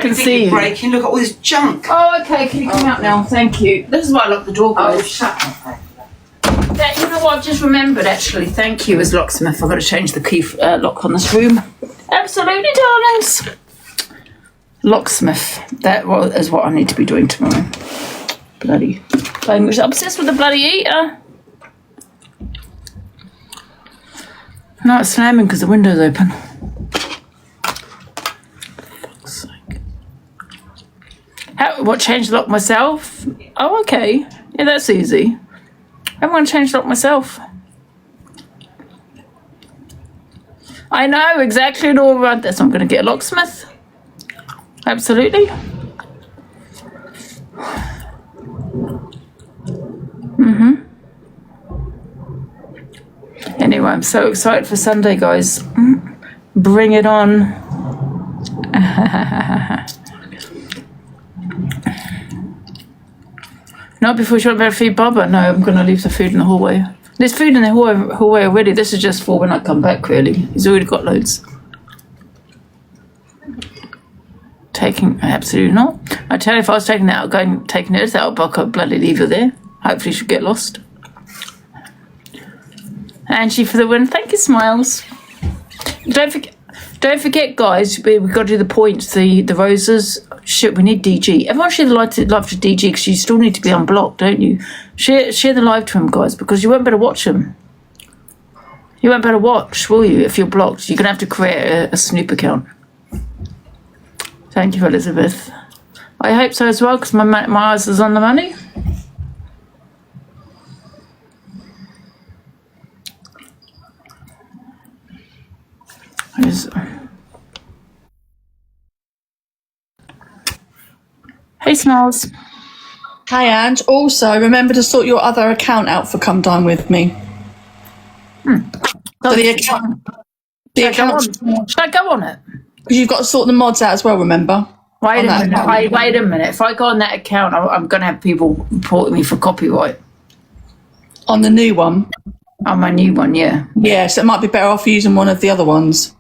can see you. Breaking. Look at all this junk. Oh, okay. Can you come out now? Thank you. This is why I locked the door, guys. Oh, shut up. You know what? I've just remembered, actually. Thank you, as locksmith. I've got to change the key lock on this room. Absolutely, darlings. Locksmith. That is what I need to be doing tomorrow. Bloody. I'm obsessed with the bloody eater. No, it's slamming because the window's open. Fuck's sake. What, change the lock myself? Oh, okay. Yeah, that's easy. I'm going to change the lock myself. I know, exactly, Laura. That's why I'm going to get a locksmith. Absolutely. Anyway, I'm so excited for Sunday, guys. Bring it on. Not before you want to feed Bubba. No, I'm going to leave the food in the hallway. There's food in the hallway already. This is just for when I come back, really. He's already got loads. Absolutely not. I tell you, if I was taking it out, I could bloody leave you there. Hopefully she'll get lost. Angie for the win. Thank you, Smiles. Don't forget, guys. We've got to do the points, the roses. Shit, we need DG. Everyone share the live to DG because you still need to be unblocked, don't you? Share the live to him, guys, because you won't be able to watch him. You won't be able to watch, will you? If you're blocked, you're gonna have to create a Snoop account. Thank you, Elizabeth. I hope so as well, because my eyes is on the money. Hey, Smiles. Hi, Ange. Also, remember to sort your other account out for Come Dine With Me. So the account... Should I go on it? Because you've got to sort the mods out as well, remember? Wait a minute. If I go on that account, I'm going to have people reporting me for copyright. On the new one? On my new one, yeah. Yeah, so it might be better off using one of the other ones.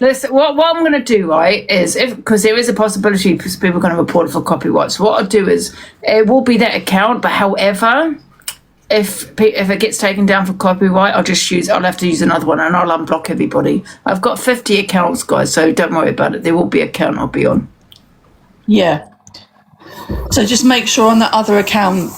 Listen, what I'm going to do, right, is because there is a possibility people are going to report it for copyright. So what I'll do is it will be that account, but however, if it gets taken down for copyright, I'll have to use another one and I'll unblock everybody. I've got 50 accounts, guys, so don't worry about it. There will be an account I'll be on. Yeah. So just make sure on that other account,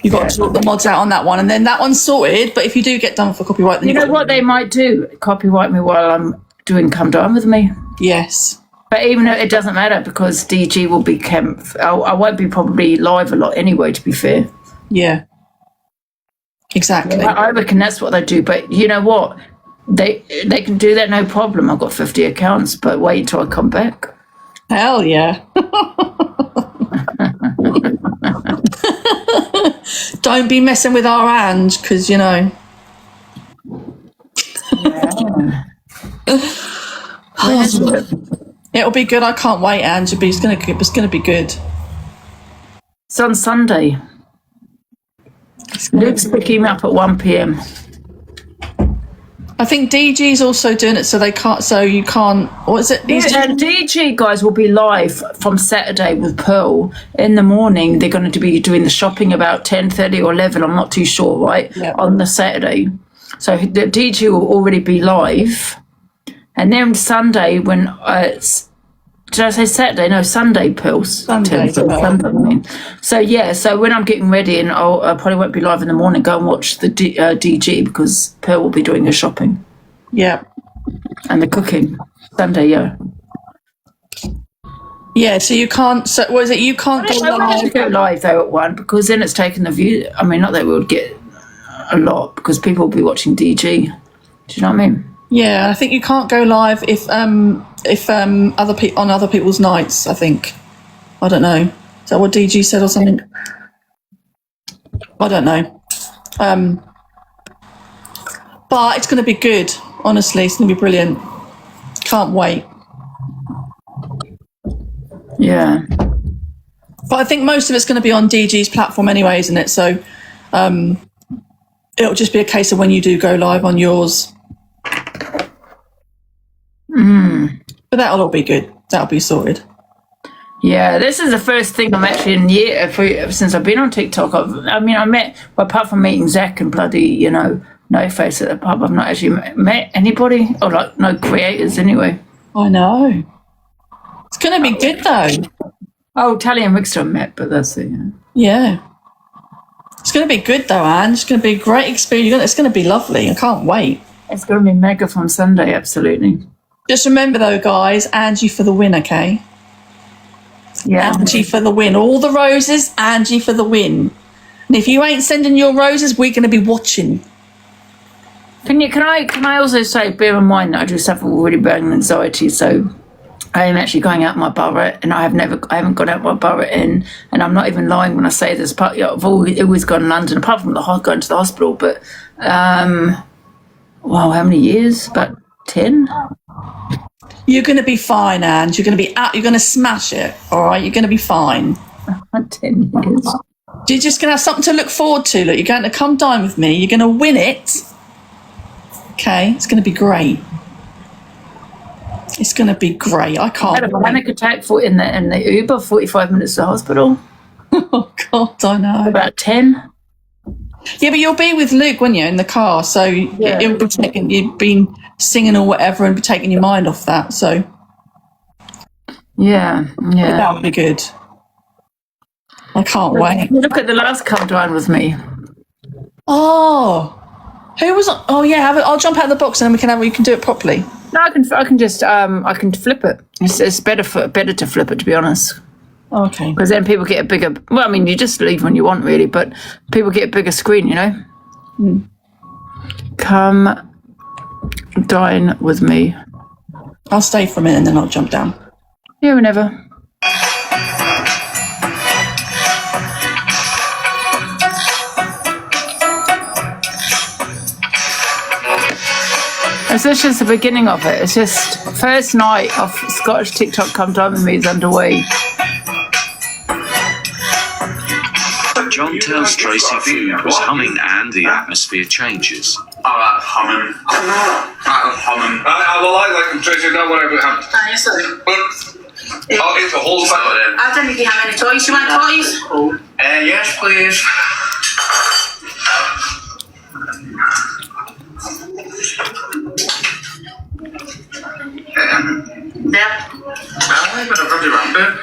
you've got to sort the mods out on that one, and then that one's sorted. But if you do get done for copyright, then you know what they might do? Copyright me while I'm doing Come Dine With Me. Yes. But even though it doesn't matter because DG will be I won't be probably live a lot anyway, to be fair. Yeah. Exactly. I reckon that's what they do. But you know what? They can do that, no problem. I've got 50 accounts, but wait until I come back. Hell yeah. Don't be messing with our Ange, because, you know. Yeah. It'll be good. I can't wait, Ange. It's going to be good. It's on Sunday. Luke's picking me up at 1 p.m. I think DG's also doing it, so you can't. What is it? DG guys will be live from Saturday with Pearl in the morning. They're going to be doing the shopping about 10:30 or 11. I'm not too sure, right? Yeah. On the Saturday, so the DG will already be live, and then Sunday when did I say Saturday? No, Sunday, Pearl. Sunday. So yeah, so when I'm getting ready, and I probably won't be live in the morning, go and watch the DG because Pearl will be doing her shopping. Yeah. And the cooking. Sunday, yeah. Yeah, so you can't, so what is it, you can't go live though at 1 because then it's taking the view. I mean, not that we would get a lot because people will be watching DG. Do you know what I mean? Yeah, I think you can't go live if on other people's nights, I think. I don't know. Is that what DG said or something? I don't know. But it's going to be good. Honestly, it's going to be brilliant. Can't wait. Yeah. But I think most of it's going to be on DG's platform anyway, isn't it? So it'll just be a case of when you do go live on yours. But that'll all be good. That'll be sorted. Yeah, this is the first thing I'm actually in year since I've been on TikTok. I met, well, apart from meeting Zach and bloody, No Face at the pub, I've not actually met anybody, or like no creators anyway. I know. It's going to be good though. Oh, Tally and Rickster I met, but that's it. Yeah. It's going to be good though, Anne. It's going to be a great experience. It's going to be lovely. I can't wait. It's going to be mega from Sunday, absolutely. Just remember though, guys, Angie for the win, okay? Yeah. Angie for the win. All the roses, Angie for the win. And if you ain't sending your roses, we're going to be watching. Can I also say, bear in mind that I just suffer with really bad anxiety, so I am actually going out my borough, and I haven't gone out my borough and I'm not even lying when I say this. But I've always gone to London, apart from going to the hospital. But wow, how many years? About 10. You're going to be fine, Ange. You're going to be out. You're going to smash it. All right, you're going to be fine. 10 years. You're just going to have something to look forward to. Look, you're going to come dine with me. You're going to win it. Okay, it's going to be great. It's going to be great. I can't. I had a panic attack in the Uber, 45 minutes to the hospital. Oh God, I know. About 10. Yeah, but you'll be with Luke, won't you, in the car? So Yeah. it'll be taking. You've been singing or whatever, and be taking your mind off that. So Yeah. that'll be good. I can't wait. Look at the last come dine with me. Oh, who was? Oh yeah, I'll jump out of the box and then we can do it properly. No, I can just I can flip it. It's better to flip it, to be honest. Okay. Because then people get a bigger. Well, I mean, you just leave when you want, really, but people get a bigger screen, Come dine with me. I'll stay for a minute and then I'll jump down. Yeah, whenever. It's just the beginning of it. It's just first night of Scottish TikTok Come Dine With Me is underway. John tells Tracy food was humming and the atmosphere changes. Oh, that humming. That was humming. Like Tracy, not whatever it happens. I'll eat the whole salad. I don't know if you have any toys. You want toys? Yes, please. There. I've got a bloody rampant.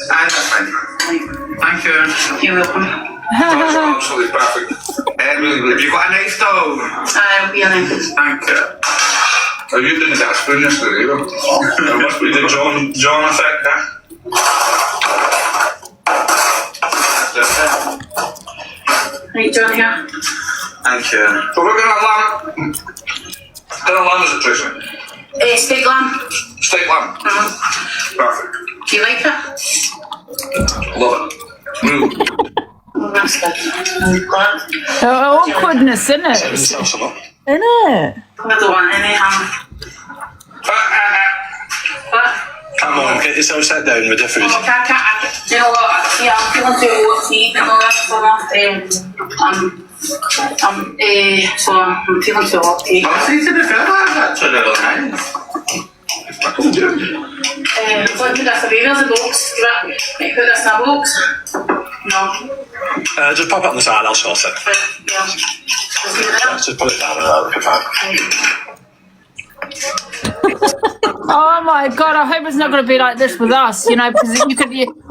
That's fine. Thank you. You're welcome. That's absolutely perfect. Really good. Have you got a knife though? I'll be on it. Thank you. Oh, you didn't get a spoon yesterday either. It must be the John effect, huh? Right, John here. Thank you. So we're gonna have lamb. What kind of lamb is it, Tracy? Steak lamb. Steak lamb. Perfect. Do you like it? Love it. Really. Oh, that's good. I'm glad. The awkwardness, isn't it? Isn't it? I don't want any ham. What? Come on, get yourself sat down with the food. Oh, do you know what? Yeah, I'm feeling too old to eat and all that stuff. So I'm feeling too old to eat. I see to the fair, that's a little nice. I told you. So I put this away. There's a box. Do you want me to put this in a box? No. Just pop it on the side, I'll sort it. Yeah. Just leave it there. Just put it down and that'll be fine. Oh my God! I hope it's not going to be like this with us, because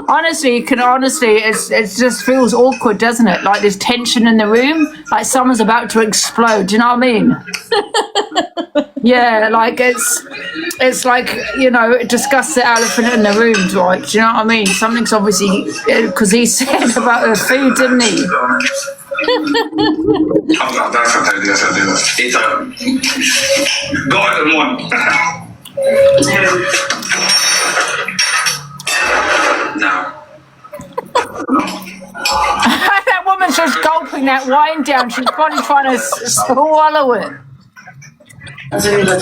honestly, it just feels awkward, doesn't it? Like there's tension in the room, like someone's about to explode. Do you know what I mean? Yeah, like it's like discuss the elephant in the room, right? Do you know what I mean? Something's obviously because he said about the food, didn't he? Oh, that's fantastic. Yes, I do that. It's got it in one. No. That woman's just gulping that wine down. She's probably trying to swallow it. That's a really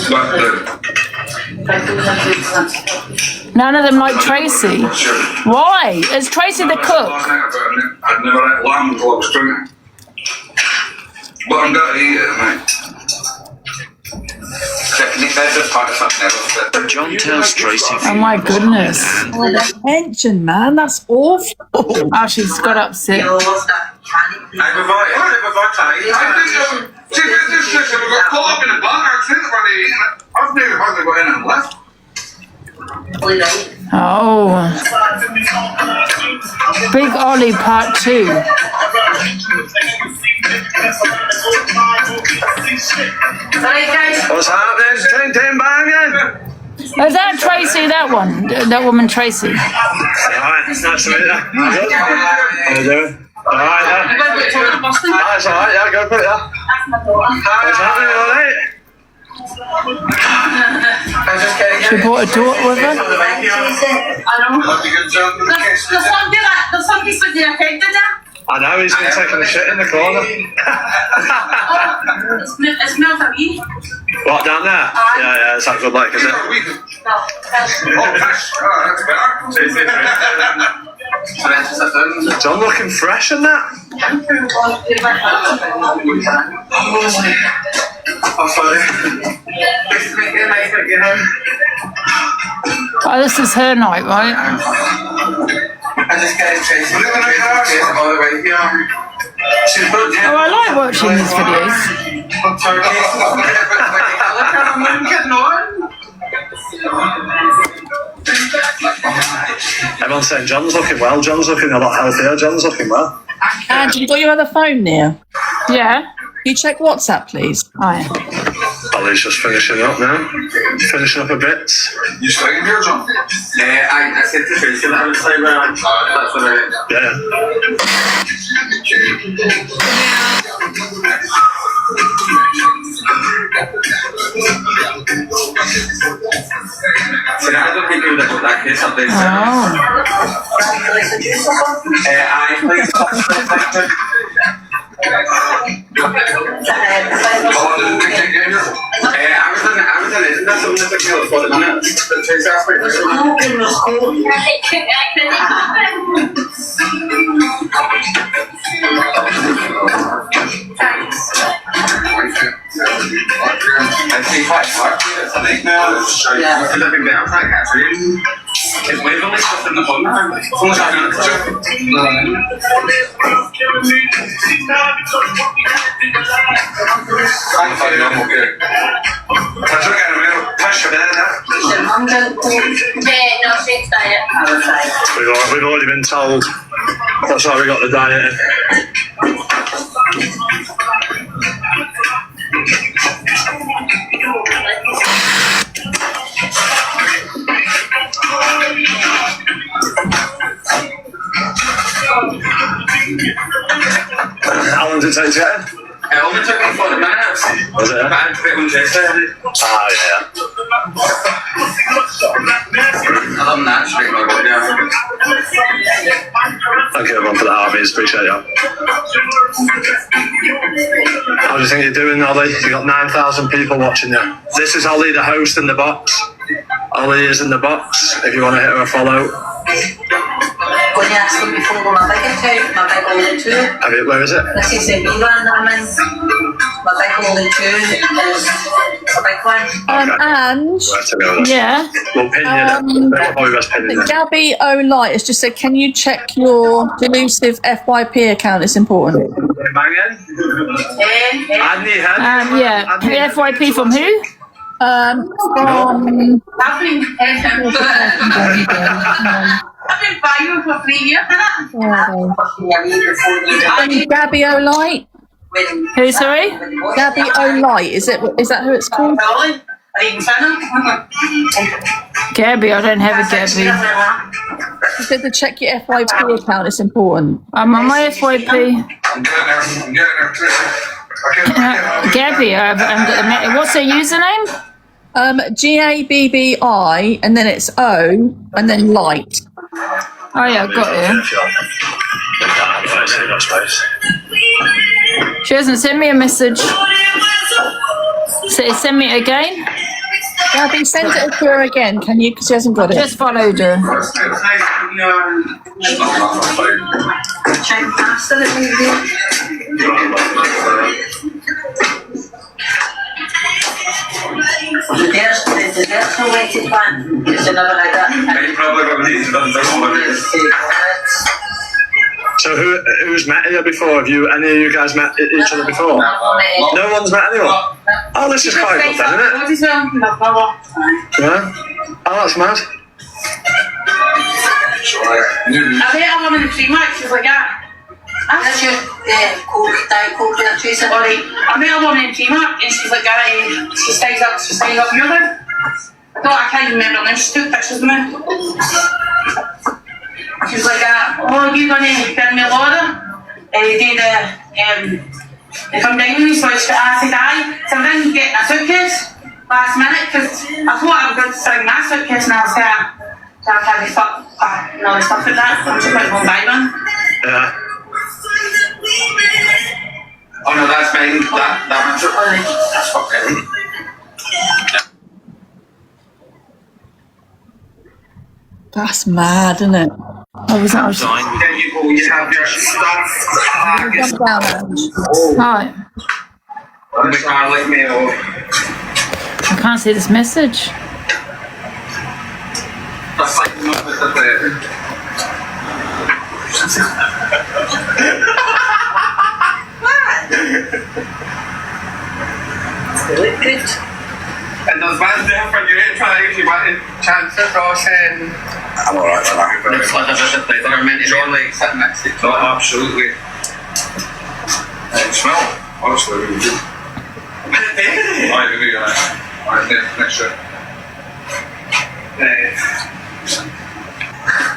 None of them like Tracy. Why? Is Tracy the cook? I'd never had lamb until I was drinking. But I'm going to eat it, mate. Second They're just part of something else. John tells Tracy Oh my goodness. Attention, man, that's awful. Oh, she's got upset. I we got caught up in a bar accident when they eating it. I've never hardly got in and left. Oh. Big Ollie Part 2. What's happening? Ting banging. Is that Tracy, that one? That woman Tracy? Alright, nice to meet you. How you doing? Alright, yeah. That's alright, yeah, go for it, yeah. What's happening, alright? She brought a daughter with her? I know, he's been taking a shit in the corner. It smells like me. What, down there? Yeah, it's that good like, is it? John looking fresh in that. Oh, sorry. Oh, this is her night, right? I just got Tracy all the way here. She's built Oh, I like watching these videos. Everyone's saying John's looking well, John's looking a lot healthier, John's looking well. Angie, you got your other phone near? Yeah. You check WhatsApp, please. Hi. Ollie's just finishing up now. Finishing up a bit. You staying here, John? I said to Tracy that I would say that's what I Yeah. So I don't think you would have put that case up there. I played I was in it. That's something that took me 40 minutes. But Tracy asked I think quite hard. It's a nightmare. It's living down. It's like actually. It's way only stuff in the home. It's almost like a I'm okay. I took it a little push a bit We've already been told. That's why we got the diet How long did it take to get in? It only took me 40 minutes. Was it? But I had to put it on Tracy. Yeah. I love that straight my body. Thank you everyone for the harveys, appreciate you. How do you think you're doing, Ollie? You got 9,000 people watching you. This is Ollie, the host in the box. Ollie is in the box, if you want to hit her a follow. When you asked them before, my big account, my big only two. Have you, where is it? This is the wee one that I'm in. My big only two is a big one. And Right, to go with Yeah. We'll pin you. We'll probably best pin you. Gabby O'Light has just said, can you check your delusive FYP account? It's important. Bang in. Andy, Yeah. FYP from who? From I've been buying them for 3 years, Gabby O'Light. Who, sorry? Gabby O'Light. Is that who it's called? Gabby, I don't have a Gabby. She said to check your FYP account. It's important. I'm on my FYP. I'm getting there, Tracy. Gabby, what's her username? GABBI, and then it's O, and then light. Oh yeah, got it. She hasn't sent me a message. So send me it again. Gabby, send it to her again, can you? Because she hasn't got it. Just followed her. The dessert's no way to plan. Just another like that. You probably got these done for holidays. So who's met you before? Have you any of you guys met each other before? No one's met anyone. Oh, this is quite good then, isn't it? Yeah. Oh, that's mad. I bet I'm in the tree mark, she's like that. That's your Diet Coke there, Teresa. Alright, I met a woman in tree mark and she's like that, she stays up your then. I can't even remember her name, she took pictures of me. She was like that, oh, you gonna build me a ladder? They come down with me, so I said aye. So I didn't get a suitcase last minute because I thought I was going to bring my suitcase and I was can't be stuff, no stuff like that. I'm just going to go and buy one. Yeah. Oh no, that's mine. That one's that's fucking. That's mad, isn't it? I was not. There you go. You have your stuff. Right. The garlic meal. I can't see this message. That's like not with the. Look good. And there's one there for you to try if you want to chance it, Ross, and I'm alright for that. looks like they're meant to be like sitting next to each other. Absolutely. It smell, honestly, really good. I do, alright, next year.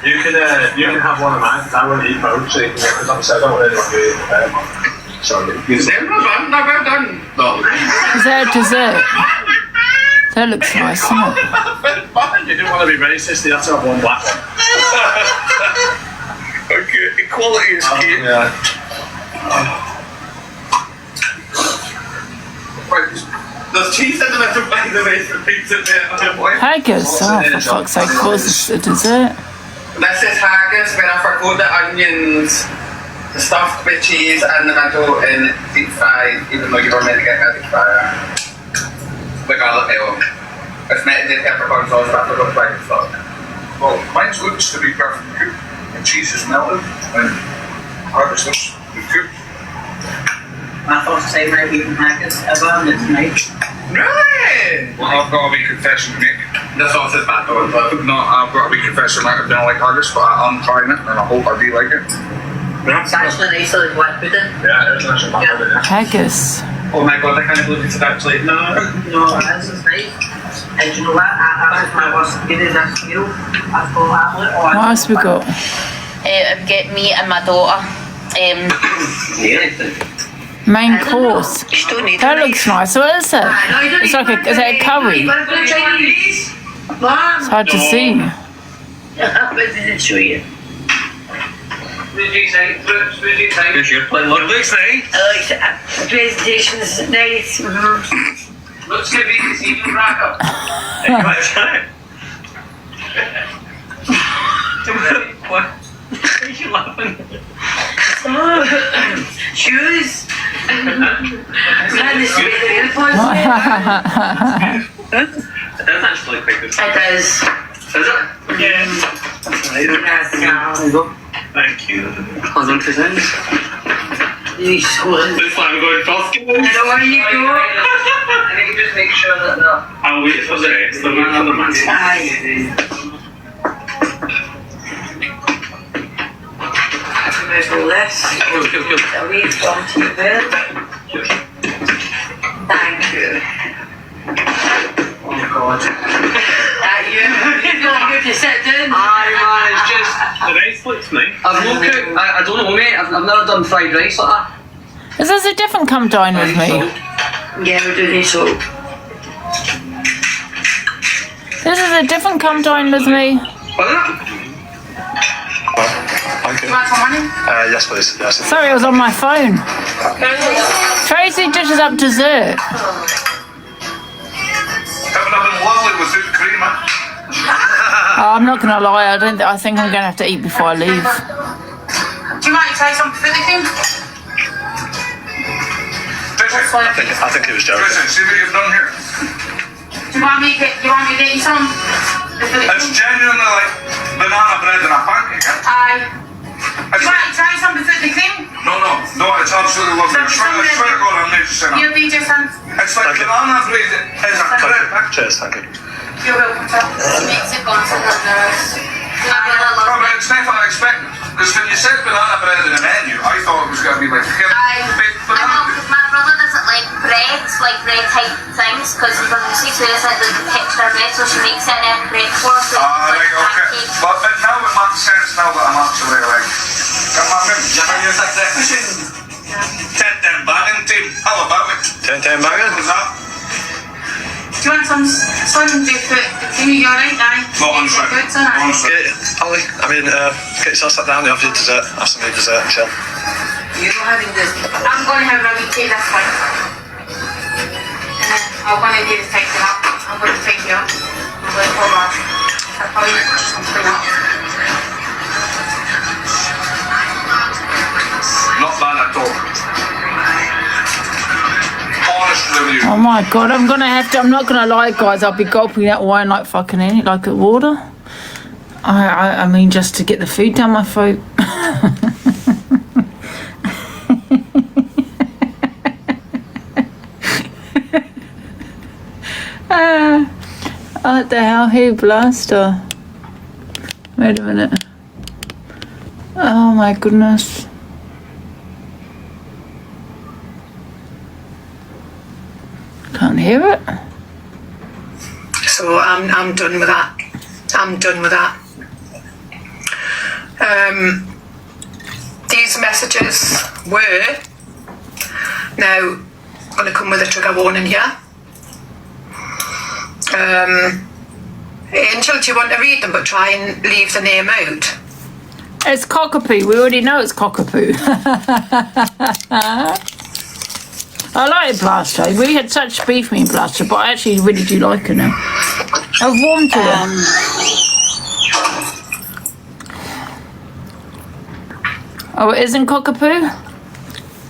You can have one of mine. I won't eat both, so you can get because obviously I don't want anyone to eat Sorry. They're not well done. No. Is that a dessert? That looks nice, doesn't it? You didn't want to be racist, you have to have one black one. Okay, equality is key. Yeah. There's cheese in it to buy the rest of the pizza there. Haggis? Oh, for fuck's sake, was this a dessert? This is haggis where I forgot the onions, the stuffed with cheese in the middle and deep fried, even though you were meant to get a deep fryer. The garlic meal. It's meant to do peppercorn sauce, but I forgot to buy the stuff. Well, mine looks to be perfectly cooked. The cheese is melted and harvest looks cooked. My first time I've eaten haggis ever and it's nice. Really? Well, I've got a wee confession to make. The sauce is bad though, but No, I've got a wee confession. I don't like haggis, but I'm trying it and I hope I do like it. It's actually nicer than black pudding. Yeah, it's actually bad, isn't it? Haggis. oh my god, I can't believe it's actually No, this is nice. And you know what? That was my worst meal this meal. I've got that. What else we got? Get me and my daughter. Main course. That looks nice. What is it? It's like is that a curry? It's hard to see. What did it show you? What do you think? Because you're playing what looks nice. I like the presentation's nice. Looks good, you see you rack up. You might try it. What? Why are you laughing? Shoes. Man, this is the earphones. It does actually quite good. It does. Is it? Yes, yeah. Thank you. Hold on 2 seconds. You scored. This one I'm going first. I know where you go. I need to just make sure that I'll wait for the rest. I'll wait for the man. Aye. Measure this. Away from TV. Thank you. Oh God. You feel good to sit down? Aye man, it's just the rice looks nice. I've no cooked, I don't know mate, I've never done fried rice like that. Is this a different come dine with me? Yeah, we're doing this all. This is a different come dine with me. What is it? Thank you. Want some money? Yes, please. Yes. Sorry, I was on my phone. Tracy dishes up dessert. Having been lovely with the cream. Oh, I'm not gonna lie. I think I'm gonna have to eat before I leave. Do you want to try some food again? I think it was joking. Listen, see what you've done here. Do you you want me to get you some? It's genuinely like banana bread and a pancake. Aye. Do you want to try some without the cream? No, it's absolutely lovely. I swear to God, I'm not just saying You'll that. be just on. It's like banana bread is a bread. Cheers, thank you. You're welcome. She makes it constant of nurse. I really No, love but it's not what I expected. Because when you said banana bread in the menu, I thought it was going to be like baked I know, banana. because my brother doesn't like breads, like bread type things, because he doesn't see to this like the texture of bread, so she makes it in a bread flour, so it's Ah, like right, okay. pancakes. But now it makes sense now that I'm actually like... Come on, man. You're like that machine. 10-10 bagging team. How about it? 10-10 bagging? What's that? Do you want some beef food? You alright, aye? No, I'm sorry. Good, son, aye? Okay, Ollie, get yourself sat down, you have your dessert, have some of your dessert and chill. You're not having this. I'm going to have a wee cake, that's fine. I'm going to do the take it up. I'm going to take you up. I'm going to hold on. I'll probably put something up. Not bad at all. Honestly with you. Oh my god, I'm not gonna lie, guys, I'll be gulping that wine like fucking like water. I mean, just to get the food down my throat. What the hell, who blaster? Wait a minute. Oh my goodness. Can't hear it. So I'm done with that. I'm done with that. These messages were now going to come with a trigger warning here. Angel, do you want to read them but try and leave the name out? It's cockapoo. We already know it's cockapoo. I like Blaster. We had such beef, me and Blaster, but I actually really do like her now. I've warmed to her. Oh, it isn't cockapoo?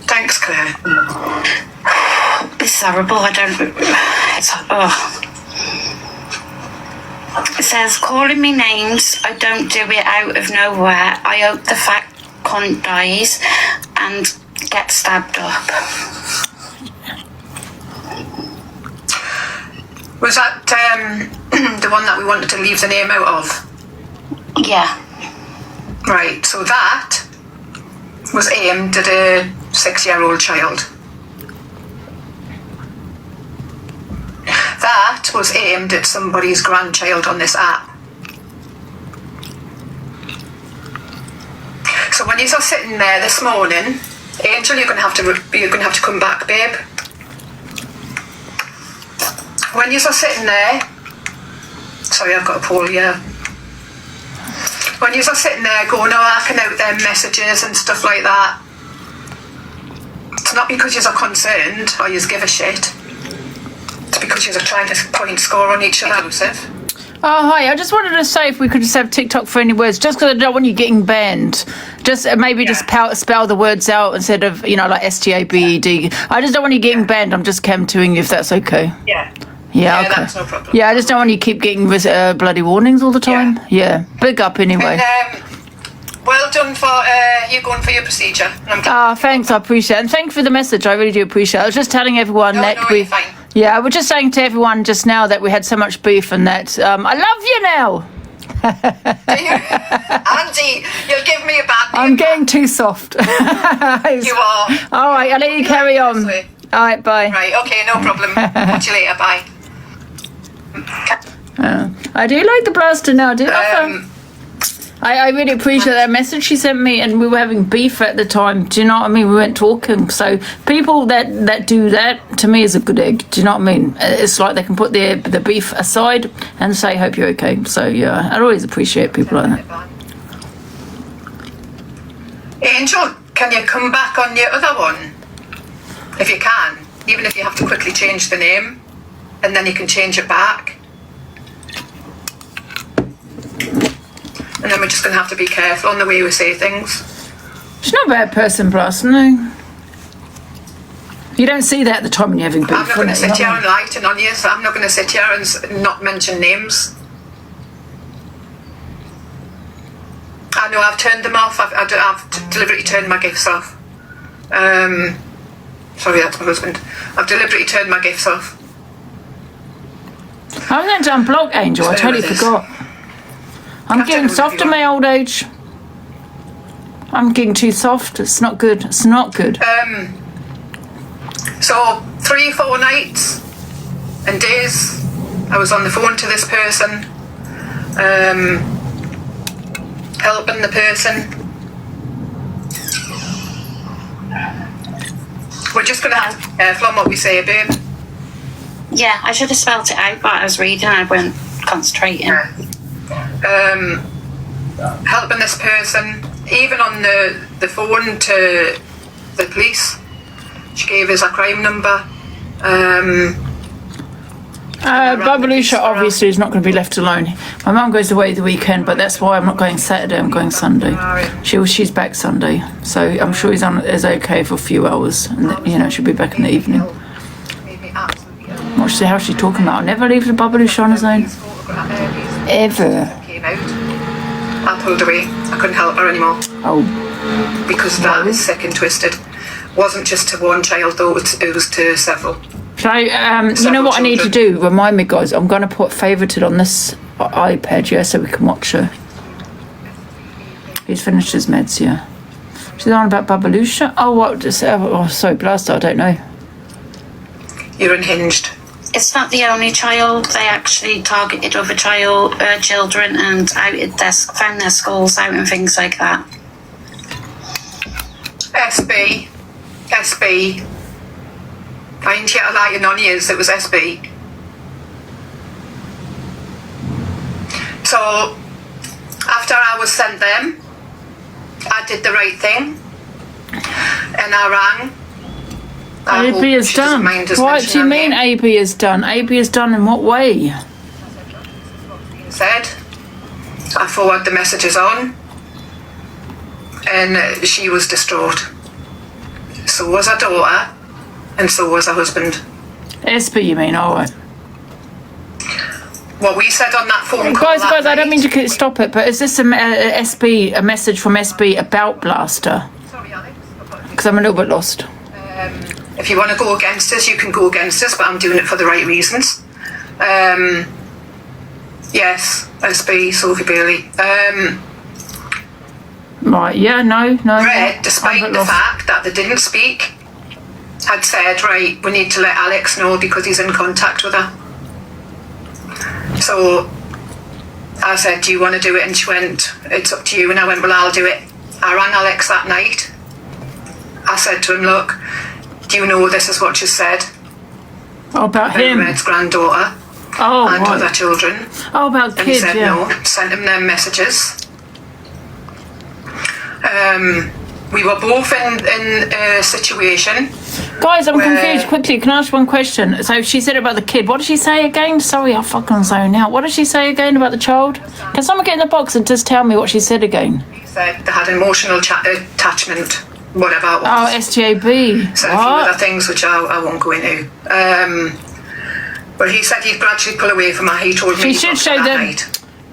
Thanks, Claire. This is horrible. I don't. It says, calling me names. I don't do it out of nowhere. I hope the fat cunt dies and gets stabbed up. Was that the one that we wanted to leave the name out of? Yeah. Right, so that was aimed at a 6-year-old child. That was aimed at somebody's grandchild on this app. So when you're sitting there this morning, Angel, you're gonna have to come back, babe. When you're sitting there, sorry, I've got a poll here. When you're sitting there going, arcing out their messages and stuff like that, it's not because you're concerned or you give a shit. It's because you're trying to point score on each other. Oh, hi. I just wanted to say if we could just have TikTok for any words, just because I don't want you getting banned. Just maybe just spell the words out instead of, like STABED. I just don't want you getting banned. I'm just cam-2ing you if that's okay. Yeah. Yeah, okay. That's no problem. Yeah, I just don't want you to keep getting bloody warnings all the time. Yeah. Big up anyway. And, well done for you going for your procedure. Thanks, I appreciate it. And thank you for the message. I really do appreciate it. I was just telling everyone that you're fine. Yeah, I was just saying to everyone just now that we had so much beef and that I love you now. Angie, you'll give me a bad name. I'm getting too soft. You are. All right, I'll let you carry on. All right, bye. Right, okay, no problem. Catch you later, bye. I do like the blaster now, do I really appreciate that message she sent me, and we were having beef at the time. Do you know what I mean? We weren't talking. So people that do that, to me, is a good egg. Do you know what I mean? It's like they can put the beef aside and say, hope you're okay. So, yeah, I always appreciate people like that. Angel, can you come back on your other one? If you can. Even if you have to quickly change the name, and then you can change it back. And then we're just going to have to be careful on the way we say things. She's not a bad person, plus, no. You don't see that at the time when you're having beef. I'm not going to innit? sit here and lie to none of you. I'm not going to sit here and not mention names. I know I've turned them off. I've deliberately turned my gifts off. Sorry, that's my husband. I've deliberately turned my gifts off. I was going to unblock Angel. I totally forgot. I'm getting soft in my old age. I'm getting too soft. It's not good. It's not good. So 3-4 nights and days I was on the phone to this person, helping the person. We're just going to have to be careful on what we say, babe. Yeah, I should have spelled it out, but I was reading and I weren't concentrating. Helping this person, even on the phone to the police. She gave us a crime number. Babalusha obviously is not going to be left alone. My mum goes away the weekend, but that's why I'm not going Saturday. I'm going Sunday. She's back Sunday, so I'm sure he's okay for a few hours, and she'll be back in the evening. How's she talking about? I'll never leave the Babalusha on his own. Ever. Came out. I pulled away. I couldn't help her anymore. Oh. Because that is sick and twisted. Wasn't just to one child though, it was to several. So, you know what I need to do? Remind me, guys. I'm going to put favorited on this iPad, yeah, so we can watch her. He's finished his meds, yeah. She's on about Babalusha. Oh, what? Sorry, Blaster. I don't know. You're unhinged. It's not the only child. They actually targeted other children and found their skulls out and things like that. SB. I ain't yet a lying on years, it was SB. So, after I was sent them, I did the right thing. And I rang. AB is done. What do you mean AB is done? AB is done in what way? Said. I forwarded the messages on. And she was distraught. So was her daughter. And so was her husband. SB, you mean? All right. What we said on that phone call. Guys, I don't mean to stop it, but is this a message from SB about Blaster? Sorry, Alex. Because I'm a little bit lost. If you want to go against us, you can go against us, but I'm doing it for the right reasons. Yes, SB, Sophie Bailey. Right, yeah, no. Red, despite the fact that they didn't speak, had said, right, we need to let Alex know because he's in contact with her. So I said, do you want to do it? And she went, it's up to you. And I went, well, I'll do it. I rang Alex that night. I said to him, look, do you know this is what she said? Oh, about him? Red's granddaughter. Oh, and right. other children. Oh, about and kids, he said yeah. no. Sent him them messages. We were both in a situation. Guys, I'm confused. Quickly, can I ask one question? So she said about the kid. What did she say again? Sorry, I fucking zone out. What did she say again about the child? Can someone get in the box and just tell me what she said again? He said they had emotional attachment, whatever it was. Oh, STAB. So a few other things which I won't go into. But he said he'd gradually pull away from her. He told me she should show them.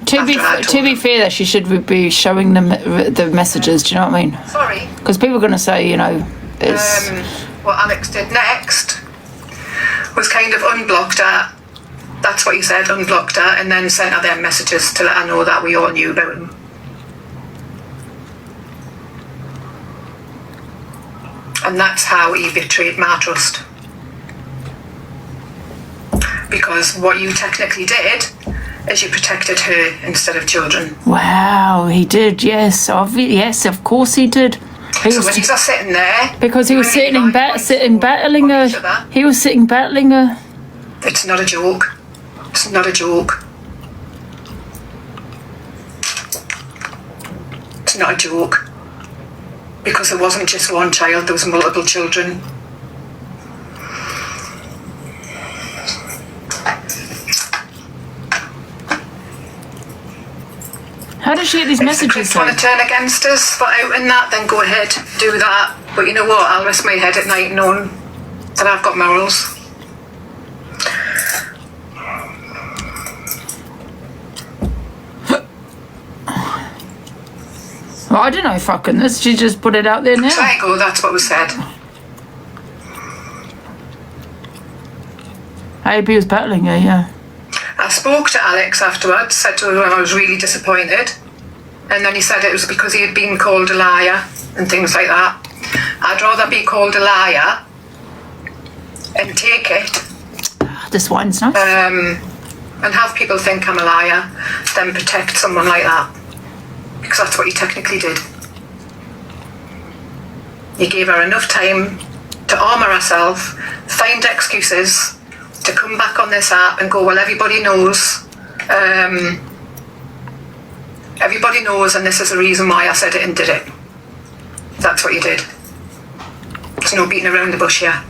To be fair, that she should be showing them the messages. Do you know what I mean? Sorry. Because people are going to say, it's. What Alex did next was kind of unblocked her. That's what he said, unblocked her, and then sent her them messages to let her know that we all knew about him. And that's how he betrayed my trust. Because what you technically did is you protected her instead of children. Wow, he did, yes. Yes, of course he did. So when he's sitting there... Because he was sitting battling her. He was sitting battling her. It's not a joke. It's not a joke. It's not a joke. Because there wasn't just one child, there was multiple children. How does she get these messages? If you want to turn against us for outing that, then go ahead, do that. But you know what? I'll rest my head at night knowing that I've got morals. Well, I don't know fucking this. She just put it out there now. There you go, that's what was said. AB was battling her, yeah. I spoke to Alex afterwards, said to her I was really disappointed. And then he said it was because he had been called a liar and things like that. I'd rather be called a liar and take it. This wine's nice. And have people think I'm a liar than protect someone like that. Because that's what he technically did. He gave her enough time to armour herself, find excuses, to come back on this app and go, well, everybody knows. Everybody knows, and this is the reason why I said it and did it. That's what you did. There's no beating around the bush here.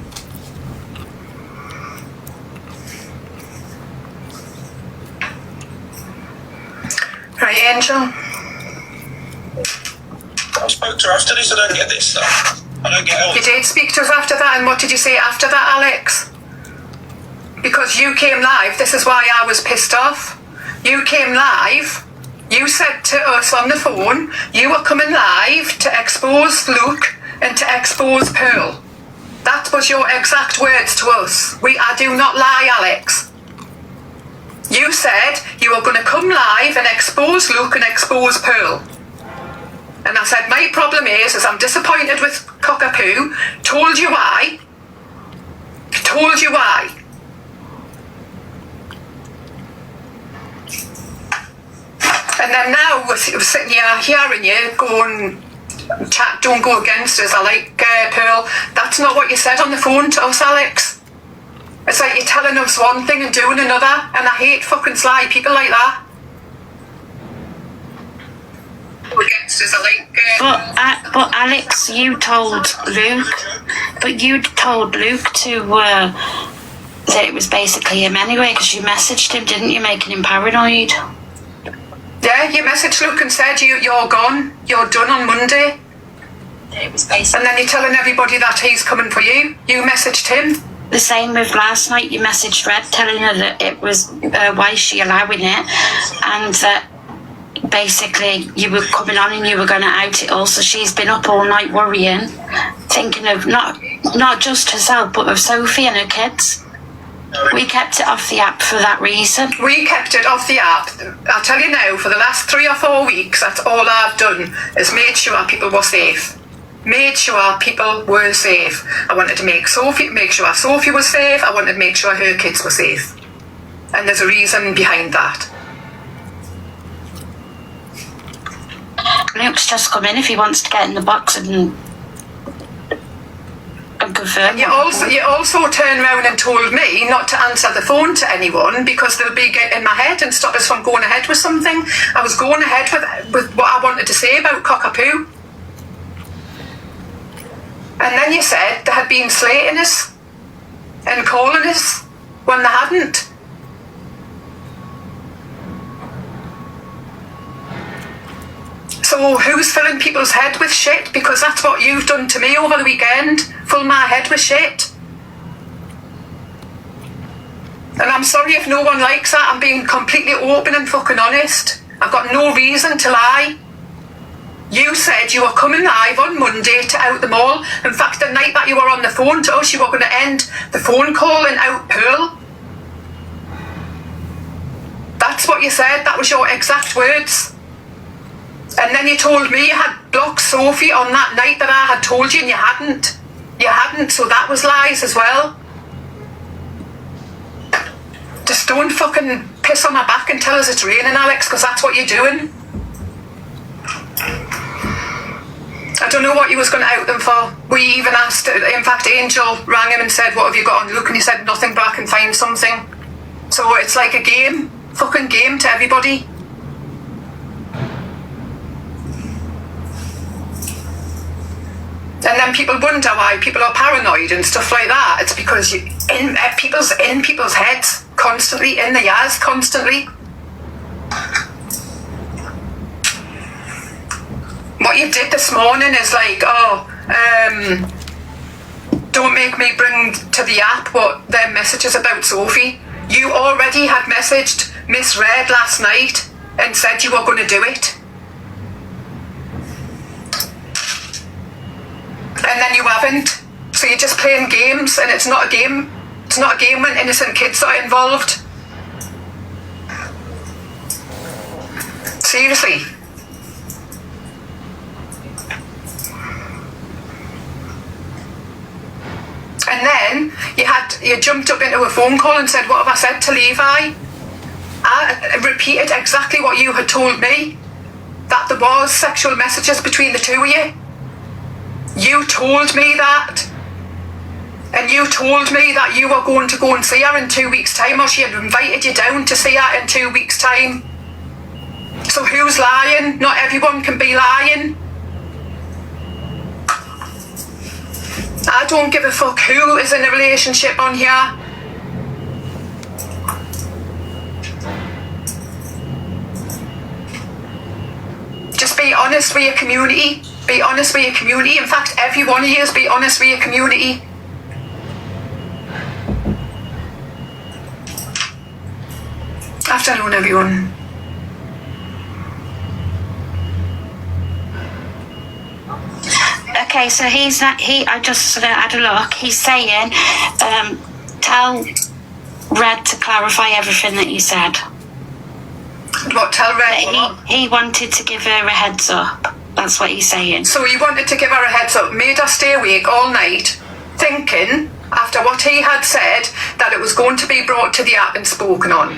Right, Angel? I spoke to her after this. I don't get this stuff. I don't get it. You did speak to us after that, and what did you say after that, Alex? Because you came live, this is why I was pissed off. You came live, you said to us on the phone, you were coming live to expose Luke and to expose Pearl. That was your exact words to us. I do not lie, Alex. You said you were going to come live and expose Luke and expose Pearl. And I said, my problem is I'm disappointed with Cockapoo. Told you why. Told you why. And then now we're sitting here hearing you going, chat, don't go against us. I like Pearl. That's not what you said on the phone to us, Alex. It's like you're telling us one thing and doing another. And I hate fucking sly people like that. Against us, I like But Alex, you told Luke to that it was basically him anyway, because you messaged him, didn't you, making him paranoid? Yeah, you messaged Luke and said you're gone, you're done on Monday. It was basically. And then you're telling everybody that he's coming for you. You messaged him. The same with last night. You messaged Red telling her that it was why is she allowing it, and that basically you were coming on and you were going to out it all. So she's been up all night worrying, thinking of not just herself but of Sophie and her kids. We kept it off the app for that reason. We kept it off the app. I'll tell you now, for the last 3 or 4 weeks, that's all I've done is made sure people were safe. Made sure people were safe. I wanted to make sure Sophie was safe. I wanted to make sure her kids were safe. And there's a reason behind that. Luke's just come in if he wants to get in the box and confirm. And you also turned around and told me not to answer the phone to anyone because they'll be getting in my head and stop us from going ahead with something. I was going ahead with what I wanted to say about Cockapoo. And then you said they had been slating us and calling us when they hadn't. So who's filling people's head with shit? Because that's what you've done to me over the weekend. Fill my head with shit. And I'm sorry if no one likes that. I'm being completely open and fucking honest. I've got no reason to lie. You said you were coming live on Monday to out them all. In fact, the night that you were on the phone to us, you were going to end the phone call and out Pearl. That's what you said. That was your exact words. And then you told me you had blocked Sophie on that night that I had told you, and you hadn't. You hadn't, so that was lies as well. Just don't fucking piss on my back and tell us it's raining, Alex, because that's what you're doing. I don't know what you was going to out them for. We even asked, in fact, Angel rang him and said, what have you got on Luke? And he said, nothing, but I can find something. So it's like a game, fucking game to everybody. And then people wonder why people are paranoid and stuff like that. It's because in people's heads constantly, in the yaz constantly. What you did this morning is like, don't don't make me bring to the app what their messages about Sophie. You already had messaged Miss Red last night and said you were going to do it. And then you haven't. So you're just playing games, and it's not a game. It's not a game when innocent kids are involved. Seriously. And then you jumped up into a phone call and said, what have I said to Levi? I repeated exactly what you had told me, that there was sexual messages between the two of you. You told me that. And you told me that you were going to go and see her in 2 weeks' time, or she had invited you down to see her in 2 weeks' time. So who's lying? Not everyone can be lying. I don't give a fuck who is in a relationship on here. Just be honest with your community. Be honest with your community. In fact, every one of you is be honest with your community. Afternoon, everyone. Okay, so I just sort of had a look. He's saying, tell Red to clarify everything that you said. What, tell Red? He wanted to give her a heads up. That's what he's saying. So he wanted to give her a heads up, made her stay awake all night, thinking, after what he had said, that it was going to be brought to the app and spoken on.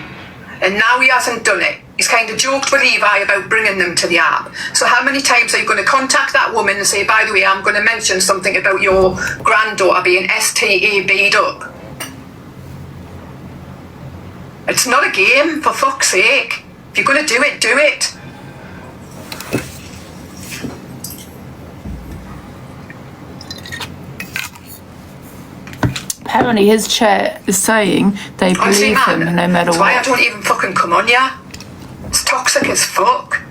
And now he hasn't done it. He's kind of joked with Levi about bringing them to the app. So how many times are you going to contact that woman and say, by the way, I'm going to mention something about your granddaughter being STAB'd up? It's not a game, for fuck's sake. If you're going to do it, do it. Apparently his chat is saying they believe him no matter that's what. why I don't even fucking come on ya. It's toxic as fuck.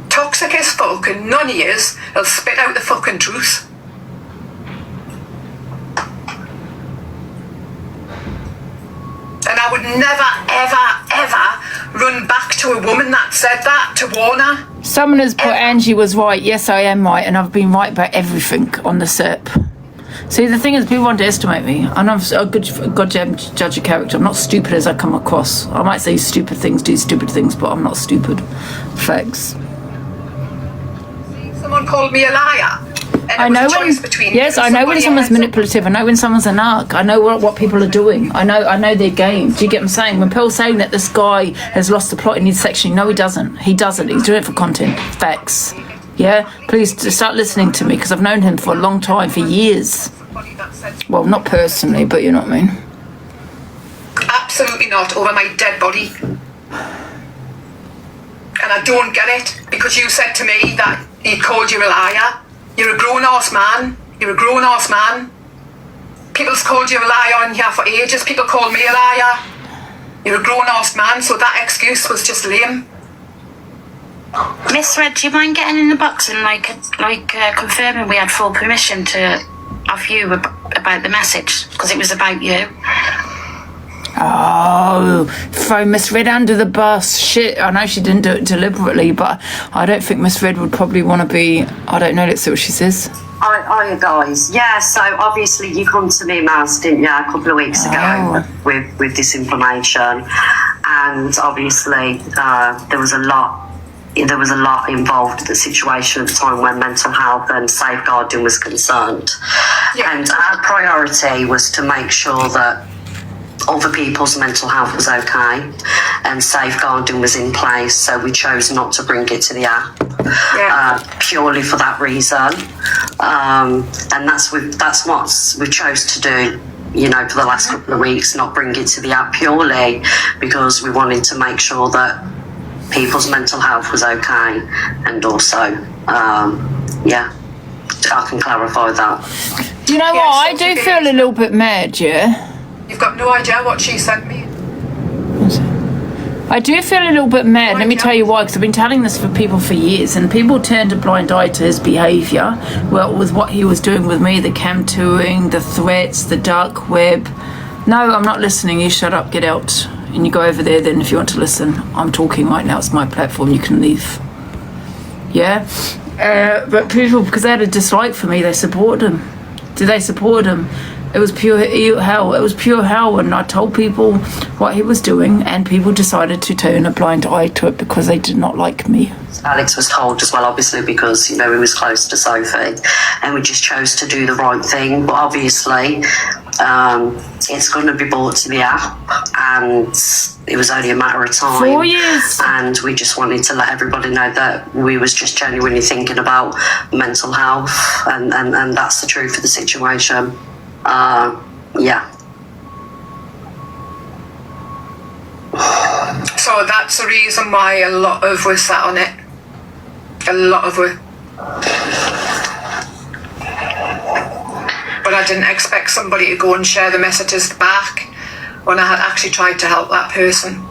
Toxic as fuck, and none of yous will spit out the fucking truth. And I would never, ever, ever run back to a woman that said that to warn her. Someone has put Angie was right. Yes, I am right, and I've been right about everything on the SIP. See, the thing is, people underestimate me, and I'm a good goddamn judge of character. I'm not stupid as I come across. I might say stupid things, do stupid things, but I'm not stupid. Facts. Someone called me a liar. I know when someone's manipulative. I know when someone's a narc. I know what people are doing. I know their game. Do you get what I'm saying? When Pearl's saying that this guy has lost the plot in his section, no, he doesn't. He doesn't. He's doing it for content. Facts. Yeah? Please start listening to me, because I've known him for a long time, for years. Well, not personally, but you know what I mean. Absolutely not, over my dead body. And I don't get it, because you said to me that he called you a liar. You're a grown-ass man. You're a grown-ass man. People's called you a liar on here for ages. People call me a liar. You're a grown-ass man, so that excuse was just lame. Miss Red, do you mind getting in the box and confirming we had full permission to have you about the message, because it was about you? Oh, throw Miss Red under the bus. Shit, I know she didn't do it deliberately, but I don't think Miss Red would probably want to be... I don't know, let's see what she says. Hiya guys. Yeah, so obviously you come to me, Maz, didn't you, a couple of weeks ago with this information, and obviously there was a lot involved in the situation at the time when mental health and safeguarding was concerned. Yeah. And our priority was to make sure that other people's mental health was okay and safeguarding was in place, so we chose not to bring it to the app. Purely for that reason. And that's what we chose to do, you know, for the last couple of weeks, not bring it to the app, purely because we wanted to make sure that people's mental health was okay. And also, I can clarify that. You know what, I do feel a little bit mad, yeah? You've got no idea what she sent me. I do feel a little bit mad. Let me tell you why, because I've been telling this for people for years, and people turned a blind eye to his behaviour. Well, with what he was doing with me, the cam touring, the threats, the dark web. No, I'm not listening. You shut up, get out. And you go over there then if you want to listen. I'm talking right now. It's my platform. You can leave. Yeah? But people, because they had a dislike for me, they supported him. Did they support him? It was pure hell. It was pure hell, and I told people what he was doing, and people decided to turn a blind eye to it because they did not like me. Alex was told as well, obviously, because, you know, he was close to Sophie, and we just chose to do the right thing. But obviously, it's going to be brought to the app, and it was only a matter of time. 4 years. And we just wanted to let everybody know that we was just genuinely thinking about mental health, and that's the truth of the situation. Yeah. So that's the reason why a lot of us sat on it. A lot of us. But I didn't expect somebody to go and share the messages back when I had actually tried to help that person.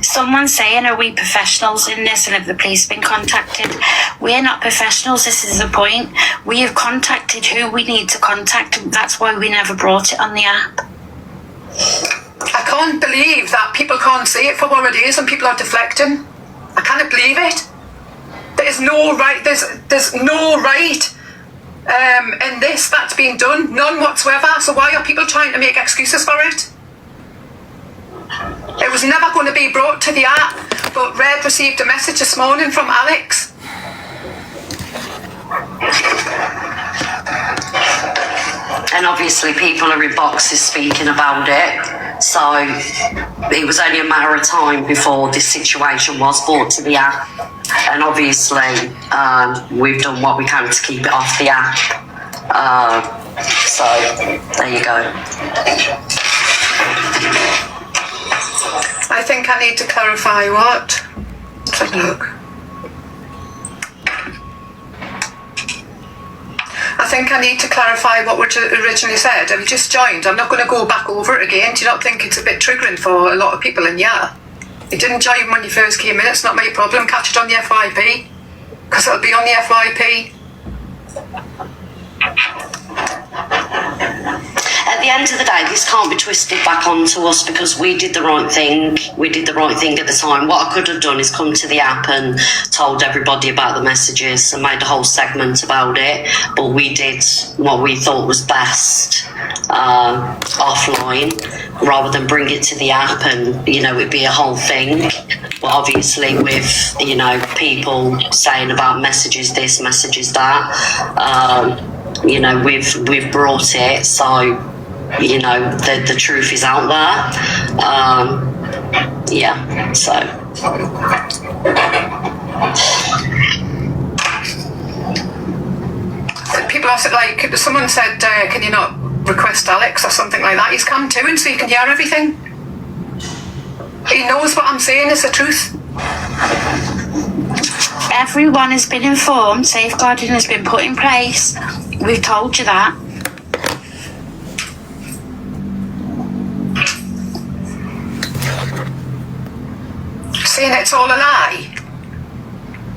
Someone's saying, are we professionals in this, and have the police been contacted? We're not professionals, this is the point. We have contacted who we need to contact, and that's why we never brought it on the app. I can't believe that people can't see it for what it is and people are deflecting. I can't believe it. There's no right, there's no right in this that's being done, none whatsoever. So why are people trying to make excuses for it? It was never going to be brought to the app, but Red received a message this morning from Alex. And obviously people are in boxes speaking about it, so it was only a matter of time before this situation was brought to the app. And obviously we've done what we can to keep it off the app. So there you go. I think I need to clarify what? Let's have a look. I think I need to clarify what we originally said. Have you just joined? I'm not going to go back over it again. Do you not think it's a bit triggering for a lot of people? And yeah, you didn't join when you first came in. It's not my problem. Catch it on the FYP, because it'll be on the FYP. At the end of the day, this can't be twisted back onto us because we did the right thing. We did the right thing at the time. What I could have done is come to the app and told everybody about the messages and made a whole segment about it. But we did what we thought was best offline, rather than bring it to the app and, you know, it'd be a whole thing. But obviously with, you know, people saying about messages this, messages that, you know, we've brought it, so, you know, the truth is out there. Yeah, so. People are like, someone said, can you not request Alex or something like that? He's come to and so you can hear everything. He knows what I'm saying is the truth. Everyone has been informed, safeguarding has been put in place. We've told you that. Saying it's all a lie.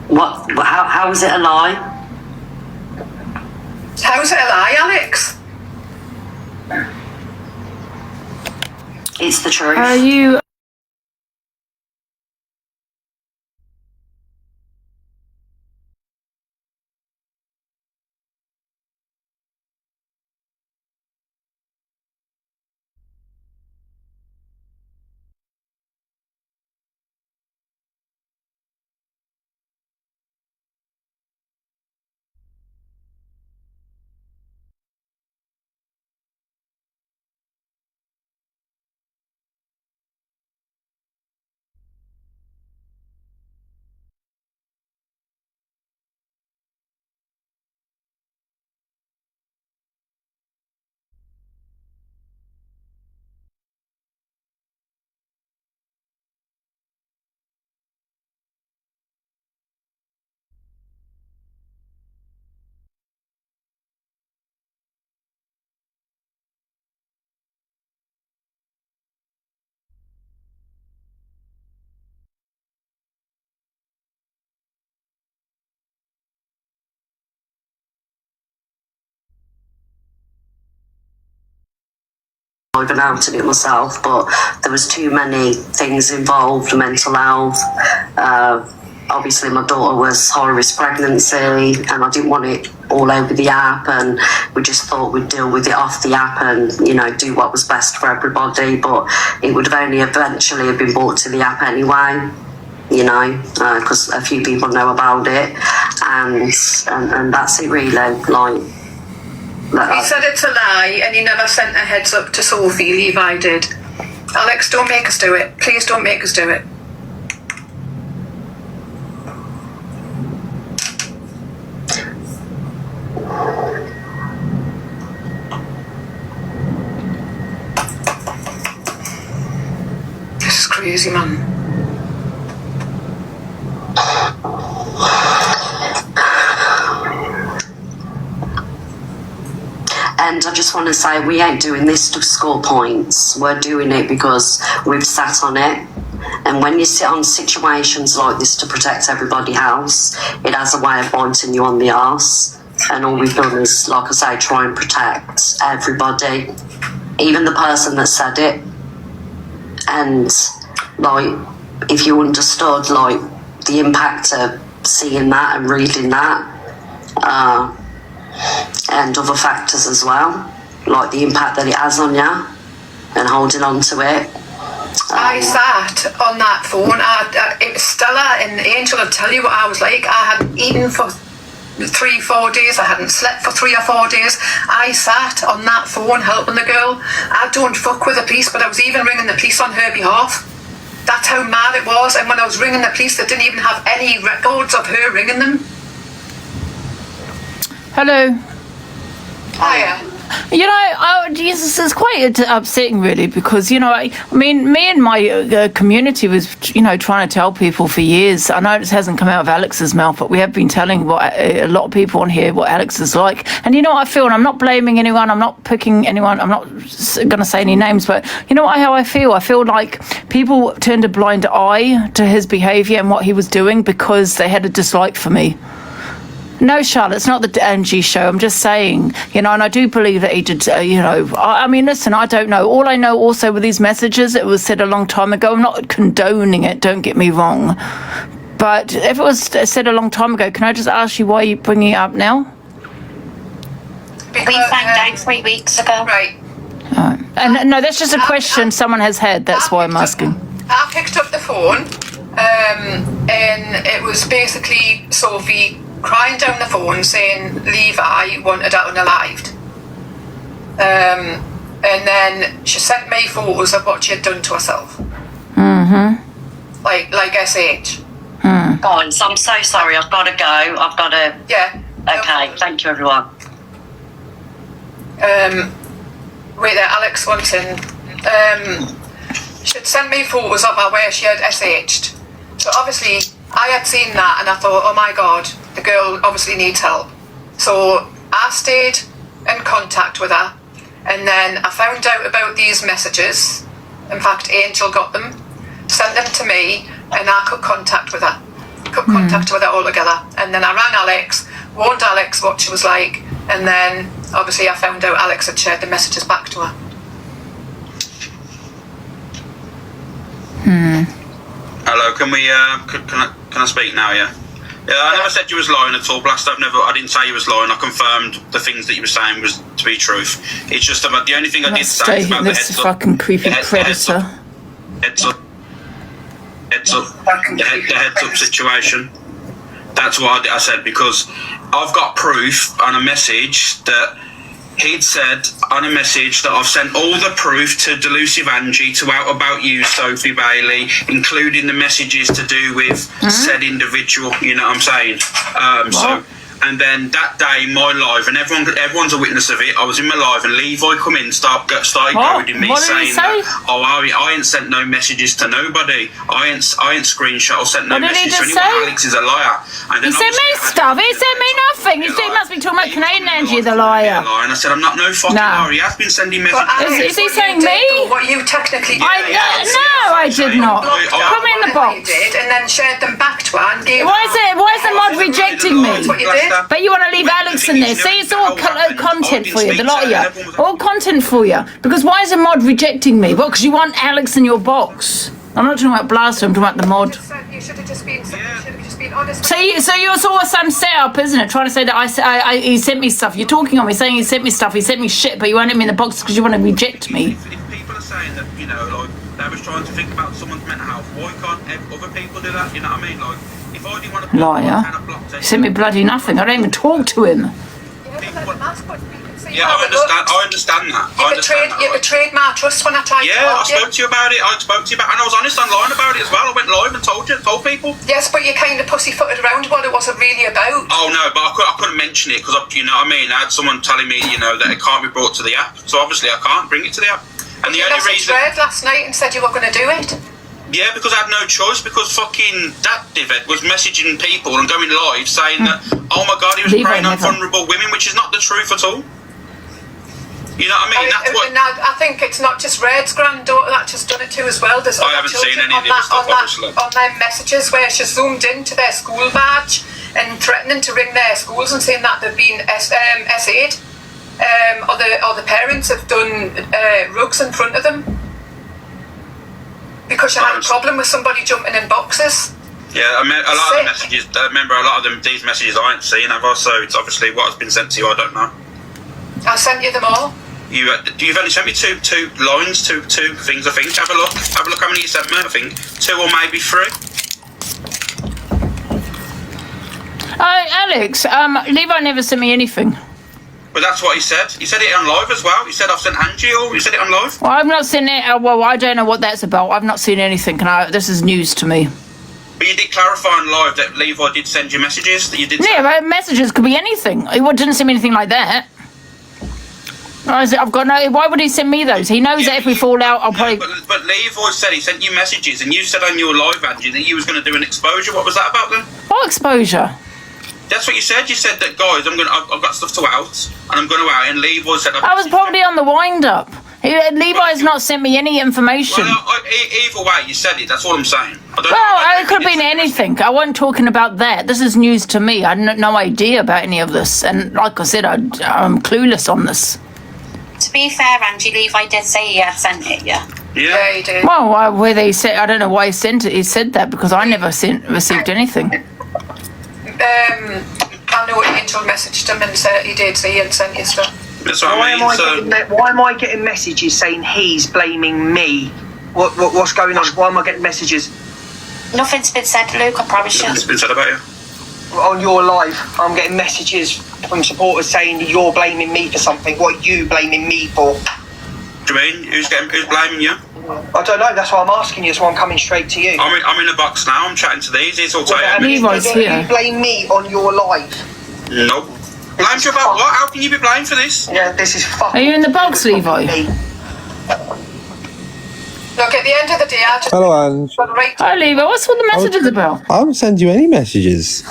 What? How is it a lie? How's it a lie, Alex? It's the truth. Are you not even outing it myself, but there was too many things involved, mental health. Obviously, my daughter was high-risk pregnancy, and I didn't want it all over the app, and we just thought we'd deal with it off the app and, you know, do what was best for everybody, but it would have only eventually have been brought to the app anyway, you know, because a few people know about it, and that's it really, like... He said it's a lie, and he never sent a heads up to Sophie. Levi did. Alex, don't make us do it. Please don't make us do it. This is crazy, man. And I just want to say, we ain't doing this to score points. We're doing it because we've sat on it. And when you sit on situations like this to protect everybody else, it has a way of biting you on the arse. And all we've done is, like I say, try and protect everybody, even the person that said it. And, like, if you understood, like, the impact of seeing that and reading that, and other factors as well, like the impact that it has on you and holding on to it. I sat on that phone. It was Stella and Angel will tell you what I was like. I hadn't eaten for 3-4 days. I hadn't slept for 3 or 4 days. I sat on that phone helping the girl. I don't fuck with the police, but I was even ringing the police on her behalf. That's how mad it was. And when I was ringing the police, they didn't even have any records of her ringing them. Hello. Hiya. You know, Jesus, it's quite upsetting, really, because, you know, I mean, me and my community was, you know, trying to tell people for years. I know it hasn't come out of Alex's mouth, but we have been telling a lot of people on here what Alex is like. And you know what I feel, and I'm not blaming anyone, I'm not picking anyone, I'm not going to say any names, but you know how I feel? I feel like people turned a blind eye to his behaviour and what he was doing because they had a dislike for me. No, Charlotte, it's not the Angie show. I'm just saying, you know, and I do believe that he did, you know, I mean, listen, I don't know. All I know also with these messages, it was said a long time ago. I'm not condoning it, don't get me wrong. But if it was said a long time ago, can I just ask you why you're bringing it up now? Because, we found out 3 weeks ago. Right. And no, that's just a question someone has had. That's why I'm asking. I picked up the phone, and it was basically Sophie crying down the phone saying Levi wanted her unalived. And then she sent me photos of what she had done to herself. Mm-hmm. Like SH. Guys, I'm so sorry. I've got to go. Yeah. Okay, thank you, everyone. Wait there, Alex wants in. She'd sent me photos of her where she had SH'd. So obviously I had seen that and I thought, oh my God, the girl obviously needs help. So I stayed in contact with her, and then I found out about these messages. In fact, Angel got them, sent them to me, and I cut contact with her. Contact with her altogether. And then I rang Alex, warned Alex what she was like, and then obviously I found out Alex had shared the messages back to her. Hello, can we? Can I speak now? Yeah. Yeah, I never said you was lying at all, Blast. I didn't say you was lying. I confirmed the things that you were saying was to be truth. It's just about the only thing I did say is about the heads up. Fucking creepy predator. Heads up. The heads up situation. That's what I said, because I've got proof on a message that he'd said on a message that I've sent all the proof to Delusive Angie to out about you, Sophie Bailey, including the messages to do with said individual, you know what I'm saying? So, and then that day, my live, and everyone's a witness of it, I was in my live, and Levi come in, started goading me, saying that, I ain't sent no messages to nobody. I ain't screenshot or sent no messages to anyone. Alex is a liar. And he sent me stuff. He sent me nothing. He must be talking about Canadian Angie, the liar. And I said, I'm not no fucking liar. He has been sending messages. Is he saying me? What you technically did. No, I I did not. Put me in the box. You did, and then shared them back to her and gave Why is the mod rejecting me? That's what you did. But you want to leave Alex in there. See, it's all content for you, the lot of you. All content for you. Because why is the mod rejecting me? Well, because you want Alex in your box. I'm not talking about Blaster, I'm talking about the mod. You should have just been honest. So you're sort of some setup, isn't it? Trying to say that he sent me stuff. You're talking on me, saying he sent me stuff. He sent me shit, but you want him in the box because you want to reject me. If people are saying that, you know, like, they was trying to think about someone's mental health, why can't other people do that? You know what I mean? Like, if I didn't want to Liar. He sent me bloody nothing. I don't even talk to him. Yeah, I understand that. You betrayed my trust when I tried to I help you. spoke to you about it. And I was honest online about it as well. I went live and told people. Yes, but you kind of pussyfooted around what it wasn't really about. Oh no, but I couldn't mention it because, you know what I mean, I had someone telling me, you know, that it can't be brought to the app. So obviously I can't bring it to the app. And the only reason... Red last night and said you were going to do it. Yeah, because I had no choice, because fucking that divot was messaging people and going live saying that, oh my God, he was preying on vulnerable women, which is not the truth at all. You know what I mean? That's what... I think it's not just Red's granddaughter that's just done it too as well. There's I haven't seen any of the other stuff, obviously. On their messages where she zoomed into their school badge and threatening to ring their schools and saying that they've been SA'd, or the parents have done rugs in front of them because you had a problem with somebody jumping in boxes. Yeah, I mean, a lot of the messages, remember a lot of them, these messages I ain't seen, have I? So it's obviously what has been sent to you, I don't know. I sent you them all. You've only sent me two lines, two things, I think. Have a look how many you sent me, I think. 2 or maybe 3. Alex, Levi never sent me anything. But that's what he said. He said it on live as well. He said I've sent Angie, or he said it on live. Well, I've not seen it. Well, I don't know what that's about. I've not seen anything, this is news to me. But you did clarify on live that Levi did send you messages. That you did. Yeah, but messages could be anything. He didn't send me anything like that. I've got no. Why would he send me those? He knows that if we fall out, I'll probably. But Levi said he sent you messages, and you said on your live, Angie, that you was going to do an exposure. What was that about then? What exposure? That's what you said. You said that, guys, I've got stuff to out, and I'm going to out. And Levi said I was probably on the wind up. Levi's not sent me any information. Well, either way, you said it. That's all I'm saying. It could have been anything. I wasn't talking about that. This is news to me. I had no idea about any of this, and like I said, I'm clueless on this. To be fair, Angie, Levi did say he had sent it, yeah. Yeah, he did. Well, where they said, I don't know why he sent it. He said that because I never received anything. I know Angel messaged him and said he did, so he had sent you stuff. That's what I mean. Why am I getting messages saying he's blaming me? What's going on? Why am I getting messages? Nothing's been said, Luke, I promise you. Nothing's been said about you. On your live, I'm getting messages from supporters saying that you're blaming me for something. What are you blaming me for? Do you mean? Who's blaming you? I don't know, that's why I'm asking you, so I'm coming straight to you. I'm in the box now, I'm chatting to these, it's all tight. Levi's here. You blame me on your live? Nope. Blamed you about what? How can you be blamed for this? Yeah, this is fucking... Are you in the box, Levi? Look, at the end of the day, I just... Hello, Ange. Hi, Levi. What's all the messages about? I haven't sent you any messages.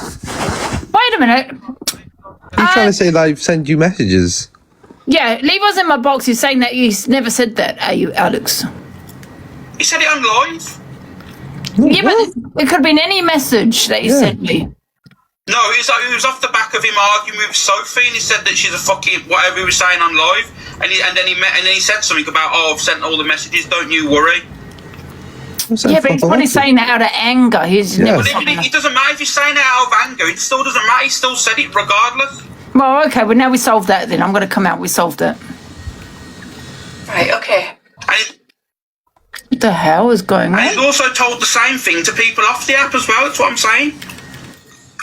Wait a minute. You're trying to say that I've sent you messages? Yeah, Levi's in my box. He's saying that he's never said that, are you, Alex? He said it on live. Yeah, but it could have been any message that he sent me. No, it was off the back of him arguing with Sophie, and he said that she's a fucking whatever he was saying on live, and then he said something about, oh, I've sent all the messages, don't you worry. Yeah, but he's probably saying that out of anger. He's never. But it doesn't matter if he's saying it out of anger. It still doesn't matter. He still said it regardless. Well, okay. Well, now we solved that. Then I'm going to come out. We solved it. Right. Okay. What the hell is going on? And he's also told the same thing to people off the app as well. That's what I'm saying.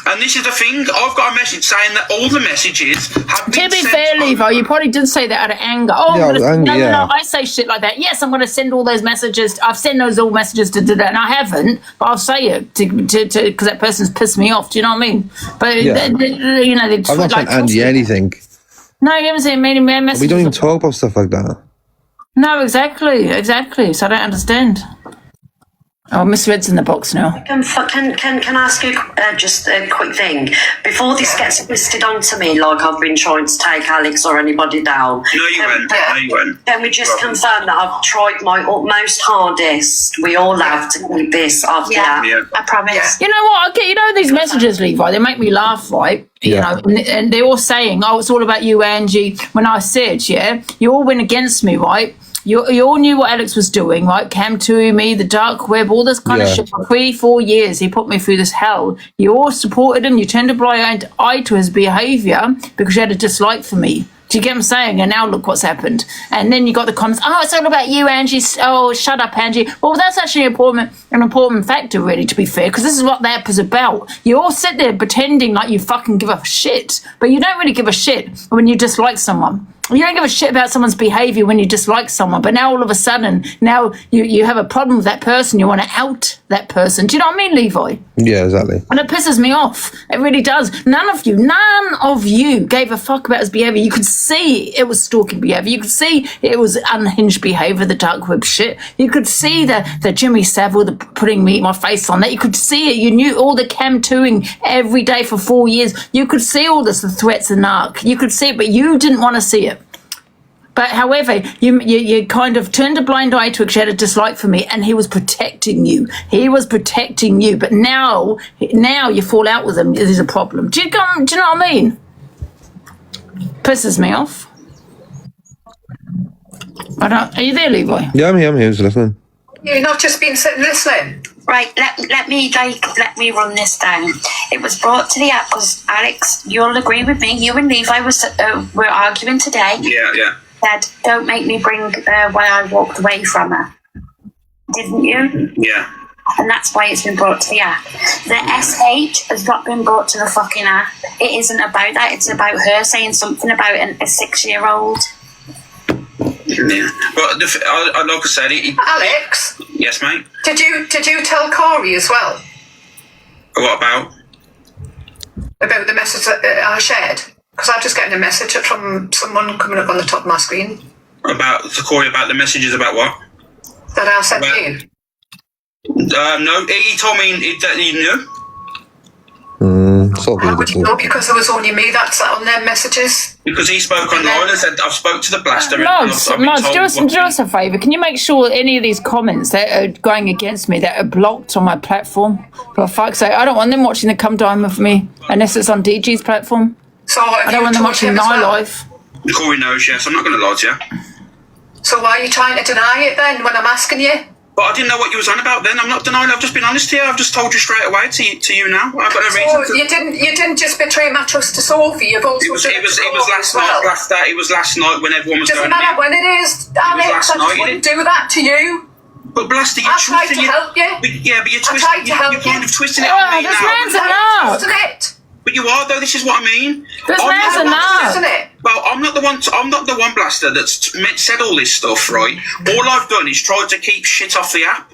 And this is the thing. I've got a message saying that all the messages have been To be sent fair, Levo, you probably did say that out of anger. Oh, no, I say shit like that. Yes, I'm going to send all those messages. I've sent those all messages to do that, and I haven't. But I'll say it because that person's pissed me off. Do you know what I mean? But you know, they I've not sent Angie anything. No, you haven't sent me any messages. We don't even talk about stuff like that. No, exactly. So I don't understand. Oh, Miss Red's in the box now. Can I ask you just a quick thing? Before this gets twisted onto me, like I've been trying to take Alex or anybody down. No, you won't. Can we just confirm that I've tried my utmost hardest? We all have to keep this off. Yeah, I promise. Yeah. You know what? I get, you know, these messages, Levi, they make me laugh, right? You know, and they're all saying, oh, it's all about you, Angie. When I said, yeah, you all went against me, right? You all knew what Alex was doing, right? Cam to me, the dark web, all this kind of shit. For 3-4 years, he put me through this hell. You all supported him. You turned a blind eye to his behaviour because you had a dislike for me. Do you get what I'm saying? And now look what's happened. And then you got the comments, oh, it's all about you, Angie. Oh, shut up, Angie. Well, that's actually an important factor, really, to be fair, because this is what the app is about. You all sit there pretending like you fucking give a shit, but you don't really give a shit when you dislike someone. You don't give a shit about someone's behaviour when you dislike someone, but now all of a sudden, now you have a problem with that person, you want to out that person. Do you know what I mean, Levi? Yeah, exactly. And it pisses me off. It really does. None of you gave a fuck about his behaviour. You could see it was stalking behaviour. You could see it was unhinged behaviour, the dark web shit. You could see the Jimmy Savile, the putting my face on that. You could see it. You knew all the cam tooing every day for 4 years. You could see all this, the threats and narc. You could see it, but you didn't want to see it. But however, you kind of turned a blind eye to it. She had a dislike for me, and he was protecting you. He was protecting you. But now you fall out with him. There's a problem. Do you know what I mean? Pisses me off. Are you there, Levi? Yeah, I'm here. Just listening. You've not just been sitting listening. Right, let me run this down. It was brought to the app because Alex, you'll agree with me. You and Levi were arguing today. Yeah. Said, don't make me bring why I walked away from her. Didn't you? Yeah. And that's why it's been brought to the app. The SH has not been brought to the fucking app. It isn't about that. It's about her saying something about a 6-year-old. Yeah. But like I said, Alex? Yes, mate? Did you tell Corey as well? What about? About the message that I shared? Because I'm just getting a message from someone coming up on the top of my screen. About the messages about what? That I sent you. No, he told me that he knew. How would you know? Because it was only me that sat on their messages. Because he spoke online and said, I've spoke to the blaster. Mods, do us a favour. Can you make sure any of these comments that are going against me that are blocked on my platform? For fuck's sake, I don't want them watching the Come Dine with me unless it's on DG's platform. So I don't want them watching my life. Corey knows, yes. I'm not going to lie to you. So why are you trying to deny it then when I'm asking you? But I didn't know what you was on about then. I'm not denying. I've just been honest here. I've just told you straight away to you now. I've got no reason to... You didn't just betray my trust to Sophie. You've also... It was last night. It was last night when everyone was doesn't going... matter when it is, Alex. I just wouldn't do that to you. But Blaster, I tried to help you. But you're twisting... I tried to help you. You're kind of twisting it on me now. This man's a narc. But you are though. This is what I mean. This man's a narc. Well, I'm not the one, Blaster, that's said all this stuff, right? All I've done is tried to keep shit off the app.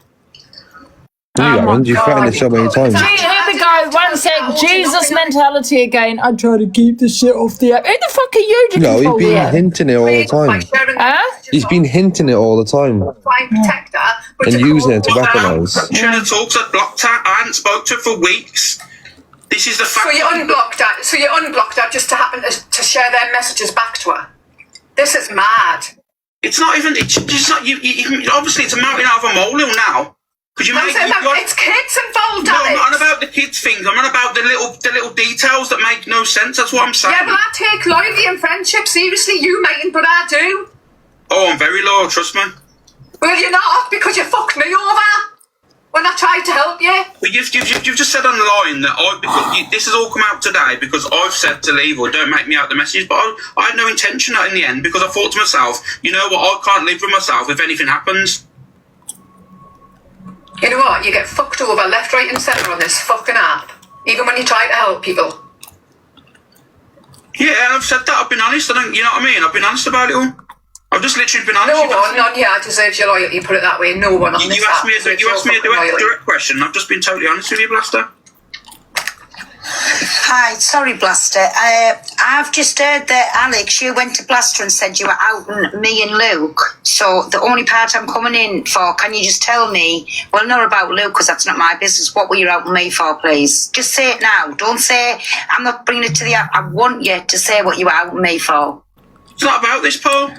You haven't. You've threatened it so many times. Here we go. One sec. Jesus mentality again. I try to keep the shit off the app. Who the fuck are you to control he's been hinting it all the time. He's been hinting it all the time. And using it to weaponise. Shouldn't have talked. I blocked her. I hadn't spoke to her for weeks. This is the fact. So you unblocked her just to happen to share their messages back to her. This is mad. It's not even. It's not. You obviously, it's a mountain out of a molehill now. It's kids involved, No, Alex. I'm not about the kids things. I'm not about the little details that make no sense. That's what I'm saying. Yeah, but I take loyalty and friendship seriously. You mightn't, but I do. Oh, I'm very loyal. Trust me. Well, you're not because you fucked me over when I tried to help you. But you've just said online that this has all come out today because I've said to Levi, don't make me out the message. But I had no intention in the end because I thought to myself, you know what? I can't live with myself if anything happens. You know what? You get fucked over left, right and centre on this fucking app. Even when you try to help people. Yeah, I've said that. I've been honest. You know what I mean? I've been honest about it all. I've just literally been honest. None here deserves your loyalty, put it that way. No one on this app. You asked me a direct question. I've just been totally honest with you, Blaster. Hi, sorry, Blaster. I've just heard that Alex, you went to Blaster and said you were outing me and Luke. So the only part I'm coming in for, can you just tell me? Well, not about Luke because that's not my business. What were you outing me for, please? Just say it now. Don't say I'm not bringing it to the app. I want you to say what you were outing me for. It's not about this, Paul.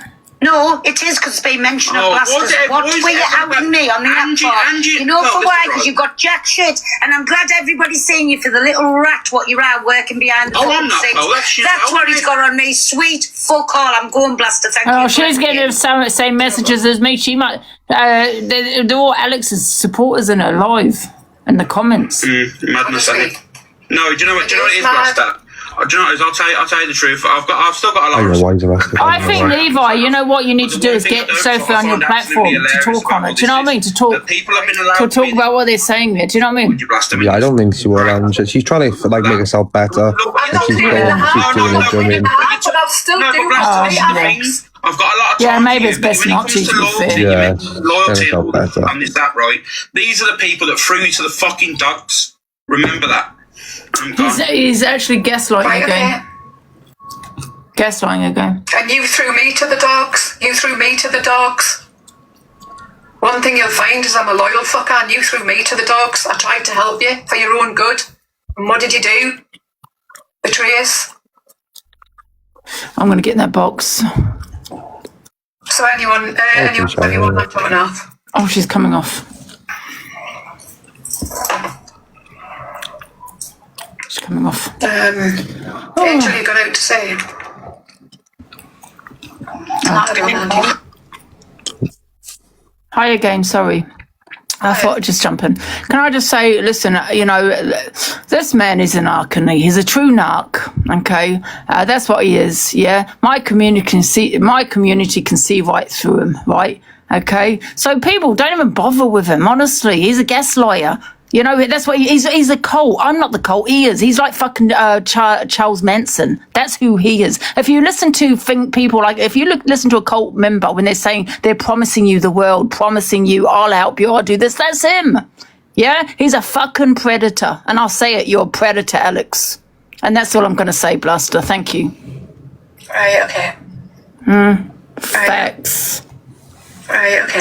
No, it is because it's been mentioned on Blasters. What were you outing me on the app for? You know for why? Because you've got jack shit. And I'm glad everybody's seeing you for the little rat what you're out working behind the I'm not, scenes. Paul. That's what he's got on me. Sweet fuck all. I'm going, Blaster. Thank you. Oh, she's getting the same messages as me. She might. They're all Alex's supporters in her live in the comments. Madness, I think. No, do you know what? Do you know what it is, Blaster? Do you know what it is? I'll tell you the truth. I've still got a lot of. I think Levi, you know what you need to do is get Sophie on your platform to talk on it. Do you know what I mean? To talk about what they're saying there. Do you know what I mean? Yeah, I don't think she will, Angie. She's trying to like make herself better. And she's doing it. Do you know what I mean? But I'll still do it. I've got a lot of time. Yeah, maybe it's best not to. Yeah, loyalty and it's that right. These are the people that threw me to the fucking dogs. Remember that. He's actually gaslighting again. Gaslighting again. And you threw me to the dogs. You threw me to the dogs. One thing you'll find is I'm a loyal fucker and you threw me to the dogs. I tried to help you for your own good. And what did you do? Betray us. I'm going to get in that box. So anyone not coming off? Oh, she's coming off. She's coming off. Angel, you got out to say. Hi again, sorry. I thought I'd just jump in. Can I just say, listen, you know, this man is a narc, and he's a true narc, okay? That's what he is, yeah? My community can see right through him, right? Okay? So people, don't even bother with him, honestly. He's a gaslighter. You know, that's what he's a cult. I'm not the cult. He is. He's like fucking Charles Manson. That's who he is. If you listen to people like, if you listen to a cult member when they're saying they're promising you the world, promising you, I'll help you, I'll do this, that's him. Yeah? He's a fucking predator. And I'll say it, you're a predator, Alex. And that's all I'm going to say, Blaster. Thank you. Right, okay. Facts. Right, okay.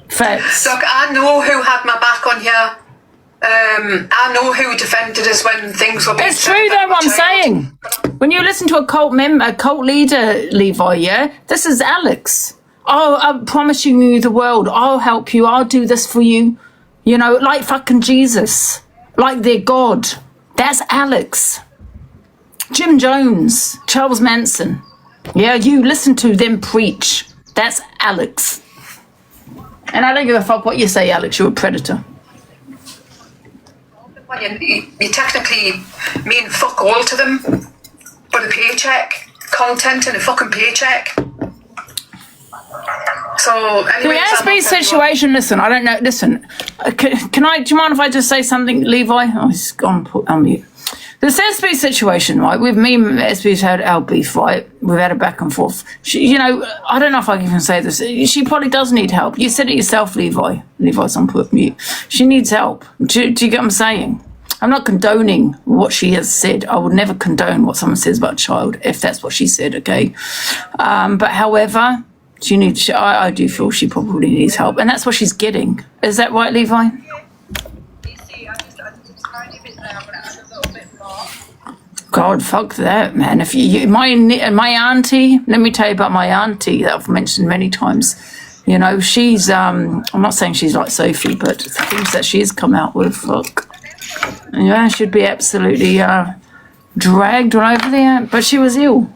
Facts. Look, I know who had my back on here. I know who defended us when things were being It's true though what I'm saying. When you listen to a cult leader, Levi, yeah, this is Alex. Oh, I'm promising you the world. I'll help you. I'll do this for you. You know, like fucking Jesus. Like their God. That's Alex. Jim Jones. Charles Manson. Yeah, you listen to them preach. That's Alex. And I don't give a fuck what you say, Alex. You're a predator. Well, you technically mean fuck all to them. But a paycheck. Content and a fucking paycheck. So, anyway. The SB situation, listen, I don't know. Listen, do you mind if I just say something, Levi? Oh, he's gone on mute. The SB situation, right, with me and SB's had our beef, right? We've had a back and forth. She, you know, I don't know if I can even say this. She probably does need help. You said it yourself, Levi. Levi's on mute. She needs help. Do you get what I'm saying? I'm not condoning what she has said. I would never condone what someone says about a child, if that's what she said, okay? But however, I do feel she probably needs help. And that's what she's getting. Is that right, Levi? God, fuck that, man. If my auntie, let me tell you about my auntie that I've mentioned many times. You know, she's, I'm not saying she's like Sophie, but the things that she's come out with, fuck. Yeah, she'd be absolutely dragged all over there. But she was ill.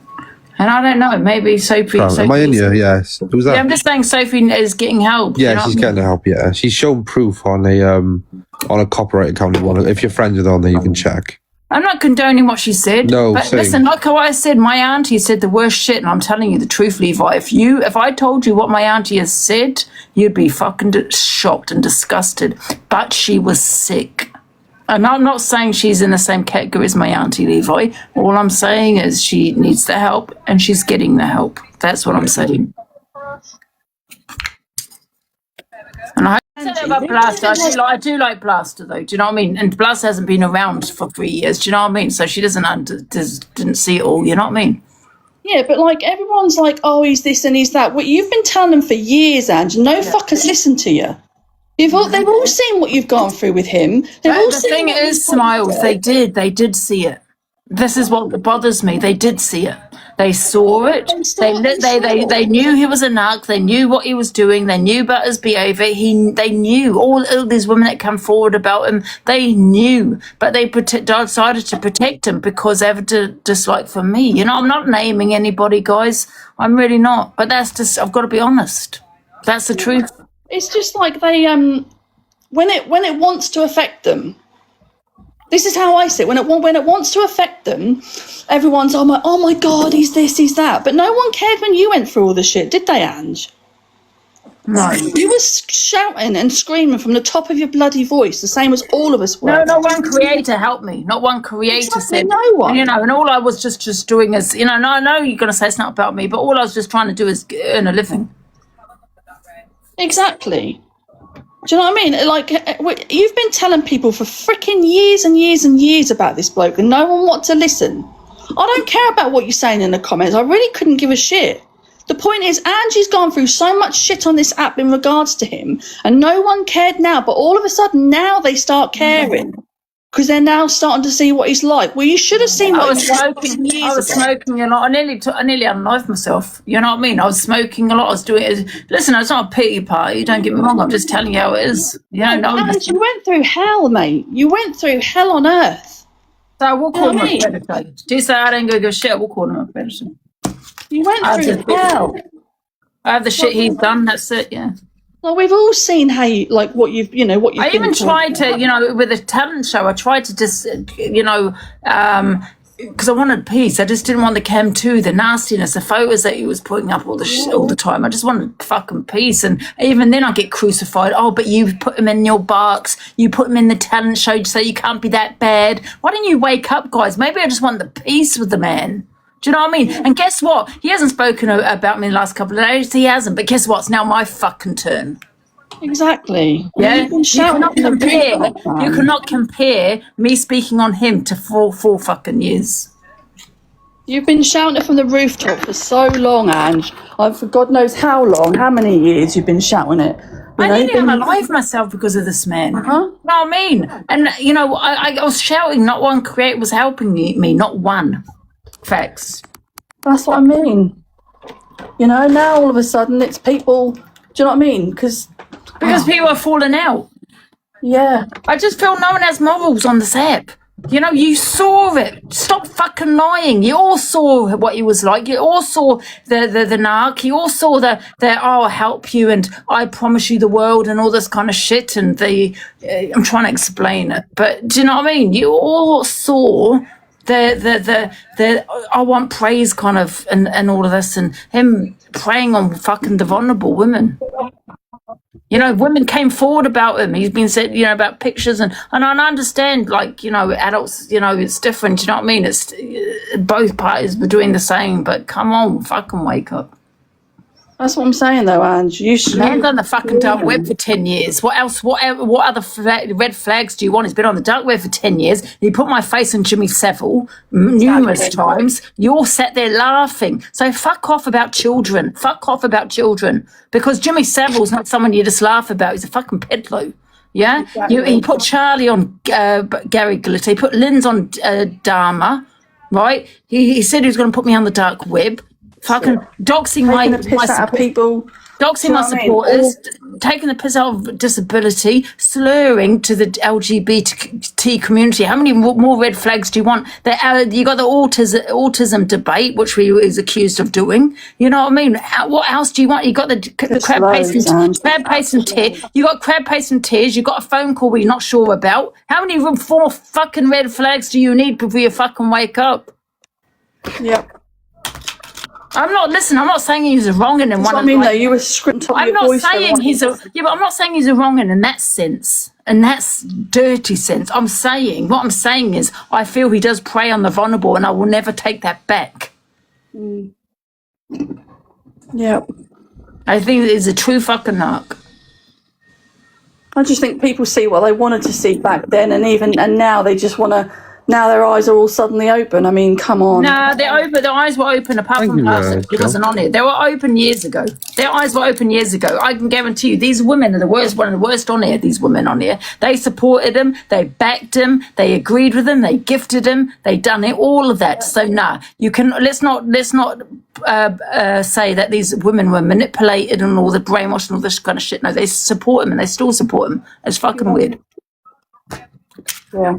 And I don't know, maybe Sophie... Am I in here? Yes. Who's that? Yeah, I'm just saying Sophie is getting help. Yeah, she's getting help, yeah. She's shown proof on a copyright account. If you're friends with her on there, you can check. I'm not condoning what she said. No, but same. Listen, like what I said, my auntie said the worst shit, and I'm telling you the truth, Levi. If I told you what my auntie has said, you'd be fucking shocked and disgusted. But she was sick. And I'm not saying she's in the same category as my auntie, Levi. All I'm saying is she needs the help, and she's getting the help. That's what I'm saying. And I said about Blaster. I do like Blaster though. Do you know what I mean? And Blaster hasn't been around for 3 years. Do you know what I mean? So she didn't see it all. You know what I mean? Yeah, but like everyone's like, oh, he's this and he's that. Well, you've been telling them for years, Ange. No fuckers listen to you. They've all seen what you've gone through with him. The thing is, Smiles, they did see it. This is what bothers me. They did see it. They saw it. They knew he was a narc. They knew what he was doing. They knew about his behaviour. They knew all these women that come forward about him. They knew, but they decided to protect him because they have a dislike for me. You know, I'm not naming anybody, guys. I'm really not. But that's just, I've got to be honest. That's the truth. It's just like they when it wants to affect them. This is how I see it. When it wants to affect them, everyone's oh my God, he's this, he's that. But no one cared when you went through all the shit, did they, Ange? No. You were shouting and screaming from the top of your bloody voice, the same as all of us were. No, not one creator helped me. Not one creator said. No one. You know, and all I was just doing is, you know, and I know you're going to say it's not about me, but all I was just trying to do is earn a living. Exactly. Do you know what I mean? Like, you've been telling people for freaking years and years and years about this bloke, and no one wanted to listen. I don't care about what you're saying in the comments. I really couldn't give a shit. The point is, Angie's gone through so much shit on this app in regards to him, and no one cared now, but all of a sudden now they start caring. Because they're now starting to see what he's like. Well, you should have seen what I was smoking a lot. I nearly unlived myself. You know what I mean? I was smoking a lot. I was doing it. Listen, it's not a pity party. Don't get me wrong. I'm just telling you how it is. You know, you went through hell, mate. You went through hell on earth. So I will call him a predator. Do you say I didn't go shit? I will call him a predator. You went through hell. I have the shit he's done. That's it. Yeah. Well, we've all seen how you, like, what you've I even tried to, you know, with a talent show, I tried to just, you know, because I wanted peace. I just didn't want the chem too, the nastiness, the photos that he was putting up all the time. I just wanted fucking peace. And even then I get crucified. Oh, but you put him in your box. You put him in the talent show so you can't be that bad. Why don't you wake up, guys? Maybe I just want the peace with the man. Do you know what I mean? And guess what? He hasn't spoken about me in the last couple of days. He hasn't. But guess what? It's now my fucking turn. Exactly. Yeah. You cannot compare me speaking on him to four fucking years. You've been shouting it from the rooftop for so long, Ange. For God knows how long, how many years you've been shouting it. I nearly unalive myself because of this man. You know what I mean? And, you know, I was shouting. Not one creator was helping me. Not one. Facts. That's what I mean. You know, now all of a sudden it's people. Do you know what I mean? Because people are falling out. Yeah. I just feel no one has morals on this app. You know, you saw it. Stop fucking lying. You all saw what he was like. You all saw the narc. You all saw the I'll help you and I promise you the world and all this kind of shit. And I'm trying to explain it, but do you know what I mean? You all saw the I want praise kind of and all of this and him preying on fucking the vulnerable women. You know, women came forward about him. He's been said, you know, about pictures and I understand, like, you know, adults, you know, it's different. You know what I mean? It's both parties were doing the same, but come on, fucking wake up. That's what I'm saying, though, Ange. You should. Man's on the fucking dark web for 10 years. What else? What other red flags do you want? He's been on the dark web for 10 years. He put my face on Jimmy Savile numerous times. You all sat there laughing. So fuck off about children. Fuck off about children. Because Jimmy Savile's not someone you just laugh about. He's a fucking peddler. Yeah? Exactly. He put Charlie on Gary Glitter. He put Linz on Dharma. Right? He said he was going to put me on the dark web. Fucking doxing my people, doxing my supporters, taking the piss out of disability, slurring to the LGBT community. How many more red flags do you want? You got the autism debate, which we was accused of doing. You know what I mean? What else do you want? You got the crab paste and tears. You got crab paste and tears. You got a phone call we're not sure about. How many more fucking red flags do you need before you fucking wake up? Yep. I'm not saying he's a wrong'un in one. I mean, though, you were scripting. I'm not saying he's a but I'm not saying he's a wrong'un in that sense, in that dirty sense. What I'm saying is, I feel he does prey on the vulnerable, and I will never take that back. Yeah, I think he's a true fucking narc. I just think people see what they wanted to see back then, and now they just want to. Now their eyes are all suddenly open. I mean, come on. No, they're open. Their eyes were open. Apart from us, it wasn't on it. They were open years ago. Their eyes were open years ago. I can guarantee you, these women are the worst. One of the worst on here. These women on here. They supported him. They backed him. They agreed with him. They gifted him. They done it. All of that. So you can. Let's not say that these women were manipulated and all the brainwashing and all this kind of shit. No, they support him and they still support him. It's fucking weird. Yeah.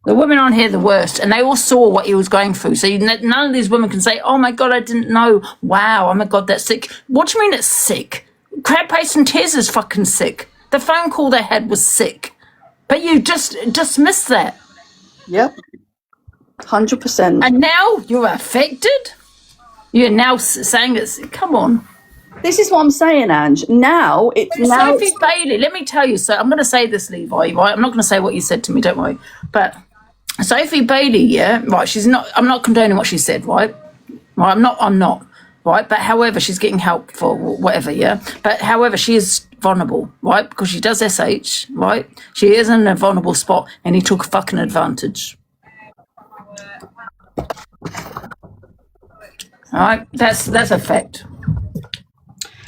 The women on here are the worst, and they all saw what he was going through. So none of these women can say, oh, my God, I didn't know. Wow, oh, my God, that's sick. What do you mean it's sick? Crab paste and tears is fucking sick. The phone call they had was sick. But you just missed that. Yep. 100%. And now you're affected? You're now saying it's... Come on. This is what I'm saying, Ange. Now it's Sophie Bailey, let me tell you. So I'm going to say this, Levi, right? I'm not going to say what you said to me, don't worry. But... Sophie Bailey, yeah, right, she's not, I'm not condoning what she said, right? I'm not, right? But however, she's getting help for whatever, yeah? But however, she is vulnerable, right? Because she does SH, right? She is in a vulnerable spot and he took fucking advantage. All right, that's a fact.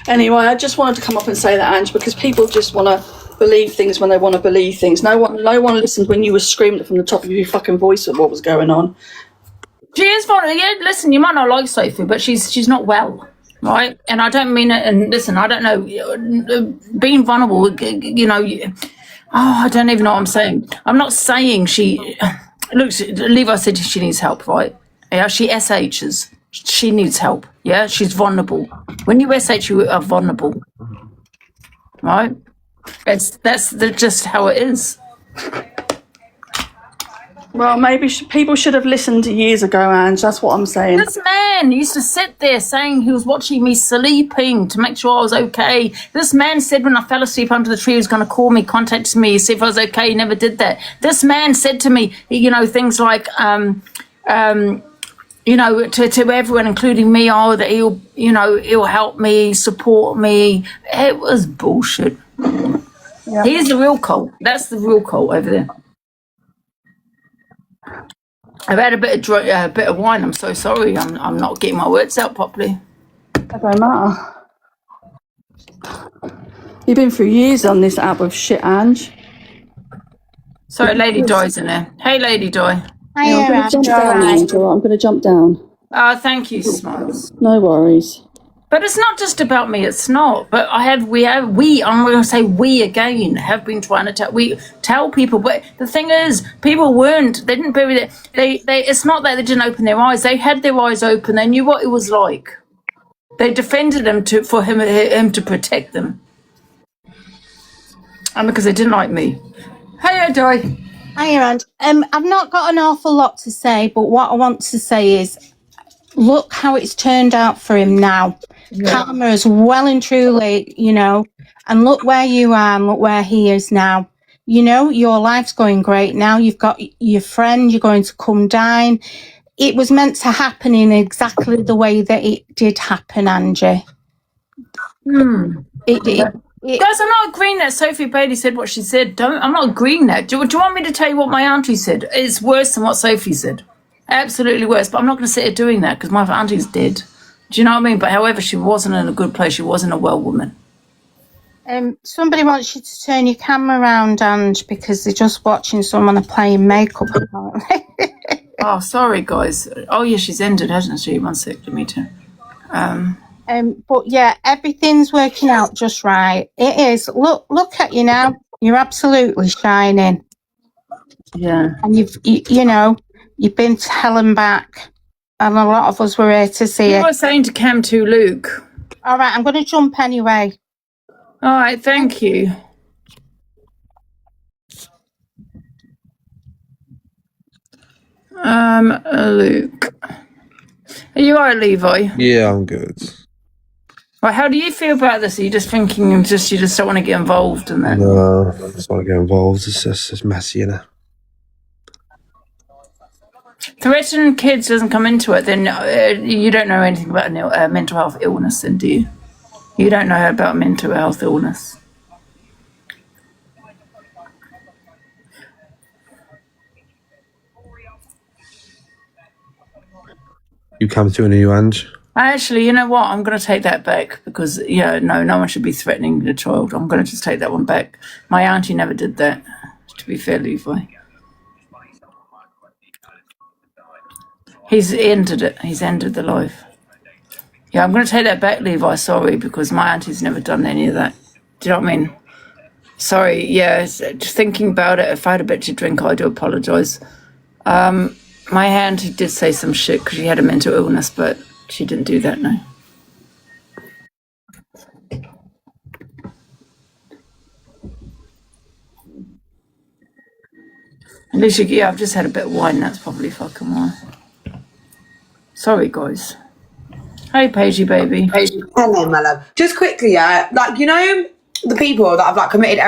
Anyway, I just wanted to come up and say that, Ange, because people just want to believe things when they want to believe things. No one listened when you were screaming from the top of your fucking voice at what was going on. She is vulnerable. Yeah, listen, you might not like Sophie, but she's not well, right? And I don't mean it. And listen, I don't know. Being vulnerable, you know. I don't even know what I'm saying. I'm not saying she. Look, Levi said she needs help, right? Yeah, she SHs. She needs help. Yeah, she's vulnerable. When you SH, you are vulnerable, right? That's just how it is. Well, maybe people should have listened years ago, Ange. That's what I'm saying. This man used to sit there saying he was watching me sleeping to make sure I was okay. This man said when I fell asleep under the tree he was going to call me, contact me, see if I was okay. He never did that. This man said to me, you know, things like, you know, to everyone, including me, that he'll help me, support me. It was bullshit. Yeah. He's the real cult. That's the real cult over there. I've had a bit of wine. I'm so sorry. I'm not getting my words out properly. It don't matter. You've been through years on this app of shit, Ange. Sorry, Lady Di's in there. Hey, Lady Di. I'm going to jump down. Thank you, Smiles. No worries. But it's not just about me. It's not. But I'm going to say we again have been trying to tell people. But the thing is, people they didn't bury it. It's not that they didn't open their eyes. They had their eyes open. They knew what it was like. They defended him for him to protect them. And because they didn't like me. Hey, Joy. Hiya, Ange. I've not got an awful lot to say, but what I want to say is, look how it's turned out for him now. Yeah. Karma is well and truly, you know, and look where you are and look where he is now. You know, your life's going great now. You've got your friend, you're going to come dine. It was meant to happen in exactly the way that it did happen, Angie. Guys, I'm not agreeing that Sophie Bailey said what she said. I'm not agreeing that. Do you want me to tell you what my auntie said? It's worse than what Sophie said. Absolutely worse. But I'm not going to sit here doing that because my auntie's dead. Do you know what I mean? But however, she wasn't in a good place. She wasn't a well woman. Somebody wants you to turn your camera around, Ange, because they're just watching someone playing makeup. Oh, sorry, guys. Oh, yeah, she's ended, hasn't she? 1 sec, let me turn. But yeah, everything's working out just right. It is. Look at you now. You're absolutely shining. Yeah. And you've been to hell and back. And a lot of us were here to see it. You were saying to Cam to Luke. All right, I'm going to jump anyway. All right, thank you. Luke. Are you all right, Levi? Yeah, I'm good. Right, how do you feel about this? Are you just thinking you just don't want to get involved in that? No, I just want to get involved. It's messy, innit? Threatening kids doesn't come into it, then you don't know anything about mental health illness, then, do you? You don't know about mental health illness. You come to you, Ange. Actually, you know what? I'm going to take that back because, no one should be threatening the child. I'm going to just take that one back. My auntie never did that, to be fair, Levi. He's ended it. He's ended the life. Yeah, I'm going to take that back, Levi. Sorry, because my auntie's never done any of that. Do you know what I mean? Sorry, yeah. Just thinking about it, if I had a bit to drink, I do apologise. My auntie did say some shit because she had a mental illness, but she didn't do that, no. At least I've just had a bit of wine. That's probably fucking why. Sorry, guys. Hey, Paigey, baby. Hello, my love. Just quickly, the people that have committed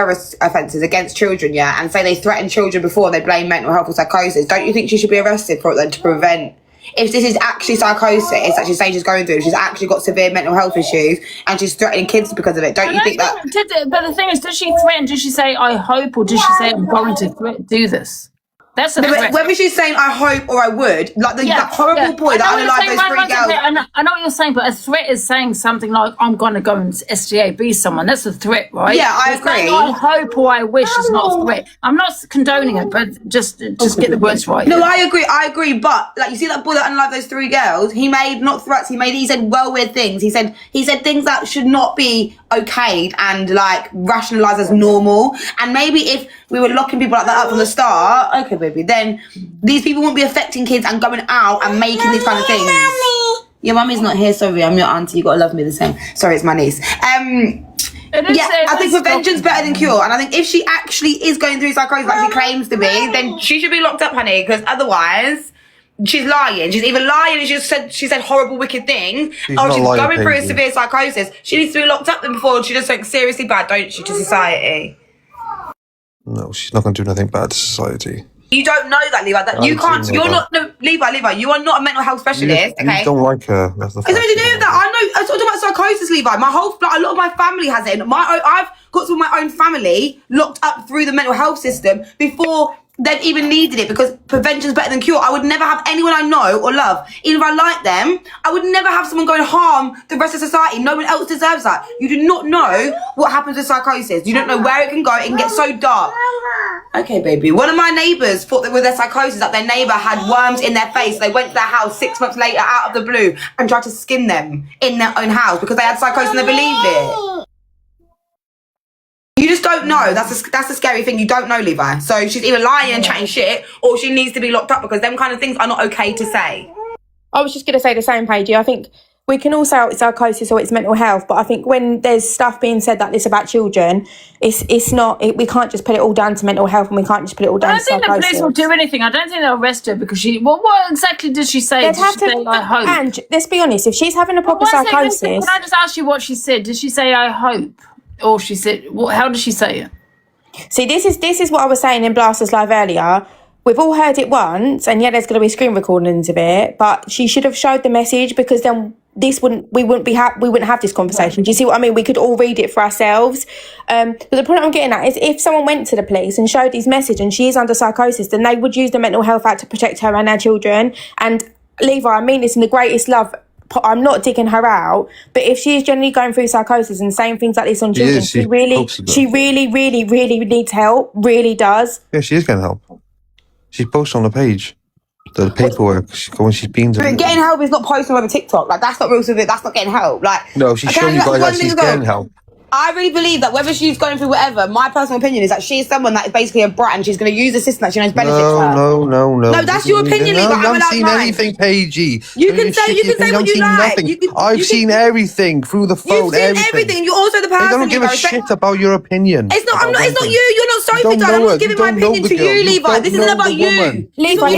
offences against children, and say they threaten children before they blame mental health or psychosis. Don't you think she should be arrested for it then to prevent? If this is actually psychosis that she's saying she's going through, she's actually got severe mental health issues and she's threatening kids because of it. Don't you think that? But the thing is, did she threaten? Did she say, I hope, or did she say, I'm going to do this? That's a threat. Whether she's saying I hope or I would, that horrible boy that unalived those 3 girls. I know what you're saying, but a threat is saying something like, I'm going to go and SGAB someone. That's a threat, right? Yeah, I agree. Saying, I hope or I wish is not a threat. I'm not condoning it, but just get the words right. No, I agree. But you see that boy that unalived those 3 girls, he made not threats. He said weird things. He said things that should not be okayed and rationalised as normal. And maybe if we were locking people like that up from the start, okay, baby, then these people won't be affecting kids and going out and making these kind of things. Your mummy's not here, sorry, I'm your auntie, you gotta love me the same. Sorry, it's my niece. I think prevention's better than cure, and I think if she actually is going through psychosis like she claims to be, then she should be locked up, honey, because otherwise she's lying. She's either lying and she said horrible, wicked things, or she's going through a severe psychosis. She needs to be locked up then before she does something seriously bad, don't she, to society? No, she's not going to do nothing bad to society. You don't know that, Levi. That you can't. You're not. No, Levi. You are not a mental health specialist. You don't like her. That's the fact. It's nothing to do with that. I know. I'm talking about psychosis, Levi. My whole, a lot of my family has it. I've got some of my own family locked up through the mental health system before they've even needed it, because prevention's better than cure. I would never have anyone I know or love, even if I like them, I would never have someone go and harm the rest of society. No one else deserves that. You do not know what happens with psychosis. You don't know where it can go. It can get so dark. Okay, baby. One of my neighbours thought that with their psychosis that their neighbour had worms in their face. They went to their house 6 months later out of the blue and tried to skin them in their own house because they had psychosis and they believed it. You just don't know. That's a scary thing. You don't know, Levi. So she's either lying and chatting shit, or she needs to be locked up, because them kind of things are not okay to say. I was just going to say the same, Paige. I think we can all say it's psychosis or it's mental health, but I think when there's stuff being said like this about children, it's not. We can't just put it all down to mental health, and we can't just put it all down to psychosis. I don't think the police will do anything. I don't think they'll arrest her because she. Well, what exactly did she say? I hope. And let's be honest, if she's having a proper psychosis, can I just ask you what she said? Did she say I hope? Or she said, how did she say it? See, this is what I was saying in Blasters Live earlier. We've all heard it once, and there's going to be screen recordings of it. But she should have showed the message, because then we wouldn't have this conversation. Do you see what I mean? We could all read it for ourselves. But the point I'm getting at is, if someone went to the police and showed this message, and she is under psychosis, then they would use the Mental Health Act to protect her and her children. And Levi, I mean this in the greatest love. I'm not digging her out, but if she's generally going through psychosis and saying things like this on children, she really needs help. Really does. Yeah, she is getting help. She's posted on the page the paperwork when she's been to. But getting help is not posting over TikTok. That's not real. That's not getting help. No, she's showing you guys that she's getting help. I really believe that whether she's going through whatever, my personal opinion is that she's someone that is basically a brat, and she's going to use the system that she knows benefits her. No. No, that's your opinion, Lee, but I haven't seen anything, Paigey. You can say what you like. I've seen everything through the phone. You've seen everything. You're also the person. I don't give a shit about your opinion. It's not you. You're not Sophie, darling. I'm not giving my opinion to you, Levi. This isn't about you. Levi,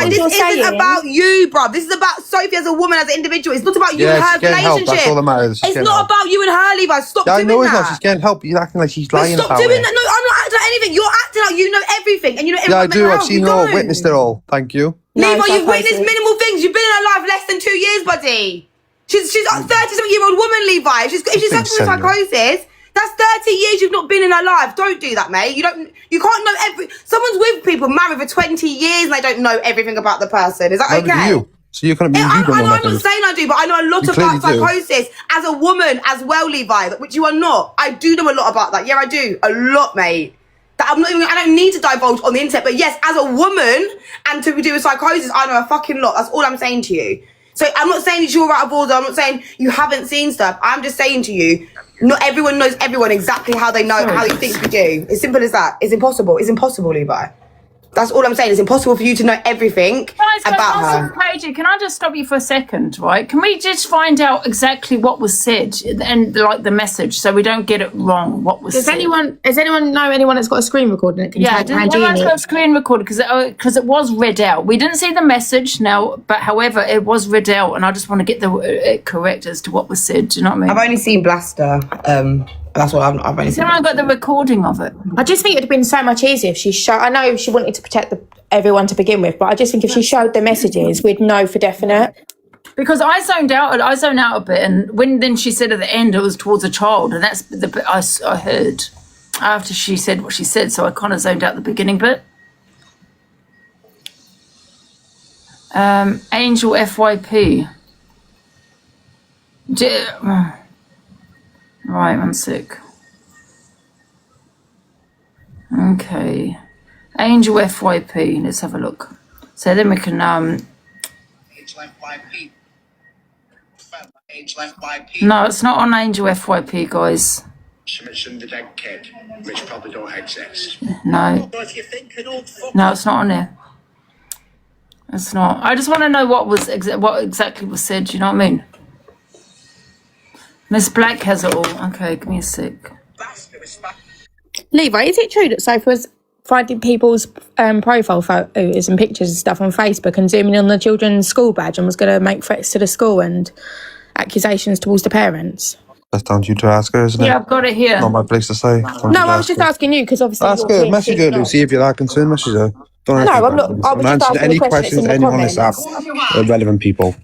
this isn't about you, bruv. This is about Sophie as a woman, as an individual. It's not about you and her relationship. That's all that matters. It's not about you and her, Levi. Stop doing that. I know it's not. She's getting help. You're acting like she's lying about it. Stop doing that. No, I'm not acting like anything. You're acting like you know everything, and you know everything. Yeah, I do. I've seen it all, witnessed it all. Thank you. Levi, you've witnessed minimal things. You've been in her life less than 2 years, buddy. She's a 30-something-year-old woman, Levi. If she's suffering with psychosis, That's 30 years you've not been in her life. Don't do that, mate. You can't know someone's with people married for 20 years and they don't know everything about the person. Is that Neither okay? do you. So you're kind of being I'm on not saying I do, but I know a lot about psychosis as a woman as well, Levi, which you are not. I do know a lot about that. Yeah, I do. A lot, mate. I don't need to divulge on the internet, but yes, as a woman and to do with psychosis, I know a fucking lot. That's all I'm saying to you. So I'm not saying that you're out of order. I'm not saying you haven't seen stuff. I'm just saying to you, not everyone knows everyone exactly how they know, how they think we do. It's simple as that. It's impossible. It's impossible, Levi. That's all I'm saying. It's impossible for you to know everything about her. Paige, can I just stop you for a second, right? Can we just find out exactly what was said and like the message so we don't get it wrong? What was said? Does anyone know anyone that's got a screen recorder that can tag Angie in everyone's it? got a screen recorder because it was read out. We didn't see the message now, but however, it was read out, and I just want to get it correct as to what was said. Do you know what I mean? I've only seen Blaster. That's what I've only seen. Someone got the recording of it. I just think it would have been so much easier if she showed. I know she wanted to protect everyone to begin with, but I just think if she showed the messages, we'd know for definite. Because I zoned out a bit, and then she said at the end it was towards a child, and that's the bit I heard after she said what she said. So I kind of zoned out the beginning bit. Angel FYP. Right, one sec. Okay. Angel FYP. Let's have a look. So then we can No, it's not on Angel FYP, guys. The dead kid, which probably don't exist. No. No, it's not on there. It's not. I just want to know what exactly was said. Do you know what I mean? Miss Black has it all. Okay, give me a sec. Levi, is it true that Sophie was finding people's profile photos and pictures and stuff on Facebook and zooming on the children's school badge and was going to make threats to the school and accusations towards the parents? That's down to you to ask her, isn't it? Yeah, I've got it here. Not my place to say. No, I was just asking you because obviously. Ask her, message her, Lucy, if you're that concerned, message her. Don't No, I'm not. I was just asking any a question questions anyone on this app, relevant people.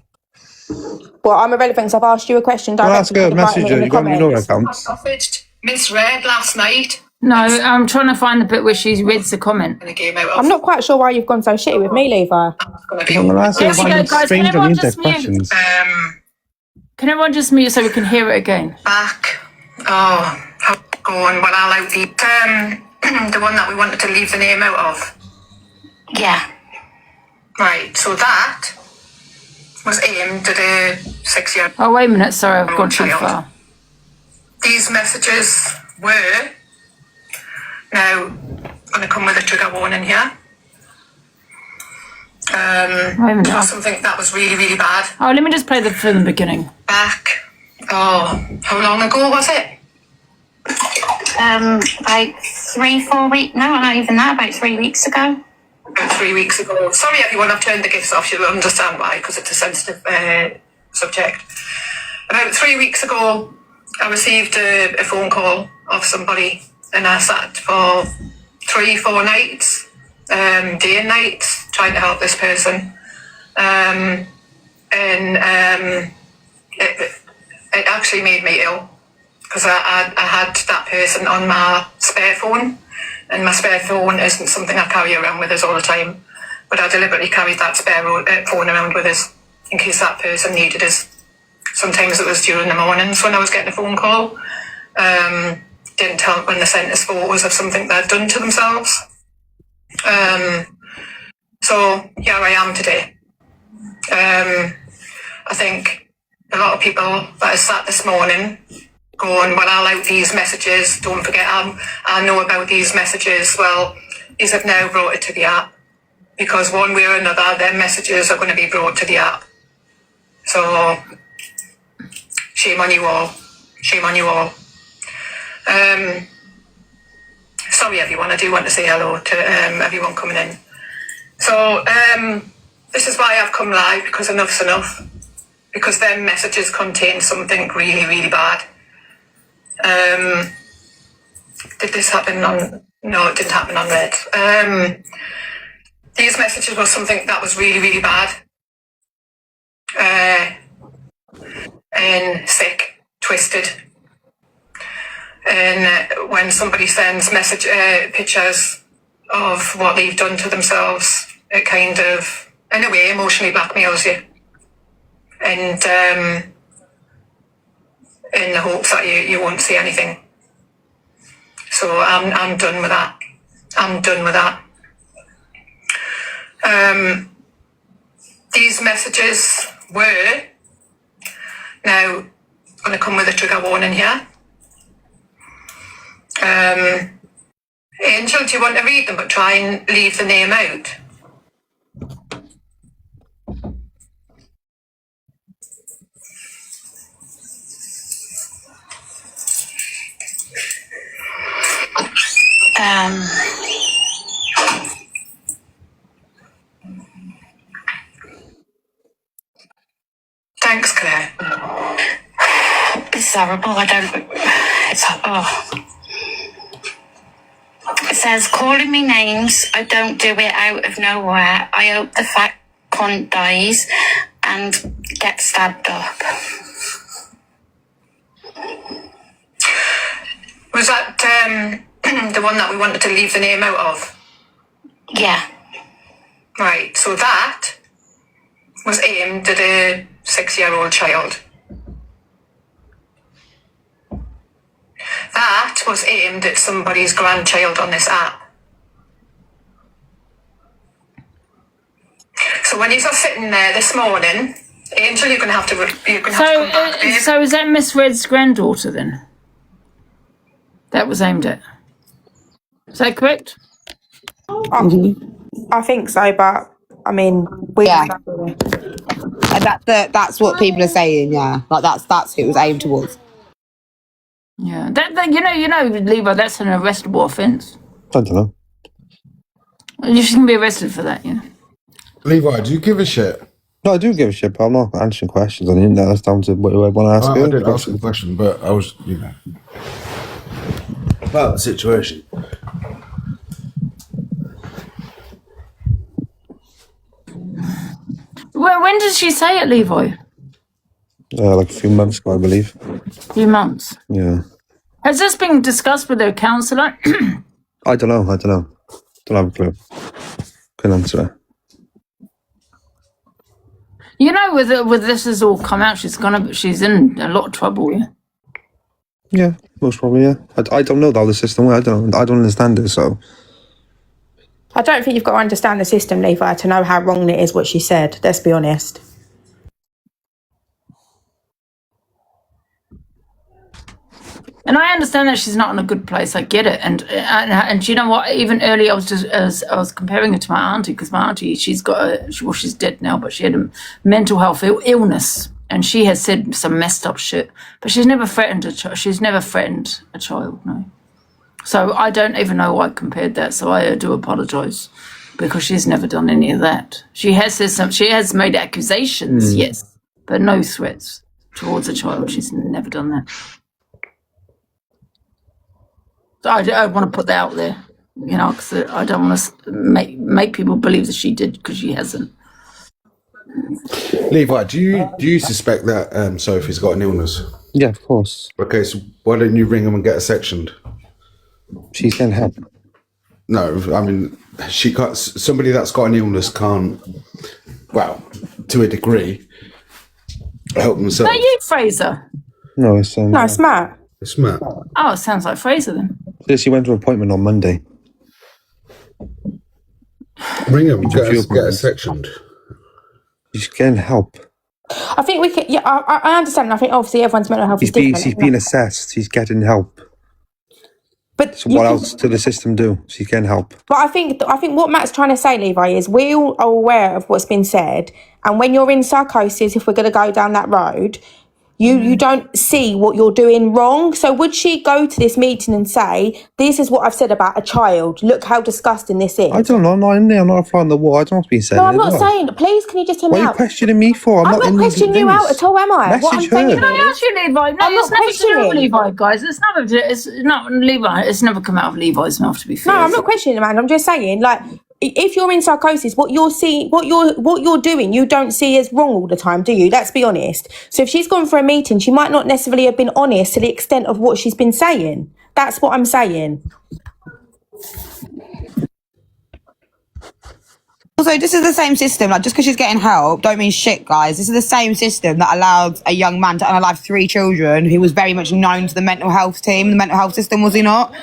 Well, I'm irrelevant, so I've asked you a question Don't ask directly. her, message her. You got your accounts. Misread last night. No, I'm trying to find the bit where she reads the comment. I'm not quite sure why you've gone so shitty with me, Levi. I'm going to ask her why you're strange on the internet questions. Can everyone just mute so we can hear it again? Back. Oh, how going? Well, I'll out the one that we wanted to leave the name out of. Yeah. Right, so that was aimed at a 6-year-old. Oh, wait a minute. Sorry, I've gone too far. These messages were, now, going to come with a trigger warning here. Something that was really, really bad. Oh, let me just play from the beginning. Back. Oh, how long ago was it? About 3-4 weeks. No, not even that. About 3 weeks ago. About 3 weeks ago. Sorry, everyone. I've turned the gifts off. You'll understand why, because it's a sensitive subject. About 3 weeks ago, I received a phone call of somebody, and I sat for 3-4 nights, day and night, trying to help this person. It actually made me ill because I had that person on my spare phone, and my spare phone isn't something I carry around with us all the time, but I deliberately carried that spare phone around with us in case that person needed us. Sometimes it was during the mornings when I was getting a phone call. Didn't help when they sent us photos of something they'd done to themselves. So here I am today. I think a lot of people that have sat this morning going, well, I'll out these messages. Don't forget, I know about these messages. Well, these have now brought it to the app because one way or another, their messages are going to be brought to the app. So shame on you all. Shame on you all. Sorry, everyone. I do want to say hello to everyone coming in. So this is why I've come live, because enough's enough. Because their messages contain something really, really bad. Did this happen on... No, it didn't happen on Red. These messages were something that was really, really bad. And sick, twisted. And when somebody sends pictures of what they've done to themselves, it kind of, in a way, emotionally blackmails you. And in the hopes that you won't see anything. So I'm done with that. I'm done with that. These messages were, now, going to come with a trigger warning here. Angel, do you want to read them, but try and leave the name out? Thanks, Claire. It's horrible. It says, calling me names. I don't do it out of nowhere. I hope the fat cunt dies and gets stabbed up. Was that the one that we wanted to leave the name out of? Yeah. Right, so that was aimed at a 6-year-old child. That was aimed at somebody's grandchild on this app. So when you're sitting there this morning, Angel, you're going to have to come back, babe. So is that Miss Red's granddaughter then? That was aimed at. Is that correct? I think so, but I mean, that's what people are saying. Yeah, like that's who it was aimed towards. Yeah, that you know, Levi, that's an arrestable offence. I don't know. You shouldn't be arrested for that, yeah. Levi, do you give a shit? No, I do give a shit, but I'm not answering questions on the internet. That's down to what you want to ask. I did ask a question, but I was, about the situation. Well, when did she say it, Levi? Like a few months ago, I believe. A few months? Yeah. Has this been discussed with her counsellor? I don't know. Don't have a clue. Couldn't answer that. You know, with this has all come out, she's in a lot of trouble, yeah? Yeah, most probably, yeah. I don't know how the system works. I don't understand it, so... I don't think you've got to understand the system, Levi, to know how wrong it is what she said. Let's be honest. And I understand that she's not in a good place. I get it. And you know what? Even earlier, I was comparing her to my auntie, because my auntie, she's got she's dead now, but she had a mental health illness, and she has said some messed up shit. But she's never threatened a child. She's never threatened a child, no. So I don't even know why I compared that. So I do apologise, because she's never done any of that. She has made accusations, yes, but no threats towards a child. She's never done that. So I want to put that out there, because I don't want to make people believe that she did, because she hasn't. Levi, do you suspect that Sophie's got an illness? Yeah, of course. Okay, so why don't you ring them and get her sectioned? She's going to help. No, I mean, she can't. Somebody that's got an illness can't, well, to a degree, help themselves. Is that you, Fraser? No, it's... No, it's Matt. It's Matt. Oh, it sounds like Fraser then. She went to an appointment on Monday. Ring him, get her sectioned. She's getting help. I think we can. Yeah, I understand. I think obviously everyone's mental health is different. She's being assessed. She's getting help. But so what else does the system do? She's getting help. But I think what Matt's trying to say, Levi, is we all are aware of what's been said, and when you're in psychosis, if we're going to go down that road, you don't see what you're doing wrong. So would she go to this meeting and say, this is what I've said about a child, look how disgusting this is? I don't know, I'm not in there, I'm not flying the wall, I don't know what's being said. No, I'm not saying, please can you just tell me out? What are you questioning me for? I'm not questioning you out at all, am I? Message what I'm saying her. Can I ask you, Levi? No, I'm it's not never to do with questioning. Levi, guys. It's not Levi. It's never come out of Levi's mouth, to be fair. No, I'm not questioning the man. I'm just saying, like, if you're in psychosis, what you're doing, you don't see as wrong all the time, do you? Let's be honest. So if she's gone for a meeting, she might not necessarily have been honest to the extent of what she's been saying. That's what I'm saying. Also, this is the same system. Like, just because she's getting help, don't mean shit, guys. This is the same system that allowed a young man to unalive 3 children who was very much known to the mental health team, the mental health system, was he not?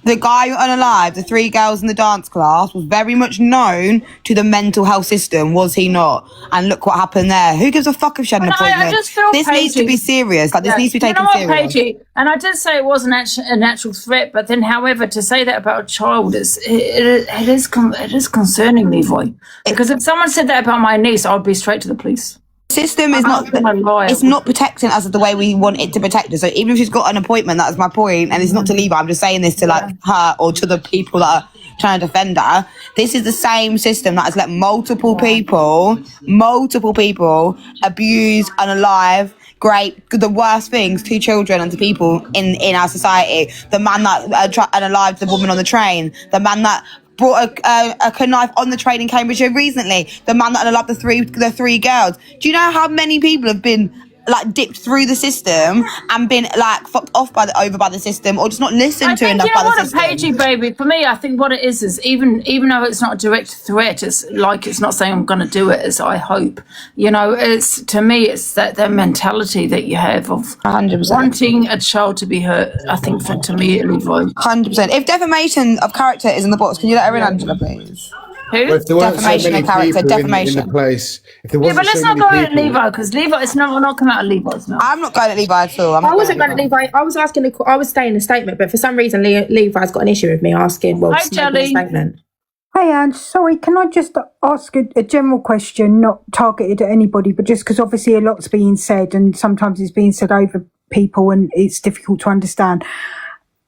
The guy who unalived the 3 girls in the dance class was very much known to the mental health system, was he not? And look what happened there. Who gives a fuck if she had an appointment? I just feel this needs to be serious. Like, this needs to be taken serious. Paige, and I did say it wasn't an actual threat, but then, however, to say that about a child it is concerning, Levi. Because if someone said that about my niece, I'd be straight to the police. System is it's not protecting us the way we want it to protect us. So even if she's got an appointment, that's my point, and it's not to leave her, I'm just saying this to like her or to the people that are trying to defend her. This is the same system that has let multiple people abuse, unalive, the worst things to children and to people in our society. The man that unalived the woman on the train, the man that brought a knife on the train in Cambridgeshire recently, the man that unalived the three girls. Do you know how many people have been like dipped through the system and been like fucked off over by the system, or just not listened to enough by the system? Paigey, baby, for me, I think what it is even though it's not a direct threat, it's like it's not saying I'm going to do it, as I hope. You know, it's to me, it's that mentality that you have of 100%. wanting a child to be hurt. I think to me, it leads 100%. If defamation of character is in the box, can you let her in, Angela, please? Who? Well, if there weren't Defamation so many of character, people defamation. in the place, if there Yeah, wasn't but let's so not many go at people, Levi, because Levi, it's not come out of Levi's mouth. I'm not going at Levi at all. I wasn't going to Levi. I was asking. I was saying a statement, but for some reason, Levi's got an issue with me asking. Well, Hi, Jelly. Statement. Hey, Ange, sorry, can I just ask a general question, not targeted at anybody, but just because obviously a lot's being said and sometimes it's being said over people and it's difficult to understand.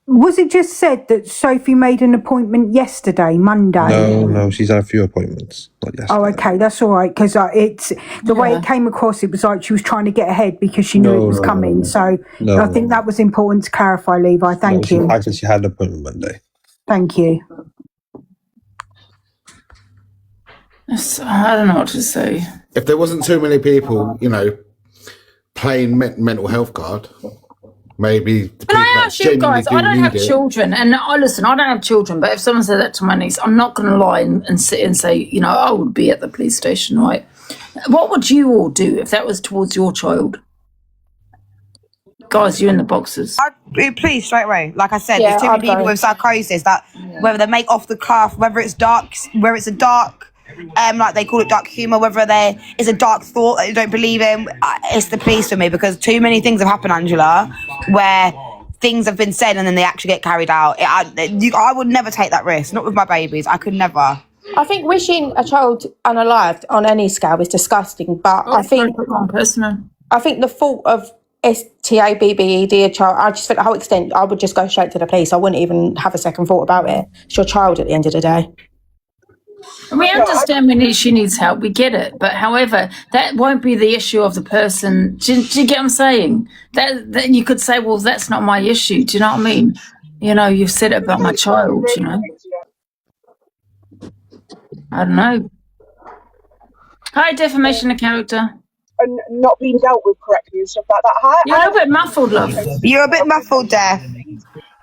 Was it just said that Sophie made an appointment yesterday, Monday? No, she's had a few appointments. Not yesterday. Oh, okay, that's all right, because it's the way it came across, it was like she was trying to get ahead because she knew it was coming. So I think that was important to clarify, Levi. Thank you. I said she had an appointment Monday. Thank you. I don't know what to say. if there wasn't too many people, you know, playing mental health card, maybe the people that genuinely guys, I don't have need it. children, and listen, I don't have children, but if someone said that to my niece, I'm not going to lie and sit and say, you know, I would be at the police station, right? What would you all do if that was towards your child? Guys, you're in the boxes. Please, straight away. Like I said, there's too many people with psychosis that whether they make off the cuff, whether it's a dark, like they call it dark humour, whether it's a dark thought that you don't believe in, it's the police for me, because too many things have happened, Angela, where things have been said and then they actually get carried out. I would never take that risk, not with my babies. I could never. I think wishing a child unalived on any scale is disgusting, but I think the fault of STABBED, a child, I just think the whole extent, I would just go straight to the police. I wouldn't even have a second thought about it. It's your child at the end of the day. We understand she needs help. We get it. But however, that won't be the issue of the person. Do you get what I'm saying? That you could say, well, that's not my issue. Do you know what I mean? You know, you've said it about my child, you know. I don't know. Hi, defamation of character. And not being dealt with correctly and stuff like that. You're a bit muffled, love. You're a bit muffled there.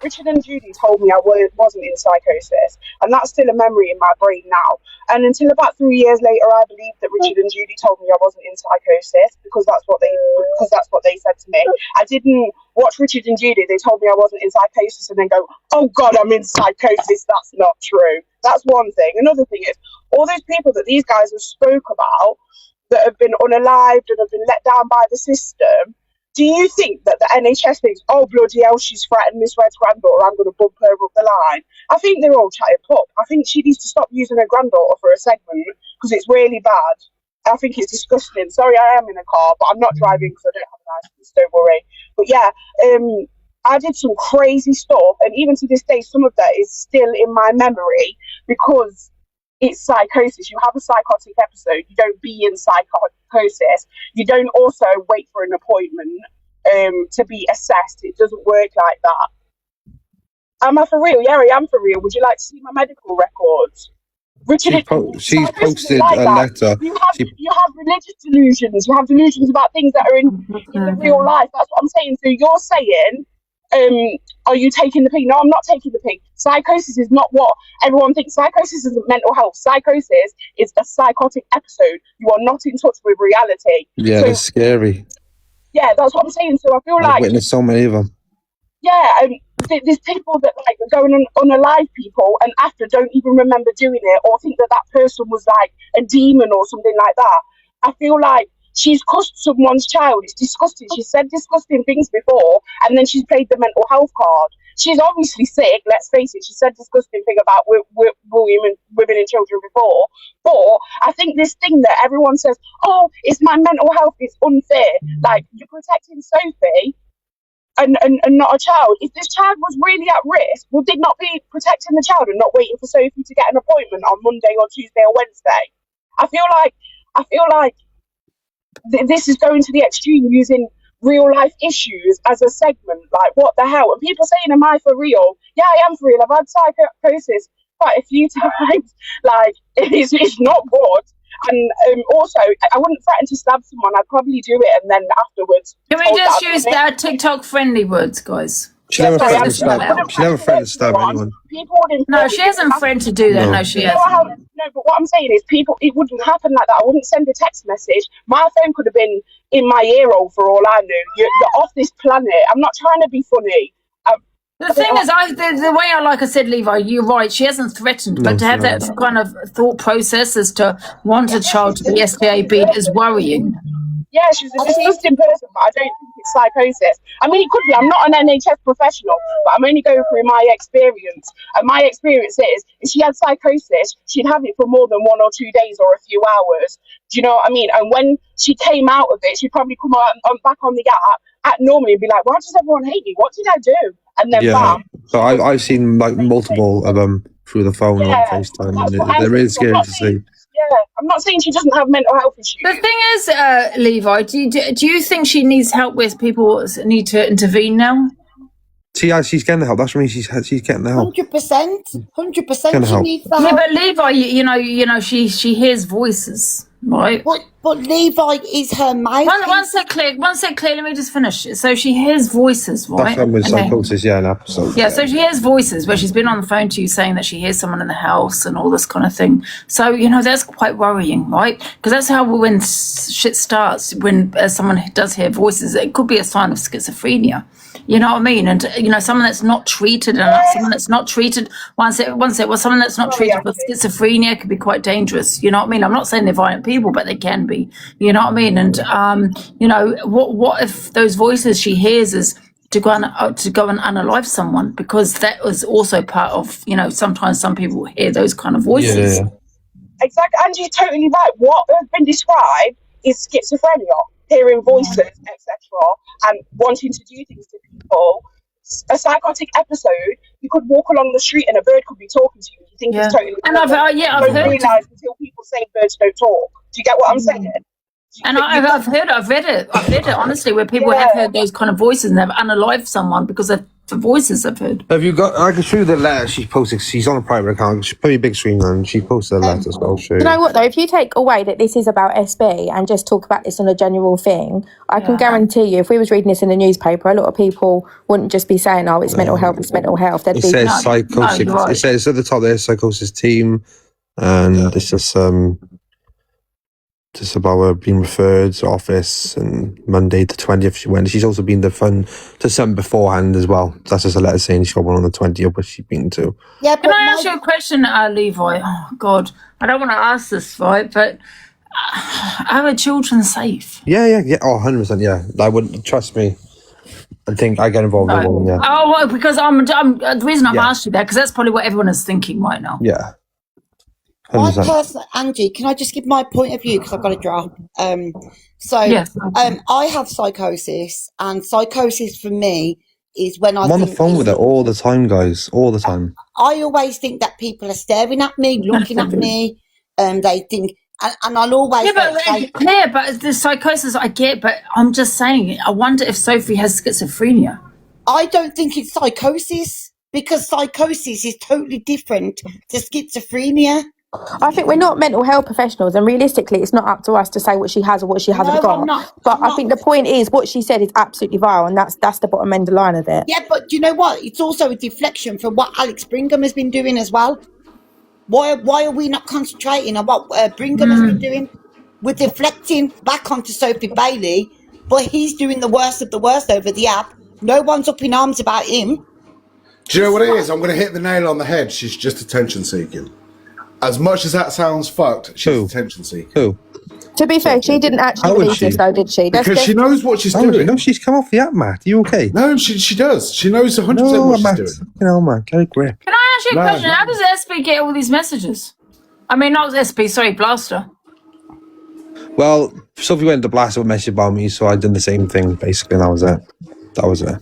Richard and Judy told me I wasn't in psychosis, and that's still a memory in my brain now. And until about 3 years later, I believed that Richard and Judy told me I wasn't in psychosis because that's what they said to me. I didn't watch Richard and Judy. They told me I wasn't in psychosis, and then go, "Oh God, I'm in psychosis." That's not true. That's one thing. Another thing is all those people that these guys have spoke about that have been unalived and have been let down by the system. Do you think that the NHS thinks, oh, bloody hell, she's threatened Miss Red's granddaughter, I'm going to bump her up the line? I think they're all chatting pop. I think she needs to stop using her granddaughter for a segment because it's really bad. I think it's disgusting. Sorry, I am in a car, but I'm not driving because I don't have a license, don't worry. But yeah, I did some crazy stuff, and even to this day, some of that is still in my memory because it's psychosis. You have a psychotic episode. You don't be in psychosis. You don't also wait for an appointment to be assessed. It doesn't work like that. Am I for real? Yeah, I am for real. Would you like to see my medical records? She's posted like a that. letter. You have religious delusions. You have delusions about things that are in the real life. That's what I'm saying. So you're saying, are you taking the pig? No, I'm not taking the pig. Psychosis is not what everyone thinks. Psychosis isn't mental health. Psychosis is a psychotic episode. You are not in touch with reality. Yeah, so, that's scary. Yeah, that's what I'm saying. So I feel I've witnessed so many of them. yeah, there's people that like are going on unalive people and after don't even remember doing it or think that that person was like a demon or something like that. I feel like she's cussed someone's child. It's disgusting. She said disgusting things before and then she's played the mental health card. She's obviously sick, let's face it. She said disgusting thing about women and children before. But I think this thing that everyone says, oh, it's my mental health, it's unfair. Like, you're protecting Sophie and not a child. If this child was really at risk, would they not be protecting the child and not waiting for Sophie to get an appointment on Monday or Tuesday or Wednesday? I feel like this is going to the extreme, using real life issues as a segment. Like, what the hell? And people saying, am I for real? Yeah, I am for real. I've had psychosis quite a few times. Like, it's not good. And also, I wouldn't threaten to stab someone. I'd probably do it and then afterwards. Can we just use that TikTok friendly words, guys? She never threatened to stab anyone. No, she hasn't threatened to do that. No, she hasn't. No, but what I'm saying is, it wouldn't happen like that. I wouldn't send a text message. My phone could have been in my ear hole for all I knew. You're off this planet. I'm not trying to be funny. The thing is, the way like I said, Levi, you're right. She hasn't threatened, but to have that kind of thought process as to want a child to be STAB is worrying. Yeah, she's a disgusting person, but I don't think it's psychosis. I mean, it could be. I'm not an NHS professional, but I'm only going through my experience. And my experience is, if she had psychosis, she'd have it for more than 1 or 2 days or a few hours. Do you know what I mean? And when she came out of it, she'd probably come back on the app normally and be like, why does everyone hate me? What did I do? And then bam. So I've seen like multiple of them through the phone on FaceTime, and they're really scary to see. Yeah, I'm not saying she doesn't have mental health issues. The thing is, Levi, do you think she needs help with people that need to intervene now? She's getting the help. That's what I mean. She's getting the help. 100%. She needs the help. Yeah, but Levi, you know, she hears voices, right? But Levi is her mate. One sec, Claire. Let me just finish. So she hears voices, right? That's one with psychosis, yeah, an episode. Yeah, so she hears voices where she's been on the phone to you saying that she hears someone in the house and all this kind of thing. So, you know, that's quite worrying, right? Because that's how when shit starts, when someone does hear voices, it could be a sign of schizophrenia. You know what I mean? And, you know, someone that's not treated, someone that's not treated, someone that's not treated with schizophrenia could be quite dangerous. You know what I mean? I'm not saying they're violent people, but they can be. You know what I mean? And, you know, what if those voices she hears is to go and unalive someone? Because that was also part of, you know, sometimes some people hear those kind of voices. Yeah. Exactly. Angie's totally right. What has been described is schizophrenia. Hearing voices, etc., and wanting to do things to people. A psychotic episode, you could walk along the street and a bird could be talking to you. You think it's totally and I've heard realise until people say birds don't talk. Do you get what I'm saying? And I've read it honestly, where people have heard those kind of voices and they've unalived someone because of the voices I've heard. Have you got? I can show you the letter she posted. She's on a private account. She put me a big screen on. She posted a letter, so I'll show you. You know what though? If you take away that this is about SB and just talk about this on a general thing, I can guarantee you, if we was reading this in the newspaper, a lot of people wouldn't just be saying, "Oh, it's mental health. It's mental health." They'd It says psychosis. right. It says at the top there, psychosis team, and it's just about her being referred to office, and Monday the 20th she went. She's also been to some beforehand as well. That's just a letter saying she got one on the 20th, but she's been to. Yeah, Can I ask you a question, Levi? Oh, God. I don't want to ask this, right? But are her children safe? Yeah. Oh, 100%, yeah. I wouldn't, trust me. I think I get involved in one, yeah. Oh, well, because I'm the reason I've asked you that, because that's probably what everyone is thinking right now. Yeah. My personal, Angie, can I just give my point of view because I've got to drop? I have psychosis, and psychosis for me is when I'm on the phone with her all the time, guys, all the time. I always think that people are staring at me, looking at me, they think, and I'll always. Yeah, but the psychosis I get, but I'm just saying, I wonder if Sophie has schizophrenia. I don't think it's psychosis because psychosis is totally different to schizophrenia. I think we're not mental health professionals, and realistically, it's not up to us to say what she has or what she hasn't got. But I think the point is, what she said is absolutely vile, and that's the bottom end line of it. Yeah, but do you know what? It's also a deflection from what Alex Brigham has been doing as well. Why are we not concentrating on what Brigham has been doing? We're deflecting back onto Sophie Bailey, but he's doing the worst of the worst over the app. No one's up in arms about him. Do you know what it is? I'm going to hit the nail on the head. She's just attention seeking. As much as that sounds fucked, she's attention seeking. Who? To be fair, she didn't actually How would believe she? this, though, did she? Because she knows what she's doing. No, she's come off the app, Matt. Are you okay? No, she does. She knows 100% what she's doing. You know, Matt, get a grip. Can I ask you a question? How does SB get all these messages? I mean, not SB, sorry, Blaster. Well, Sophie went to blast with a message about me, so I did the same thing, basically, and that was it. That was it.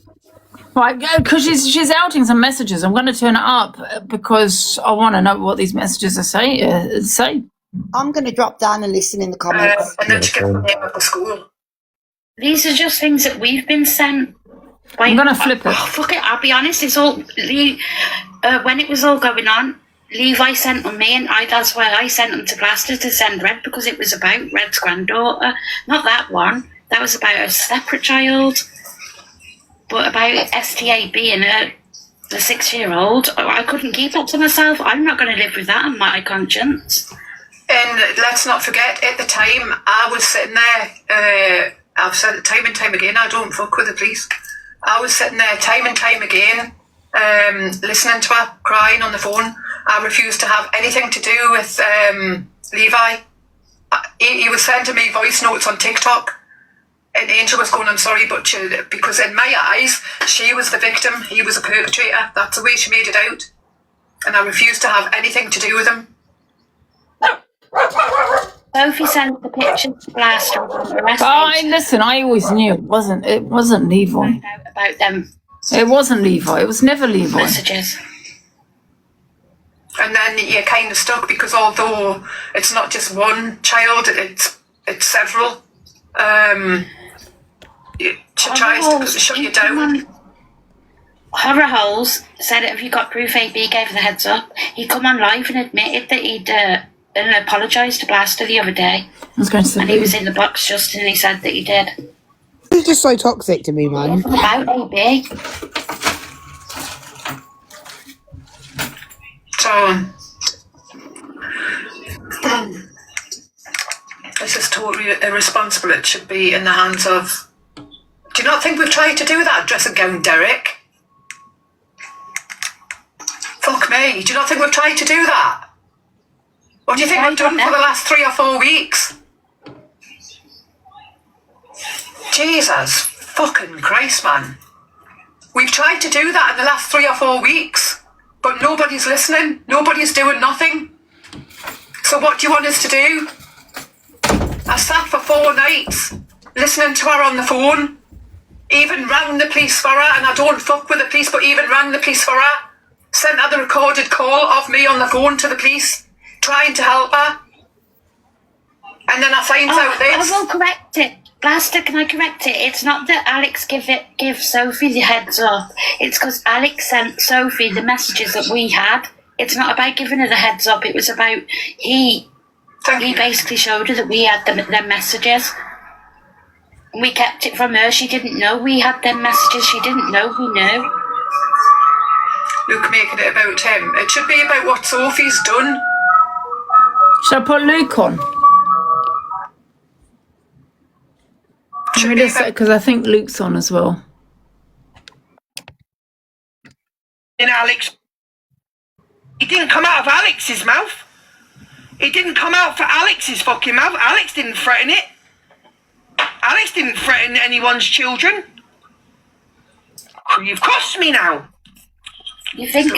Right, because she's outing some messages. I'm going to turn it up because I want to know what these messages are say. I'm going to drop down and listen in the comments. And then she gets the name of the school. These are just things that we've been sent. I'm going to flip it. Oh, fuck it, I'll be honest, it's all... when it was all going on, Levi sent them me, and that's why I sent them to Blaster to send Red, because it was about Red's granddaughter. Not that one. That was about a separate child. But about STA being the 6-year-old, I couldn't keep that to myself. I'm not going to live with that on my conscience. And let's not forget, at the time, I was sitting there, I've said it time and time again, I don't fuck with the police. I was sitting there time and time again, listening to her crying on the phone. I refused to have anything to do with Levi. He was sending me voice notes on TikTok. And Angel was going, I'm sorry, but because in my eyes, she was the victim, he was a perpetrator. That's the way she made it out. And I refused to have anything to do with him. Sophie sent the picture to Blaster. Listen, I always knew it wasn't Levi. About them. It wasn't Levi. It was never Levi. Messages. And then you're kind of stuck because although it's not just one child, it's several. She tries to shut you down. Horror Holes said, have you got proof? AB gave the heads up. He come on live and admitted that he'd apologised to Blaster the other day. And he was in the box just, and he said that he did. He's just so toxic to me, man. About AB. So, this is totally irresponsible. It should be in the hands of... Do you not think we've tried to do that, dressing gown Derek? Fuck me. Do you not think we've tried to do that? What do you think we've done for the last 3 or 4 weeks? Jesus fucking Christ, man. We've tried to do that in the last 3 or 4 weeks, but nobody's listening. Nobody's doing nothing. So what do you want us to do? I sat for 4 nights listening to her on the phone. Even rang the police for her, and I don't fuck with the police, but even rang the police for her. Sent her the recorded call of me on the phone to the police, trying to help her. And then I find out this. I will correct it. Blaster, can I correct it? It's not that Alex give Sophie the heads up. It's because Alex sent Sophie the messages that we had. It's not about giving her the heads up. It was about he basically showed her that we had them messages. We kept it from her. She didn't know we had them messages. She didn't know we knew. Luke making it about him. It should be about what Sophie's done. Should I put Luke on? Because I think Luke's on as well. In Alex, it didn't come out of Alex's mouth. It didn't come out for Alex's fucking mouth. Alex didn't threaten it. Alex didn't threaten anyone's children. You've crossed me now. You think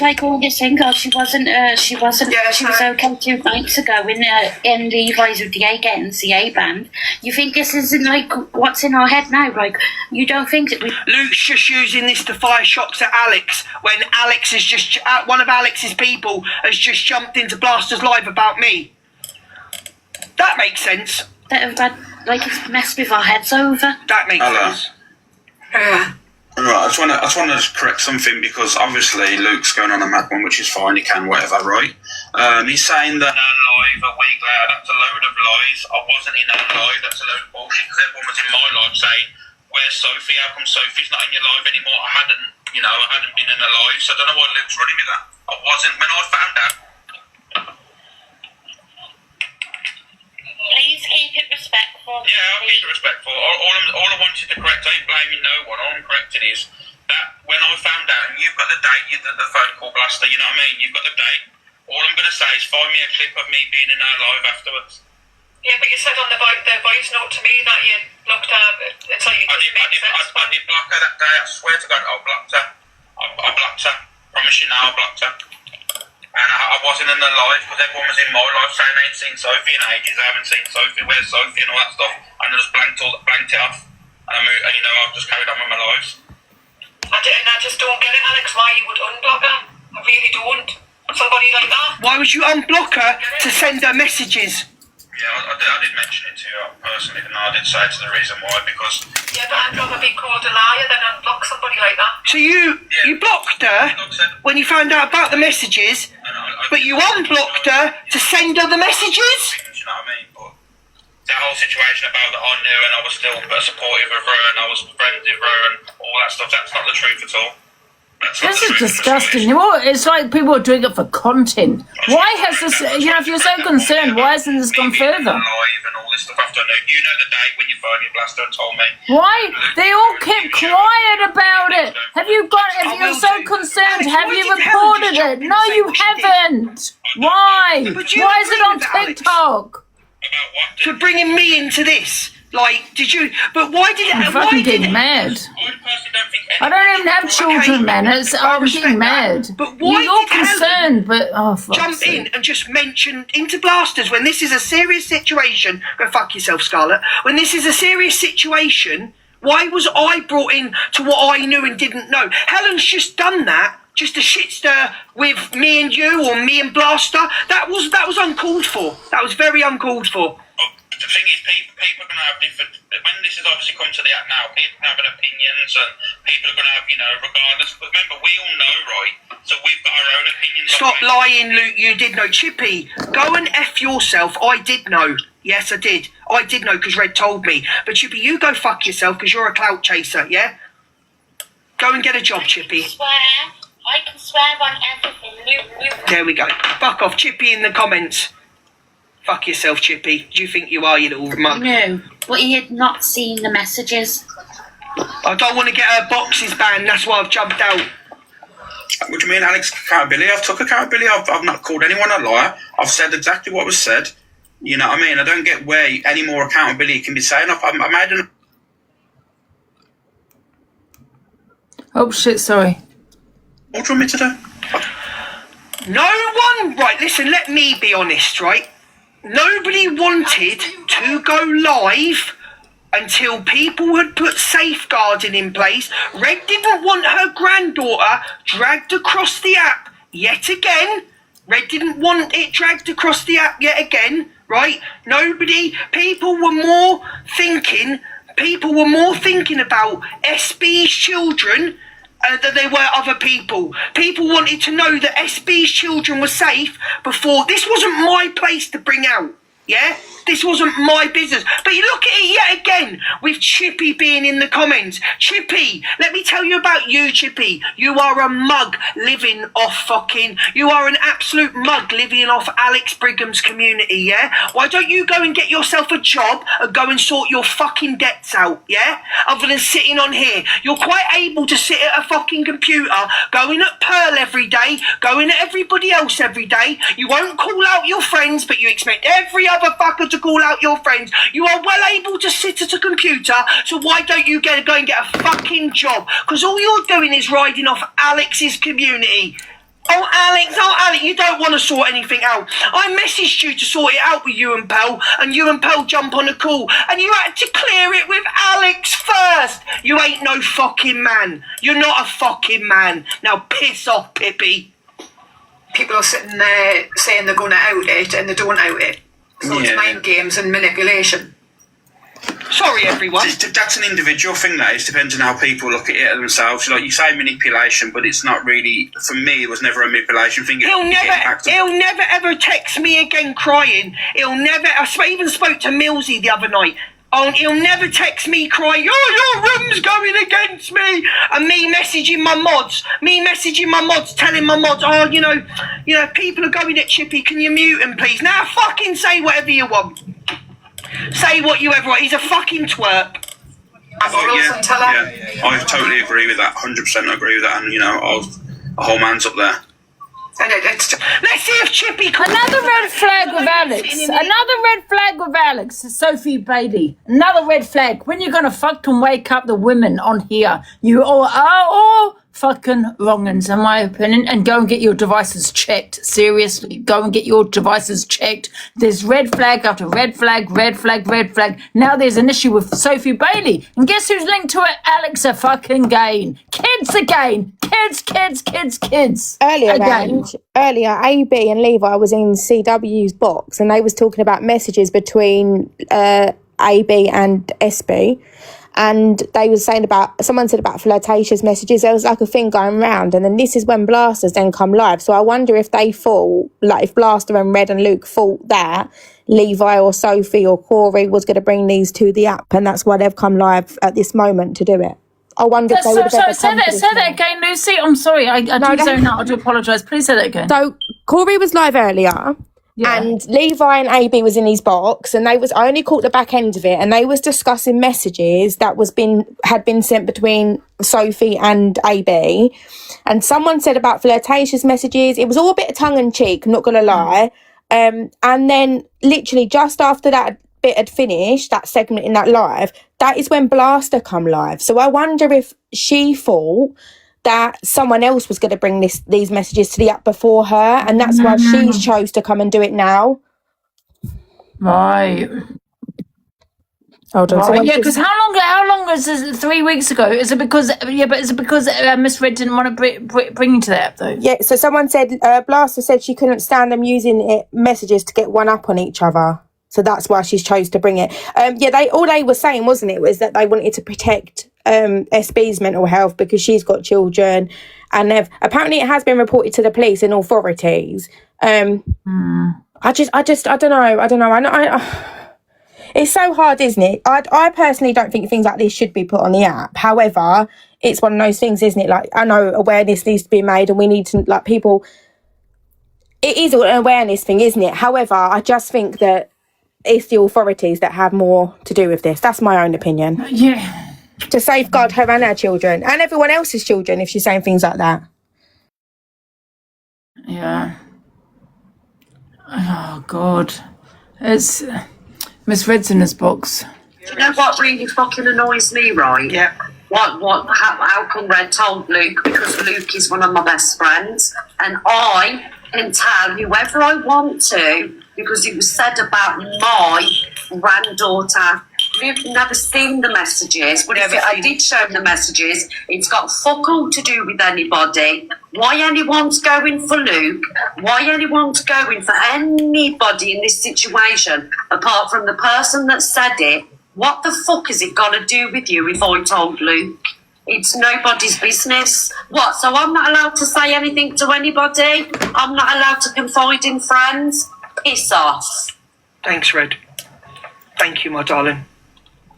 like all this thing? Oh, she wasn't. She was okay 2 nights ago in Levi's with the A getting the A band. You think this isn't like what's in our head now? Like you don't think that we? Luke's just using this to fire shots at Alex when Alex has just one of Alex's people has just jumped into Blaster's live about me. That makes sense. That have had, like it's messed with our heads over. That makes sense. Yeah. Right, I just want to correct something because obviously Luke's going on a mad one, which is fine. He can, whatever, right? He's saying that live a week later. That's a load of lies. I wasn't in her live. That's a load of bullshit. Because everyone was in my live saying, "Where's Sophie? How come Sophie's not in your live anymore?" I hadn't been in her live, so I don't know why Luke's running with that. I wasn't when I found out. Please keep it respectful. Yeah, I'll keep it respectful. All I wanted to correct, I ain't blaming no one. All I'm correcting is that when I found out, and you've got the date, the phone call blaster, you know what I mean? You've got the date. All I'm going to say is find me a clip of me being in her live afterwards. Yeah, but you said on the voice note to me that you blocked her. It's like I did block her that day. I swear to God, I blocked her. I blocked her. Promise you now, I blocked her. And I wasn't in the live because everyone was in my live saying I ain't seen Sophie in ages. I haven't seen Sophie. Where's Sophie and all that stuff? And I just blanked it off. And I've just carried on with my lives. I just don't get it, Alex, why you would unblock her. I really don't. Somebody like that. Why would you unblock her to send her messages? Yeah, I did mention it to you personally, and I did say to the reason why, because... Yeah, but I'd rather be called a liar than unblock somebody like that. So you blocked her when you found out about the messages, but you unblocked her to send her the messages? You know what I mean? But that whole situation about that I knew and I was still supportive of her and I was friends with her and all that stuff, that's not the truth at all. This is disgusting. You know, it's like people are doing it for content. Why has this, if you're so concerned, why hasn't this gone further? Live and all this stuff after I know. You know the day when you phoned me, Blaster, and told me. Why? They all kept quiet about it. If you're so concerned, have you reported it? No, you haven't. Why? Why is it on TikTok? For bringing me into this. Like, did you? But why did it? I'm fucking getting mad. I don't even have children, man. I'm getting mad. But why you're did concerned, but jump in and just mention into Blasters when this is a serious situation? Go fuck yourself, Scarlett. When this is a serious situation, why was I brought in to what I knew and didn't know? Helen's just done that. Just a shit stir with me and you or me and Blaster. That was uncalled for. That was very uncalled for. The thing is, people are going to have different... When this has obviously come to the act now, people are having opinions and people are going to have, regardless... But remember, we all know, right? So we've got our own opinions. Stop lying, Luke. You did know. Chippy, go and F yourself. I did know. Yes, I did. I did know because Red told me. But Chippy, you go fuck yourself because you're a clout chaser, yeah? Go and get a job, Chippy. I can swear on everything. Luke. There we go. Fuck off. Chippy in the comments. Fuck yourself, Chippy. Do you think you are, you little mug? No, but he had not seen the messages. I don't want to get her boxes banned. That's why I've jumped out. What do you mean, Alex? Accountability? I've took accountability. I've not called anyone a liar. I've said exactly what was said. You know what I mean? I don't get where any more accountability can be saying. I made an... Oh, shit, sorry. What do you want me to do? No one... Right, listen, let me be honest, right? Nobody wanted to go live until people had put safeguarding in place. Red didn't want her granddaughter dragged across the app yet again. Red didn't want it dragged across the app yet again, right? People were more thinking about SB's children than they were other people. People wanted to know that SB's children were safe before. This wasn't my place to bring out, yeah? This wasn't my business. But you look at it yet again with Chippy being in the comments. Chippy, let me tell you about you, Chippy. You are a mug living off you are an absolute mug living off Alex Brigham's community, yeah? Why don't you go and get yourself a job and go and sort your fucking debts out, yeah? Other than sitting on here. You're quite able to sit at a fucking computer, going at Pearl every day, going at everybody else every day. You won't call out your friends, but you expect every other fucker to call out your friends. You are well able to sit at a computer, so why don't you go and get a fucking job? Because all you're doing is riding off Alex's community. Oh, Alex, you don't want to sort anything out. I messaged you to sort it out with you and Pearl, and you and Pearl jump on a call, and you had to clear it with Alex first. You ain't no fucking man. You're not a fucking man. Now piss off, Pippi. People are sitting there saying they're going to out it, and they don't out it. So it's mind games and manipulation. Sorry, everyone. That's an individual thing, that is. Depends on how people look at it themselves. Like, you say manipulation, but it's not really, for me, it was never a manipulation thing. He'll never ever text me again crying. He'll never, I even spoke to Millsy the other night. Oh, he'll never text me crying, oh, your room's going against me. And me messaging my mods, telling my mods, oh, you know, people are going at Chippy, can you mute him, please? Now, fucking say whatever you want. Say what you ever want. He's a fucking twerp. Yeah, I totally agree with that. 100% agree with that. And, you know, I'll hold my hands up there. Let's see if Chippy can... Another red flag with Alex. Another red flag with Alex. Sophie Bailey. Another red flag. When you're going to fucking wake up the women on here, you all are all fucking wrong-uns, in my opinion, and go and get your devices checked. Seriously, go and get your devices checked. There's red flag after red flag, red flag, red flag. Now there's an issue with Sophie Bailey. And guess who's linked to it? Alex again. Kids again. Kids. Earlier, AB and Levi was in CW's box and they was talking about messages between AB and SB. And they was saying someone said about flirtatious messages. There was like a thing going round, and then this is when Blasters then come live. So I wonder if they thought, like if Blaster and Red and Luke thought that Levi or Sophie or Corey was going to bring these to the app, and that's why they've come live at this moment to do it. I wonder if they would have ever say that again, Lucy. I'm sorry, I do apologise. Please say that again. So Corey was live earlier. Yeah. And Levi and AB was in his box, and they was only caught the back end of it, and they was discussing messages that had been sent between Sophie and AB, and someone said about flirtatious messages. It was all a bit of tongue in cheek, not gonna lie. And then literally just after that bit had finished, that segment in that live, that is when Blaster come live. So I wonder if she thought that someone else was going to bring these messages to the app before her, and that's why she chose to come and do it now. Right. Hold on. Right. Yeah, because how long is this? 3 weeks ago? Is it because Miss Red didn't want to bring you to the app though? Yeah. So someone said Blaster said she couldn't stand them using messages to get one up on each other. So that's why she's chose to bring it. All they were saying, wasn't it, was that they wanted to protect SB's mental health because she's got children, and apparently it has been reported to the police and authorities. I don't know. It's so hard, isn't it? I personally don't think things like this should be put on the app. However, it's one of those things, isn't it? Like, I know awareness needs to be made, and we need to, like, people. It is an awareness thing, isn't it? However, I just think that it's the authorities that have more to do with this. That's my own opinion. Yeah. To safeguard her and her children and everyone else's children if she's saying things like that. Yeah. Oh, God. It's Miss Red's in this box. Do you know what really fucking annoys me, right? Yeah. How come Red told Luke? Because Luke is one of my best friends, and I can tell whoever I want to, because it was said about my granddaughter. Luke never seen the messages, but if I did show him the messages, it's got fuck all to do with anybody. Why anyone's going for Luke, why anyone's going for anybody in this situation, apart from the person that said it, what the fuck has it got to do with you if I told Luke? It's nobody's business. What, so I'm not allowed to say anything to anybody? I'm not allowed to confide in friends? Piss off. Thanks, Red. Thank you, my darling.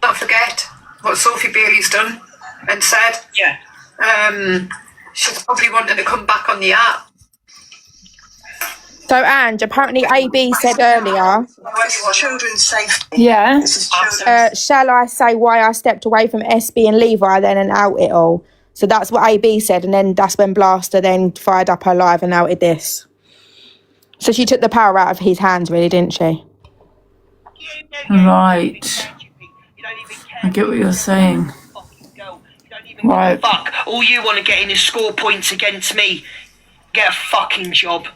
Not forget what Sophie Bailey's done and said. Yeah. She's probably wanting to come back on the app. So, Ange, apparently AB said earlier... Children's safety. Yeah. This is children's. Shall I say why I stepped away from SB and Levi then and out it all? So that's what AB said, and then that's when Blaster then fired up her live and outed this. So she took the power out of his hands, really, didn't she? Right. I get what you're saying. Right. Fuck. All you want to get in is score points against me. Get a fucking job.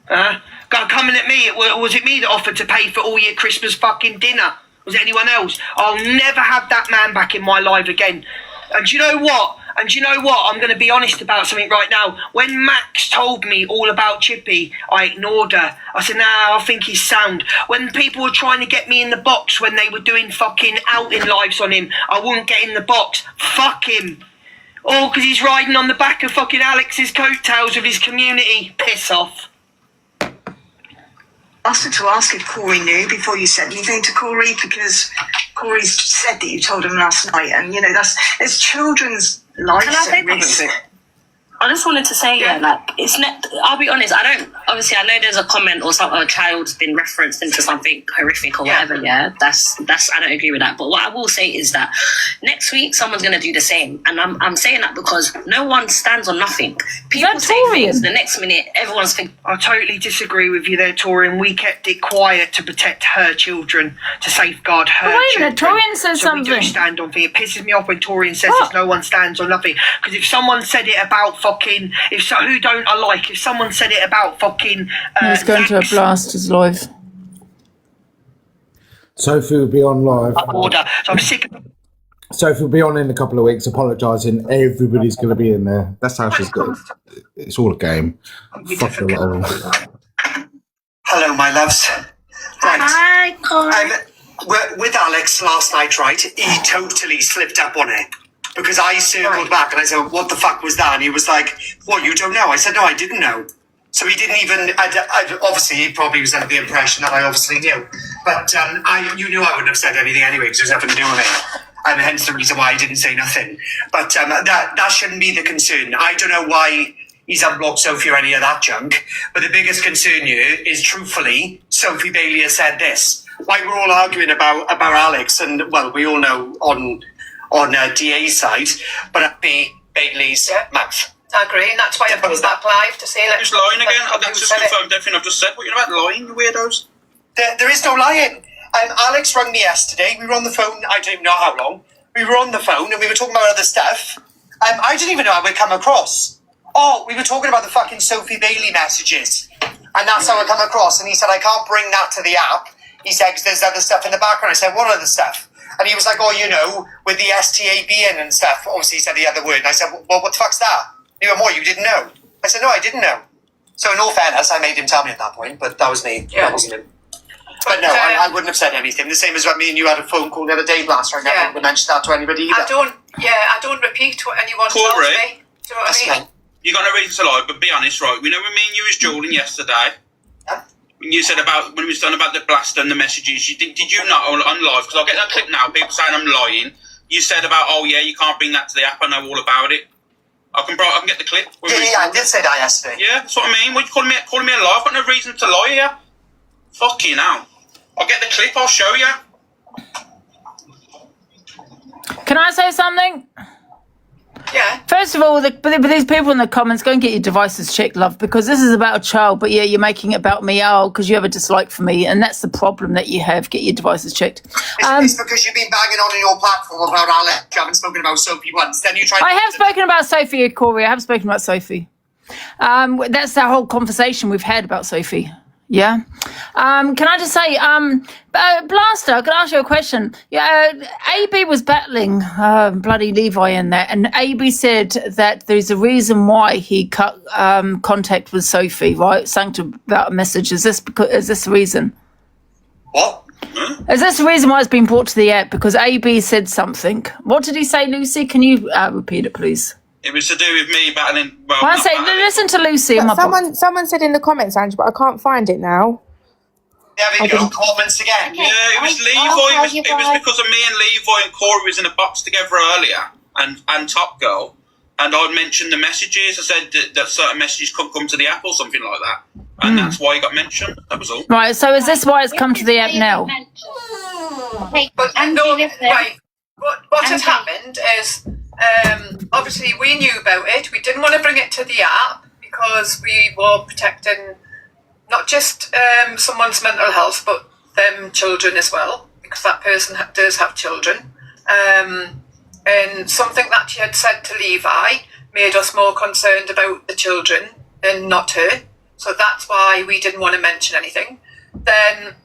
Coming at me, was it me that offered to pay for all your Christmas fucking dinner? Was it anyone else? I'll never have that man back in my life again. And do you know what? And you know what? I'm going to be honest about something right now. When Max told me all about Chippy, I ignored her. I said, nah, I think he's sound. When people were trying to get me in the box when they were doing fucking outing lives on him, I wouldn't get in the box. Fuck him. All because he's riding on the back of fucking Alex's coattails of his community. Piss off. I asked her to ask if Corey knew before you said anything to Corey, because Corey said that you told him last night, and you know it's children's lives at risk. I just wanted to say, it's not, I'll be honest, I know there's a comment or something, a child's been referenced into something horrific or whatever, that's, I don't agree with that. But what I will say is that next week, someone's going to do the same. And I'm saying that because no one stands on nothing. People say things, the next minute, everyone's thinking. I totally disagree with you there, Torian. We kept it quiet to protect her children, to safeguard her Wait a children. minute, Torian says so we something. do stand on things. It pisses me off when Torian says this, no one stands on nothing. Because if someone said it about fucking, who don't I like? If someone said it about fucking, He's going to blast his live. Sophie will be on live. Order. So I'm sick of. Sophie will be on in a couple of weeks, apologising. Everybody's going to be in there. That's how she's got. It's all a game. Fuck a lot of them. Hello, my loves. Right. Hi, Corey. With Alex last night, right? He totally slipped up on it. Because I circled back and I said, what the fuck was that? And he was like, what, you don't know? I said, no, I didn't know. So he didn't even, obviously, he probably was under the impression that I obviously knew. But you knew I wouldn't have said anything anyway, because there's nothing to do with it. And hence the reason why I didn't say nothing. But that shouldn't be the concern. I don't know why he's unblocked Sophie or any of that junk. But the biggest concern here is, truthfully, Sophie Bailey has said this. Like, we're all arguing about Alex, and, well, we all know on DA's side, but at Bailey's mouth. I agree, and that's why I put us back live to say that. Just lying again. That's just confirmed everything I've just said. What are you about lying, you weirdos? There is no lying. Alex rang me yesterday. We were on the phone. I don't even know how long. We were on the phone and we were talking about other stuff. I didn't even know how we'd come across. Oh, we were talking about the fucking Sophie Bailey messages, and that's how I come across. And he said, I can't bring that to the app. He said, because there's other stuff in the background. I said, what other stuff? And he was like, oh, you know, with the STAB and stuff. Obviously, he said the other word. And I said, well, what the fuck's that? He went, what, you didn't know? I said, no, I didn't know. So in all fairness, I made him tell me at that point, but that was me. That wasn't him. But no, I wouldn't have said anything. The same as when me and you had a phone call the other day, Blast. I never would mention that to anybody either. I don't repeat what anyone tells me. Do you know what I mean? You got no reason to lie, but be honest, right? We know when me and you was dueling yesterday. When you said about, when we was done about the blaster and the messages, did you not on live? Because I'll get that clip now, people saying I'm lying. You said about, oh yeah, you can't bring that to the app, I know all about it. I can get the clip. Yeah, I did say that yesterday. Yeah, that's what I mean. What are you calling me a liar? I've got no reason to lie here. Fucking hell. I'll get the clip, I'll show you. Can I say something? Yeah. First of all, but these people in the comments, go and get your devices checked, love, because this is about a child, but yeah, you're making it about me, because you have a dislike for me, and that's the problem that you have. Get your devices checked. It's because you've been banging on your platform about Alex. You haven't spoken about Sophie once. Then you try. I have spoken about Sophie, Corey. I have spoken about Sophie. That's the whole conversation we've had about Sophie. Yeah. Can I just say, Blaster, can I ask you a question? Yeah, AB was battling bloody Levi in that, and AB said that there's a reason why he cut contact with Sophie, right? Something about a message. Is this the reason? What? Is this the reason why it's been brought to the app? Because AB said something. What did he say, Lucy? Can you repeat it, please? It was to do with me battling. Well, I say, listen to Lucy. Someone said in the comments, Angie, but I can't find it now. There we go. Comments again. Yeah, it was Levi. It was because of me and Levi and Corey was in a box together earlier, and Top Girl, and I'd mentioned the messages. I said that certain messages couldn't come to the app or something like that, and that's why it got mentioned. That was all. Right. So is this why it's come to the app now? But right. What has happened is, obviously we knew about it. We didn't want to bring it to the app because we were protecting not just someone's mental health, but them children as well, because that person does have children. And something that she had said to Levi made us more concerned about the children and not her. So that's why we didn't want to mention anything. Then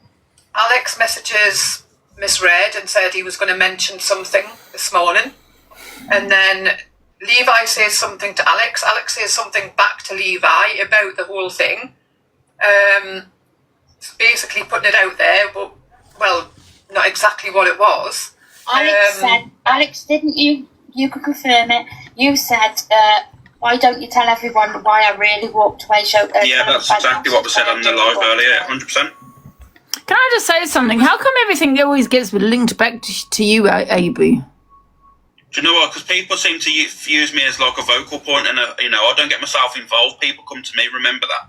Alex messages misread and said he was going to mention something this morning. And then Levi says something to Alex. Alex says something back to Levi about the whole thing. Basically putting it out there, but, well, not exactly what it was. Alex, didn't you? You could confirm it. You said, why don't you tell everyone why I really walked away? Yeah, that's exactly what was said on the live earlier, 100%. Can I just say something? How come everything always gets linked back to you, AB? Do you know what? Because people seem to use me as like a vocal point, and I don't get myself involved. People come to me. Remember that.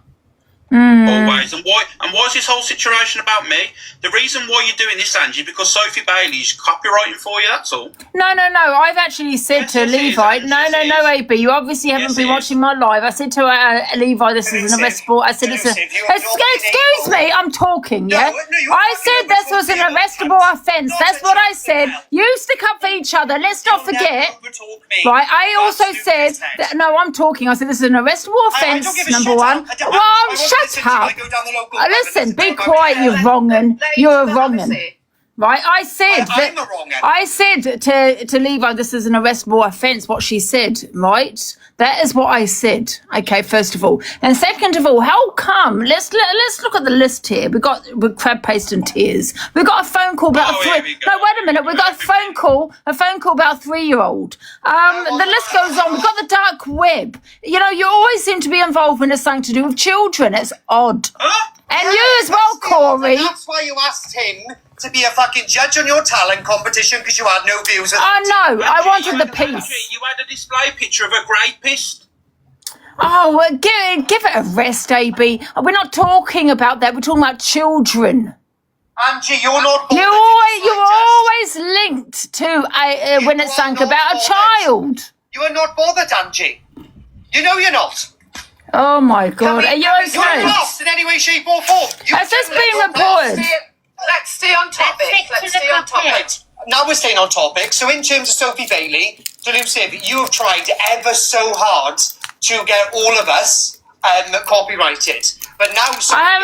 Always. And why is this whole situation about me? The reason why you're doing this, Angie, because Sophie Bailey's copywriting for you, that's all. No. I've actually said to Levi, no, AB, you obviously haven't been watching my live. I said to Levi, this is an arrestable. I said, excuse me, I'm talking, yeah? I said this was an arrestable offence. That's what I said. You stick up for each other. Let's not forget. Right, I also said, no, I'm talking. I said this is an arrestable offence, number one. Well, shut up. Listen, be quiet, you wrong'un. You're a wrong'un. Right, I said to Levi, this is an arrestable offence, what she said, right? That is what I said, okay, first of all. And second of all, how come, let's look at the list here. With crab paste and tears. We got a phone call about wait a minute, we got a phone call about a 3-year-old. The list goes on, we've got the dark web. You always seem to be involved when it's something to do with children. It's odd. And you as well, Corey. That's why you asked him to be a fucking judge on your talent competition, because you had no views. Oh no, I wanted the piece. You had a display picture of a rapist. Oh, give it a rest, AB. We're not talking about that. We're talking about children. Angie, you're not. You're always linked to when it's something about a child. You are not bothered, Angie. You know you're not. Oh my God, are you okay? You're lost in any way, shape or form. Has this been reported? Let's stay on topic. Now we're staying on topic. So in terms of Sophie Bailey, Dulucive, you have tried ever so hard to get all of us copyrighted. But now I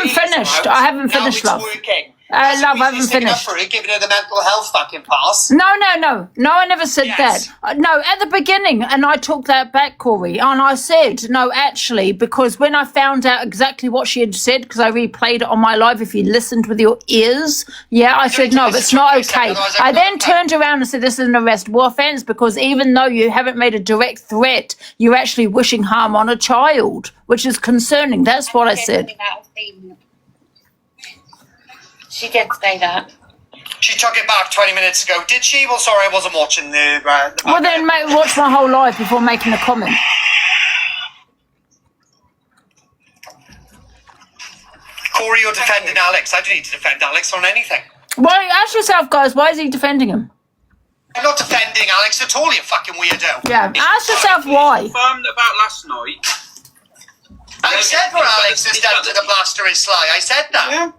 haven't finished, love. Working. Love, I haven't finished. For it, giving her the mental health fucking pass. No, I never said that. No, at the beginning, and I took that back, Corey, and I said, no, actually, because when I found out exactly what she had said, because I replayed it on my live, if you listened with your ears, I said, no, it's not okay. I then turned around and said, this is an arrestable offence, because even though you haven't made a direct threat, you're actually wishing harm on a child, which is concerning. That's what I said. She did say that. She took it back 20 minutes ago. Did she? Well, sorry, I wasn't watching the well, then watch my whole live before making a comment. Corey, you're defending Alex. I don't need to defend Alex on anything. Well, ask yourself, guys, why is he defending him? I'm not defending Alex at all, you fucking weirdo. Yeah, ask yourself why. Confirmed about last night. I said what Alex has done to the blaster is Sly. I said that. Yeah.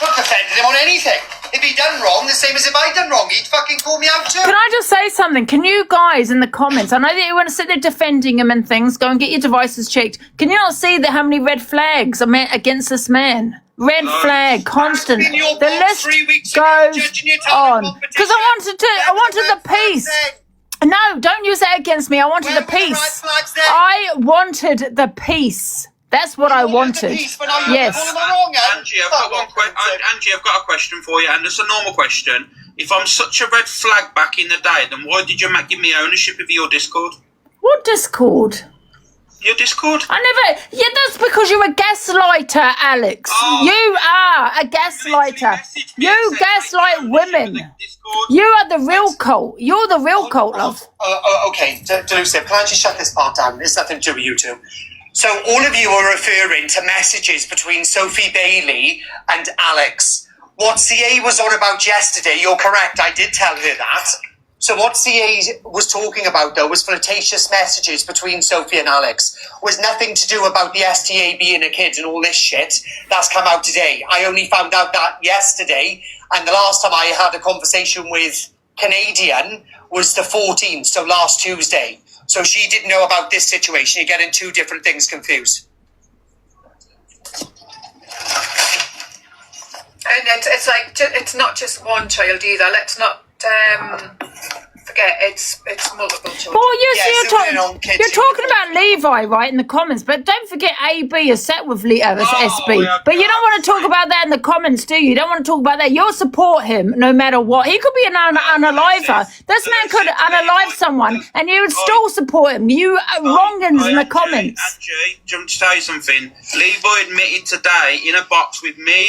I'm not defending him on anything. If he done wrong, the same as if I done wrong, he'd fucking call me out too. Can I just say something? Can you guys in the comments, I know that you want to sit there defending him and things, go and get your devices checked. Can you not see how many red flags are against this man? Red flag, constant. The list goes on. Because I wanted the peace. No, don't use that against me. I wanted the peace. I wanted the peace. That's what I wanted. Yes. Angie, I've got a question for you, and it's a normal question. If I'm such a red flag back in the day, then why did you give me ownership of your Discord? What Discord? Your Discord? I never. Yeah, that's because you're a gaslighter, Alex. Oh. You are a gaslighter. You gaslight women. You are the real cult. You're the real cult, love. Okay, Dulucive, can I just shut this part down? It's nothing to do with you two. So all of you are referring to messages between Sophie Bailey and Alex. What CA was on about yesterday, you're correct, I did tell her that. So what CA was talking about, though, was flirtatious messages between Sophie and Alex. Was nothing to do about the STA being a kid and all this shit. That's come out today. I only found out that yesterday, and the last time I had a conversation with Canadian was the 14th, so last Tuesday. So she didn't know about this situation. You're getting two different things confused. And it's like, it's not just one child either. Let's not forget it's multiple children. Well, you're talking about Levi, right, in the comments, but don't forget AB is set with SB. But you don't want to talk about that in the comments, do you? You don't want to talk about that. You'll support him no matter what. He could be an unaliver. This man could unalive someone, and you would still support him. You wrongins in the comments. Angie, do you want to tell you something? Levi admitted today in a box with me,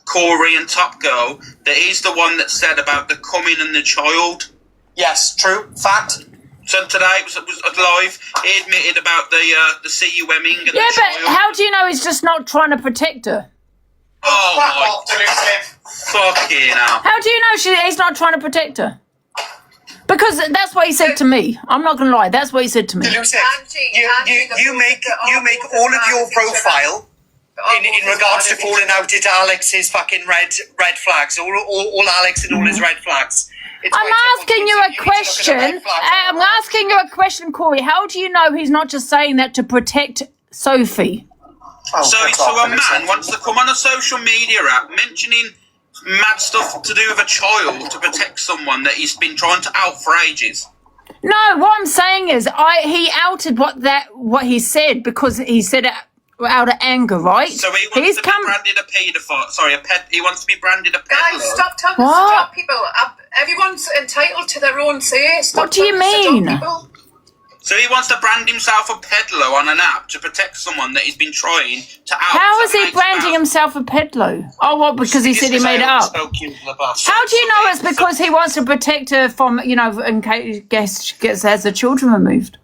Corey and Top Girl that he's the one that said about the coming and the child. Yes, true. Fact. So today it was live. He admitted about the CUMing and the but child. how do you know he's just not trying to protect her? Oh my fucking hell. How do you know he's not trying to protect her? Because that's what he said to me. I'm not going to lie. That's what he said to me. Delusive. You make all of your profile in regards to falling out into Alex's fucking red flags. All Alex and all his red flags. I'm asking you a question. I'm asking you a question, Corey. How do you know he's not just saying that to protect Sophie? So a man wants to come on a social media app mentioning mad stuff to do with a child to protect someone that he's been trying to out for ages. No, what I'm saying is he outed what he said because he said it out of anger, right? So he wants to be branded a paedophile. Sorry, he wants to be branded a pedophile. Guys, stop telling us to drop people. Everyone's entitled to their own say. What do you mean? So he wants to brand himself a peddler on an app to protect someone that he's been trying to out. How is he branding himself a peddler? Oh, what? Because he said he made it up. How do you know it's because he wants to protect her from, in case she has her children removed?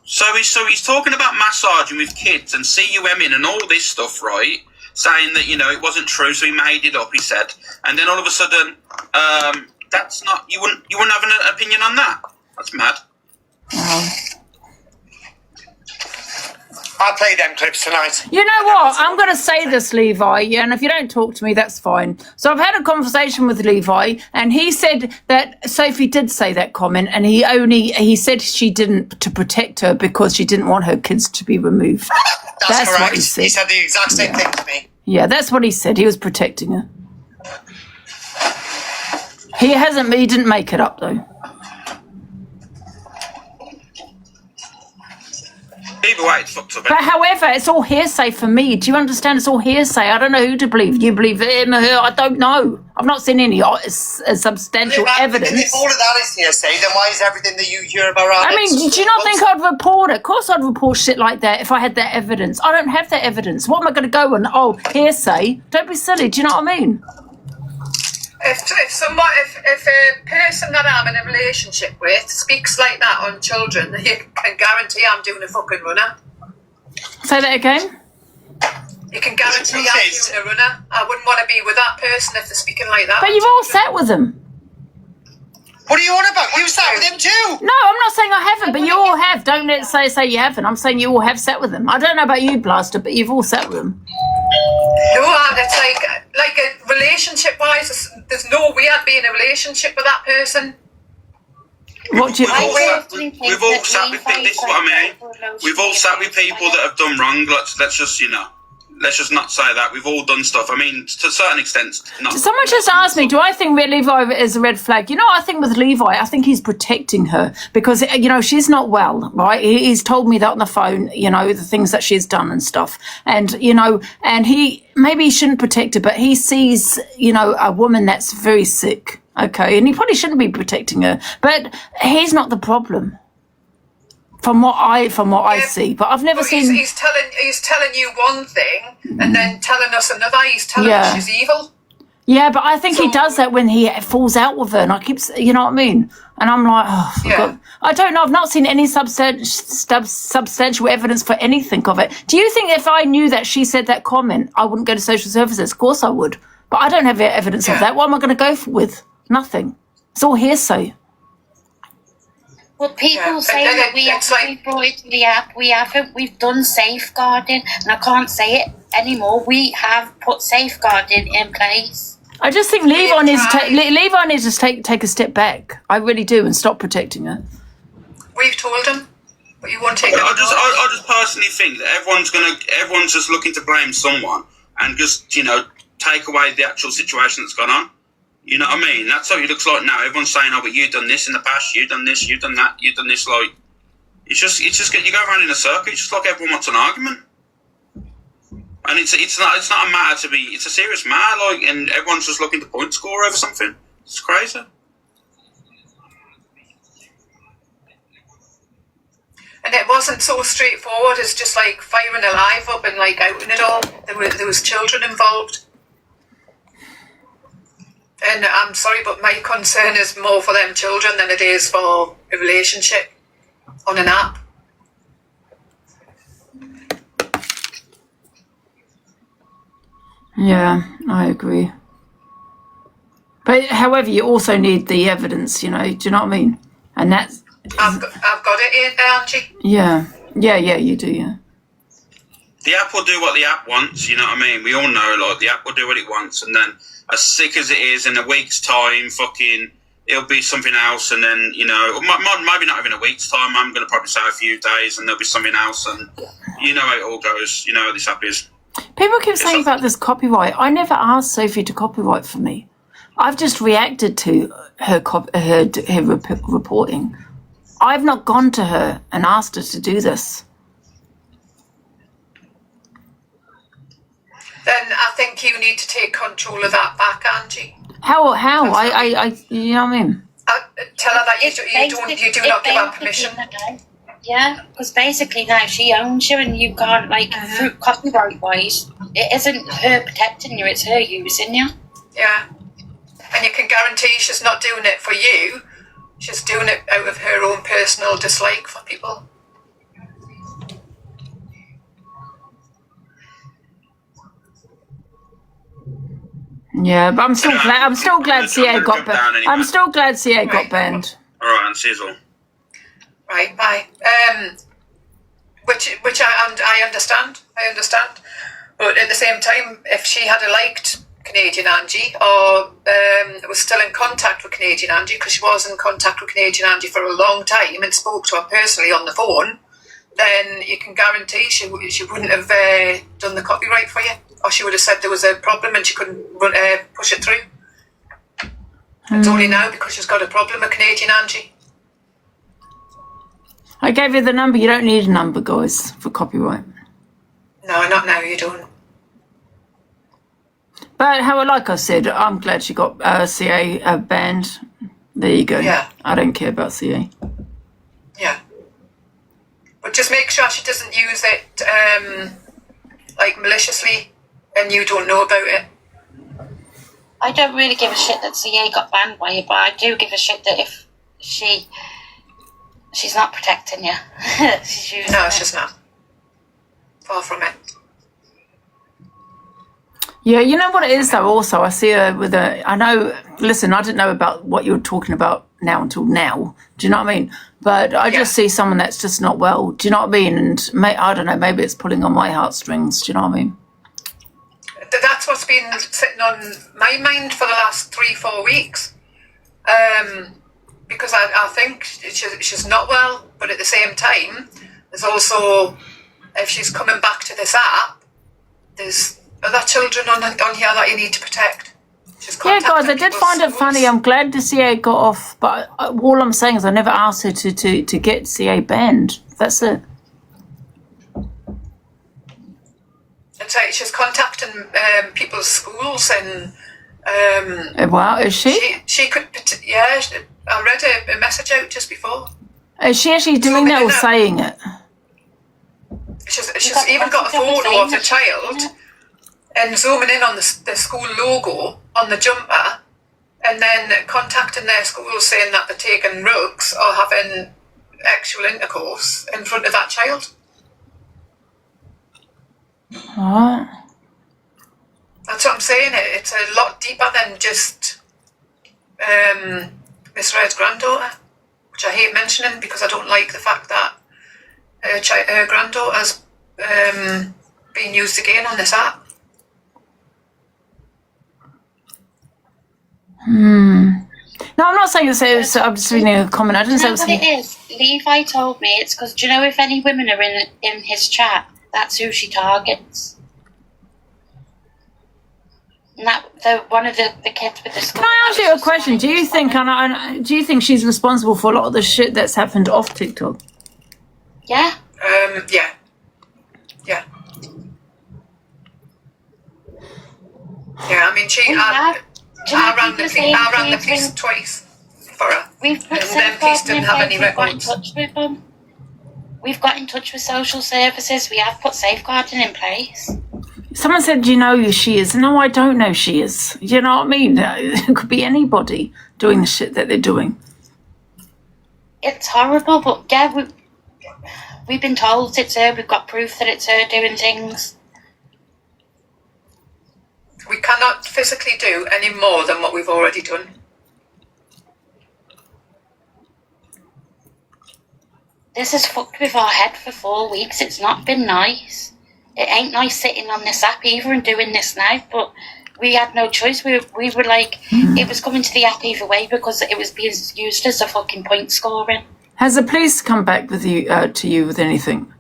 So he's talking about massaging with kids and CUMing and all this stuff, right? Saying that, it wasn't true, so he made it up, he said. And then all of a sudden, that's not, you wouldn't have an opinion on that? That's mad. I'll play them clips tonight. You know what? I'm going to say this, Levi, and if you don't talk to me, that's fine. So I've had a conversation with Levi, and he said that Sophie did say that comment, and he said she didn't to protect her because she didn't want her kids to be removed. That's correct. What he said. He said the exact same thing to me. Yeah, that's what he said. He was protecting her. He didn't make it up, though. Either way, it's fucked up. But however, it's all hearsay for me. Do you understand? It's all hearsay. I don't know who to believe. Do you believe him or her? I don't know. I've not seen any substantial evidence. If all of that is hearsay, then why is everything that you hear about Alex? I mean, do you not think I'd report it? Of course I'd report shit like that if I had that evidence. I don't have that evidence. What am I going to go and, hearsay? Don't be silly. Do you know what I mean? If a person that I'm in a relationship with speaks like that on children, you can guarantee I'm doing a fucking runner. Say that again? You can guarantee I'm doing a runner. I wouldn't want to be with that person if they're speaking like that. But you've all sat with them. What are you on about? You sat with him too. No, I'm not saying I haven't, but you all have. Don't say you haven't. I'm saying you all have sat with them. I don't know about you, Blaster, but you've all sat with them. No, it's like a relationship-wise, there's no way I'd be in a relationship with that person. What do you think? We've all sat with people, this is what I mean. We've all sat with people that have done wrong. Let's just not say that. We've all done stuff. I mean, to a certain extent. Someone just asked me, do I think Levi is a red flag? I think with Levi, I think he's protecting her because, she's not well, right? He's told me that on the phone, the things that she's done and stuff. And, and maybe he shouldn't protect her, but he sees, a woman that's very sick, okay? And he probably shouldn't be protecting her, but he's not the problem. From what I see, but I've never seen. He's telling you one thing and then telling us another. He's telling us she's evil. Yeah, but I think he does that when he falls out with her, and I keep, you know what I mean. And I'm like, God. I don't know. I've not seen any substantial evidence for anything of it. Do you think if I knew that she said that comment, I wouldn't go to social services? Of course I would, but I don't have evidence of that. What am I going to go with? Nothing. It's all hearsay. Well, people say that we brought it to the app. We haven't. We've done safeguarding, and I can't say it anymore. We have put safeguarding in place. I just think Levi needs to take a step back. I really do, and stop protecting her. We've told him, but you won't take it. I just personally think that everyone's just looking to blame someone and just take away the actual situation that's gone on. You know what I mean? That's what it looks like now. Everyone's saying, "Oh, but you've done this in the past. You've done this. You've done that. You've done this." Like, it's just you go around in a circle. It's just like everyone wants an argument, and it's not a matter to be. It's a serious matter. Like, and everyone's just looking to point score over something. It's crazy. And it wasn't so straightforward as just like firing a live up and like outing it all. There was children involved. And I'm sorry, but my concern is more for them children than it is for a relationship on an app. Yeah, I agree. But however, you also need the evidence, you know, do you know what I mean? And that's... I've got it here, Angie. Yeah, you do, yeah. The app will do what the app wants, you know what I mean? We all know, like, the app will do what it wants, and then as sick as it is, in a week's time, fucking, it'll be something else, and then, you know, maybe not even a week's time, I'm going to probably say a few days, and there'll be something else, and you know how it all goes, you know how this app is. People keep saying about this copyright. I never asked Sophie to copyright for me. I've just reacted to her reporting. I've not gone to her and asked her to do this. Then I think you need to take control of that back, Angie. How? I you know what I mean? Tell her that you do not give her permission. Yeah, because basically now she owns you and you can't, like, through copyright-wise, it isn't her protecting you, it's her using you. Yeah. And you can guarantee she's not doing it for you. She's doing it out of her own personal dislike for people. Yeah, but I'm still glad CA got banned. I'm still glad CA got banned. All right, and Sizzle. Right, bye. Which I understand. But at the same time, if she had liked Canadian Angie or was still in contact with Canadian Angie, because she was in contact with Canadian Angie for a long time and spoke to her personally on the phone, then you can guarantee she wouldn't have done the copyright for you, or she would have said there was a problem and she couldn't push it through. It's only now because she's got a problem with Canadian Angie. I gave you the number. You don't need a number, guys, for copyright. No, not now, you don't. But like I said, I'm glad she got CA banned. There you go. Yeah. I don't care about CA. Yeah. But just make sure she doesn't use it like maliciously and you don't know about it. I don't really give a shit that CA got banned by you, but I do give a shit that if she's not protecting you. She's not. Far from it. Yeah, you know what it is though, also, I see her with listen, I didn't know about what you were talking about now until now. Do you know what I mean? But I just see someone that's just not well. Do you know what I mean? And I don't know, maybe it's pulling on my heartstrings. Do you know what I mean? That's what's been sitting on my mind for the last 3-4 weeks. Because I think she's not well, but at the same time, there's also, if she's coming back to this app, there's other children on here that you need to protect. Yeah, guys, I did find it funny. I'm glad the CA got off, but all I'm saying is I never asked her to get CA banned. That's it. It's like she's contacting people's schools and... Wow, is she? She could, yeah, I read a message out just before. Is she actually doing that or saying it? She's even got a photo of the child and zooming in on the school logo on the jumper and then contacting their school saying that they're taking drugs or having actual intercourse in front of that child. What? That's what I'm saying. It's a lot deeper than just Miss Red's granddaughter, which I hate mentioning because I don't like the fact that her granddaughter's being used again on this app. No, I'm not saying it's. I'm just reading a comment. I didn't say it was. What it is? Levi told me it's because, do you know, if any women are in his chat, that's who she targets. one of the kids with the school. Can I ask you a question? Do you think she's responsible for a lot of the shit that's happened off TikTok? Yeah. Yeah. Yeah. Yeah, I mean, I rang the police twice for her. We've put and then police didn't have any We've got in records. touch with them. We've got in touch with social services. We have put safeguarding in place. Someone said, do you know who she is? No, I don't know who she is. You know what I mean? It could be anybody doing the shit that they're doing. It's horrible, but yeah, we've been told it's her. We've got proof that it's her doing things. We cannot physically do any more than what we've already done. This has fucked with our head for 4 weeks. It's not been nice. It ain't nice sitting on this app either and doing this now, but we had no choice. We were like, it was coming to the app either way because it was being used as a fucking point scoring. Has the police come back with you to you with anything?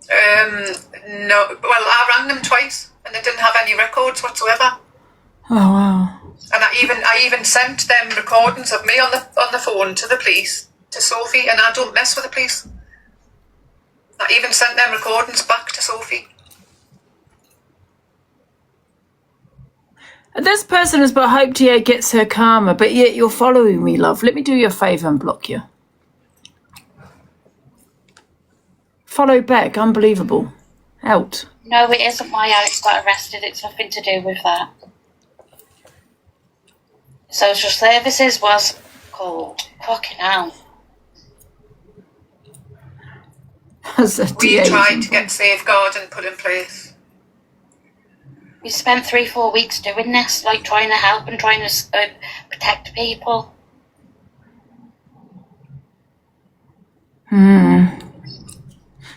No. Well, I rang them twice and they didn't have any records whatsoever. Oh wow. And I even sent them recordings of me on the phone to the police, to Sophie, and I don't mess with the police. I even sent them recordings back to Sophie. This person has put hope Tia gets her karma, but yet you're following me, love. Let me do you a favour and block you. Follow back, unbelievable. Out. No, it isn't why Alex got arrested. It's nothing to do with that. Social services was called. Fucking hell. We tried to get safeguarding put in place. We spent 3-4 weeks doing this, like trying to help and trying to protect people.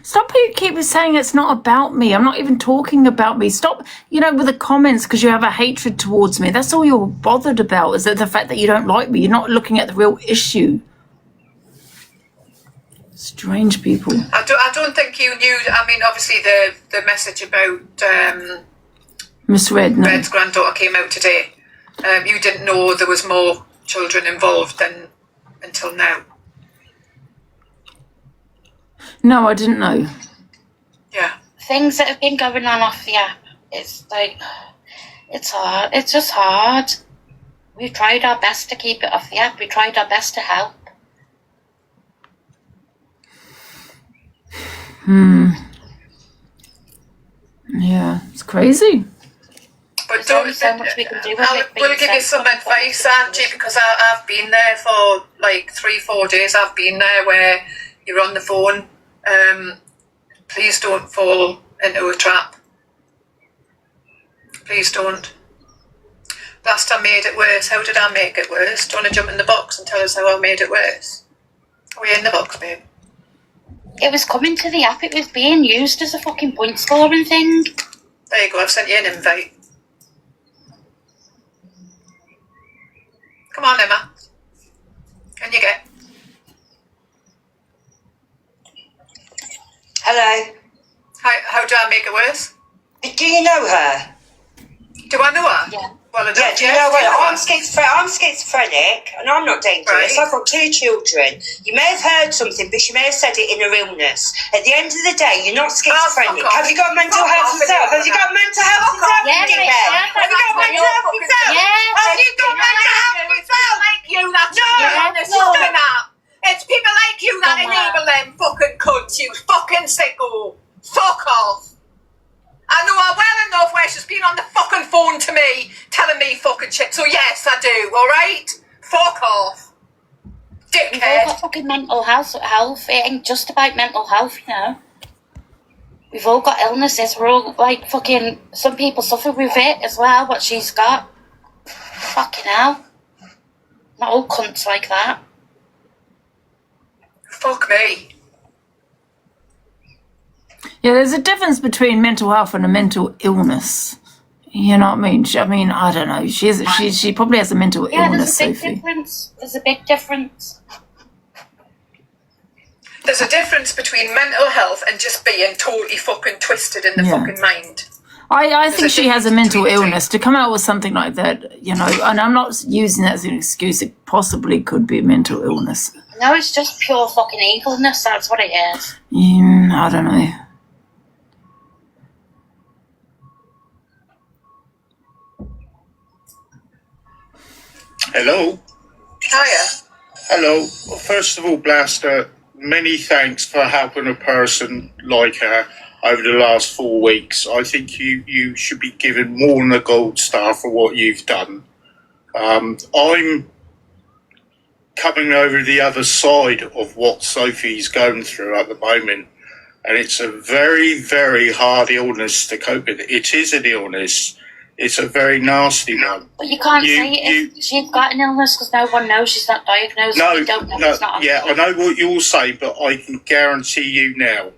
Stop keep saying it's not about me. I'm not even talking about me. Stop, with the comments because you have a hatred towards me. That's all you're bothered about, is that the fact that you don't like me. You're not looking at the real issue. Strange people. I don't think you knew. I mean, obviously the message about Miss Red. No. Red's granddaughter came out today. You didn't know there was more children involved than until now. No, I didn't know. Yeah. Things that have been going on off the app. It's like, it's hard. It's just hard. We've tried our best to keep it off the app. We tried our best to help. Yeah, it's crazy. But There's so much we can do with it. We'll give you some advice, Angie, because I've been there for like 3-4 days. I've been there where you're on the phone. Please don't fall into a trap. Please don't. Last time I made it worse. How did I make it worse? Do you want to jump in the box and tell us how I made it worse? Are we in the box, babe? It was coming to the app. It was being used as a fucking point scoring thing. There you go. I've sent you an invite. Come on, Emma. Can you get? Hello. How do I make it worse? Do you know her? Do I know her? Yeah. Well, I Yeah, don't. do you know her? I'm schizophrenic and I'm not dangerous. Right. I've got 2 children. You may have heard something, but she may have said it in her illness. At the end of the day, you're not schizophrenic. Have you got mental health yourself? Have you got mental health yourself? Yeah, Have you got mental health yourself? Yeah. Have you got mental health yourself? Like you, that's It's people like you that enable them fucking cunts, you fucking sicko. Fuck off. I know her well enough where she's been on the fucking phone to me telling me fucking shit. So yes, I do, alright? Fuck off. Dickhead. We've all got fucking mental health. It ain't just about mental health, We've all got illnesses. We're all like fucking, some people suffer with it as well, what she's got. Fucking hell. Not all cunts like that. Fuck me. Yeah, there's a difference between mental health and a mental illness. You know what I mean? I don't know. She probably has a mental illness, there's a big Sophie. difference. There's a big difference. There's a difference between mental health and just being totally fucking twisted in the fucking mind. I think she has a mental illness. To come out with something like that, you know, and I'm not using that as an excuse. It possibly could be a mental illness. No, it's just pure fucking evilness. That's what it is. I don't know. Hello. Hiya. Hello. First of all, Blaster, many thanks for helping a person like her over the last 4 weeks. I think you should be given more than a gold star for what you've done. I'm coming over the other side of what Sophie's going through at the moment, and it's a very, very hard illness to cope with. It is an illness. It's a very nasty one. But you can't say it if she's got an illness because no one knows she's not diagnosed. No, You don't know no, it's not yeah, I know what you'll say, but I can guarantee you now,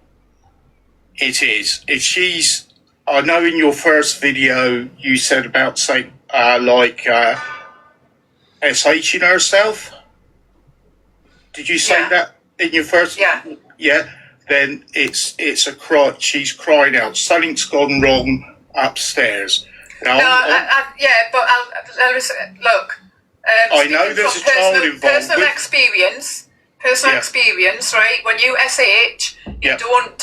it is. If she's, I know in your first video you said about saying SHing herself. Did you say that in your first? Yeah. Yeah. Then it's a cry. She's crying out. Something's gone wrong upstairs. Now, but look. I know there's a child involved. Personal experience, right? When you SH, you don't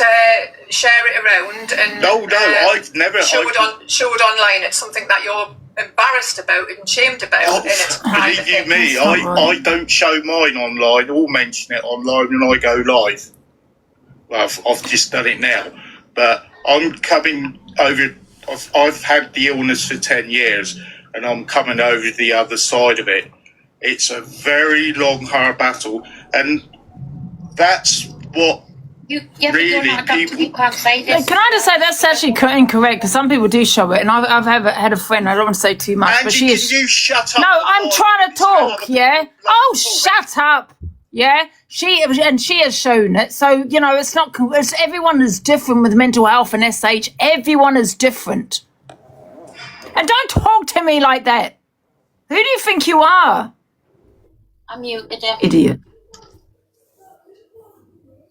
share it around and I've never show it online. It's something that you're embarrassed about and shamed about, and it's private. Believe you me, I don't show mine online or mention it online when I go live. Well, I've just done it now, but I'm coming over. I've had the illness for 10 years, and I'm coming over the other side of it. It's a very long, hard battle, and that's what really people. You can't say this. Can I just say that's actually incorrect because some people do show it, and I've had a friend. I don't want to say too much, but she is. Can you shut up? No, I'm trying to talk. Yeah. Oh, shut up. Yeah. She has shown it. So you know, it's not. Everyone is different with mental health and SH. Everyone is different. And don't talk to me like that. Who do you think you are? I'm muted. Idiot.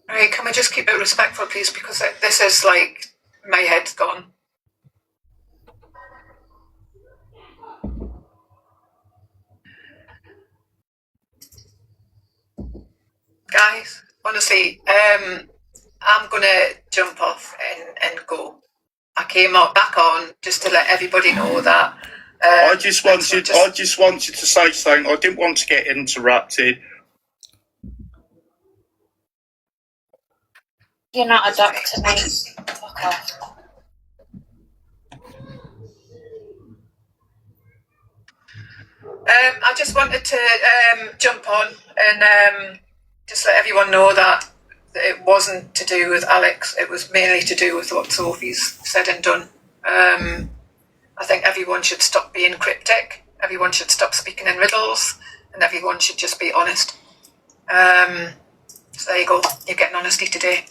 All right, can we just keep it respectful, please? Because this is like my head's gone. Guys, honestly, I'm gonna jump off and go. I came back on just to let everybody know that. I just wanted to say something. I didn't want to get interrupted. You're not a doctor, mate. Fuck off. I just wanted to jump on and just let everyone know that it wasn't to do with Alex. It was mainly to do with what Sophie's said and done. I think everyone should stop being cryptic. Everyone should stop speaking in riddles, and everyone should just be honest. So there you go. You're getting honesty today.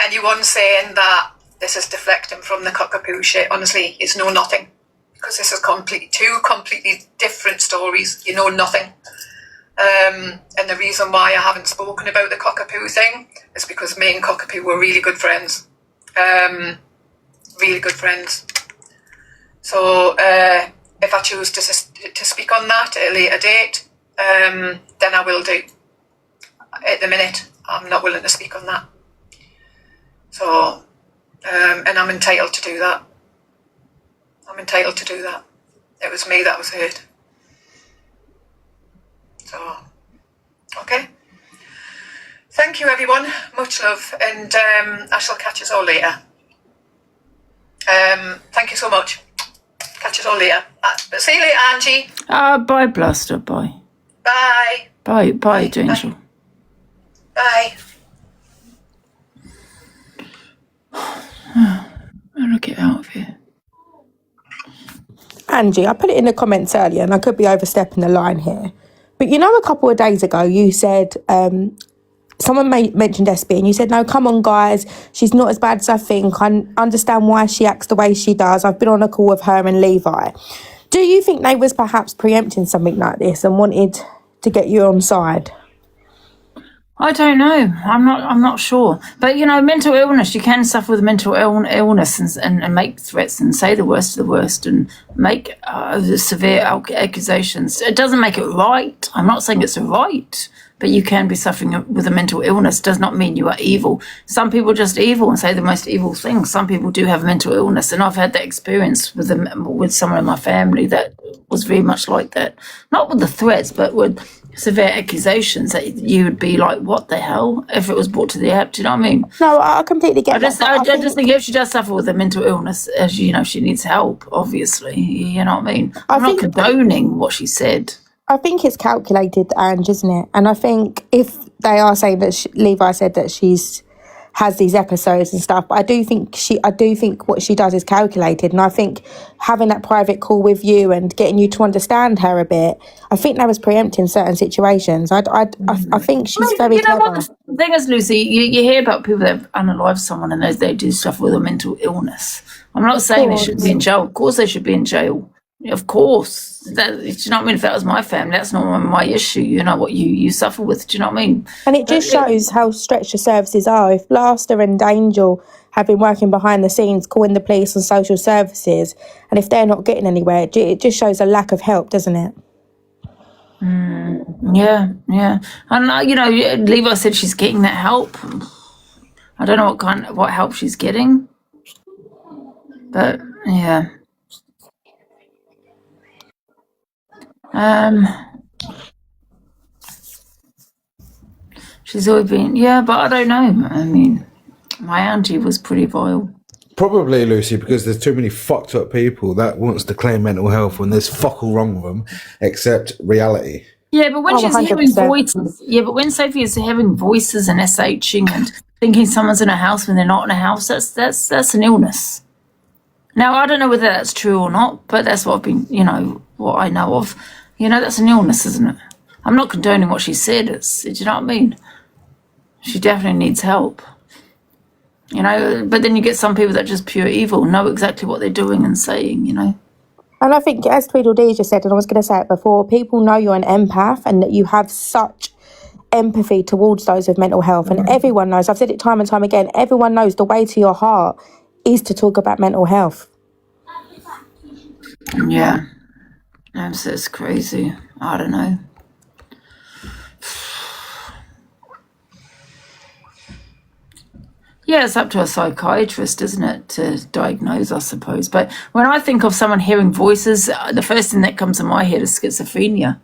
Anyone saying that this is deflecting from the cockapoo shit, honestly, it's know nothing. Because this is two completely different stories. You know nothing. And the reason why I haven't spoken about the cockapoo thing is because me and cockapoo were really good friends. Really good friends. So if I choose to speak on that at a later date, then I will do. At the minute, I'm not willing to speak on that. So, and I'm entitled to do that. I'm entitled to do that. It was me that was hurt. So, okay. Thank you, everyone. Much love, and I shall catch us all later. Thank you so much. Catch us all later. See you later, Angie. Bye, Blaster. Bye. Bye. Bye, Angel. Bye. I'm gonna get out of here. Angie, I put it in the comments earlier, and I could be overstepping the line here. But you know, a couple of days ago, you said someone mentioned SB, and you said, "No, come on, guys, she's not as bad as I think. I understand why she acts the way she does. I've been on a call with her and Levi." Do you think they was perhaps preempting something like this and wanted to get you on side? I don't know. I'm not sure. But mental illness. You can suffer with mental illness and make threats and say the worst of the worst and make severe accusations. It doesn't make it right. I'm not saying it's right, but you can be suffering with a mental illness. Does not mean you are evil. Some people are just evil and say the most evil things. Some people do have mental illness, and I've had that experience with someone in my family that was very much like that. Not with the threats, but with severe accusations that you would be like, what the hell, if it was brought to the app. Do you know what I mean? No, I completely get that. I just think if she does suffer with a mental illness, as she needs help, obviously. You know what I mean? I'm not condoning what she said. I think it's calculated, Ange, isn't it? And I think if they are saying that Levi said that has these episodes and stuff, but I do think what she does is calculated, and I think having that private call with you and getting you to understand her a bit, I think that was preempting certain situations. I think she's very clever. What the thing is, Lucy, you hear about people that have unalived someone and they do suffer with a mental illness. I'm not saying they should be in jail. Of course they should be in jail. Of course. Do you know what I mean? If that was my family, that's not my issue. You know what you suffer with. Do you know what I mean? And it just shows how stretched the services are. If Blaster and Angel have been working behind the scenes, calling the police and social services, and if they're not getting anywhere, it just shows a lack of help, doesn't it? Yeah. And Levi said she's getting that help. I don't know what help she's getting, but yeah. She's always been, but I don't know. I mean, my auntie was pretty vile. Probably, Lucy, because there's too many fucked up people that wants to claim mental health when there's fuck all wrong with them, except reality. Yeah, but when she's 100%. hearing voices, but when Sophie is having voices and SHing and thinking someone's in a house when they're not in a house, that's an illness. Now, I don't know whether that's true or not, but that's what I've been, what I know of. That's an illness, isn't it? I'm not condoning what she said. Do you know what I mean? She definitely needs help. But then you get some people that are just pure evil, know exactly what they're doing and saying, And I think, as Tweedledee just said, and I was going to say it before, people know you're an empath and that you have such empathy towards those with mental health. And everyone knows, I've said it time and time again, everyone knows the way to your heart is to talk about mental health. Yeah. It's crazy. I don't know. Yeah, it's up to a psychiatrist, isn't it, to diagnose, I suppose. But when I think of someone hearing voices, the first thing that comes in my head is schizophrenia.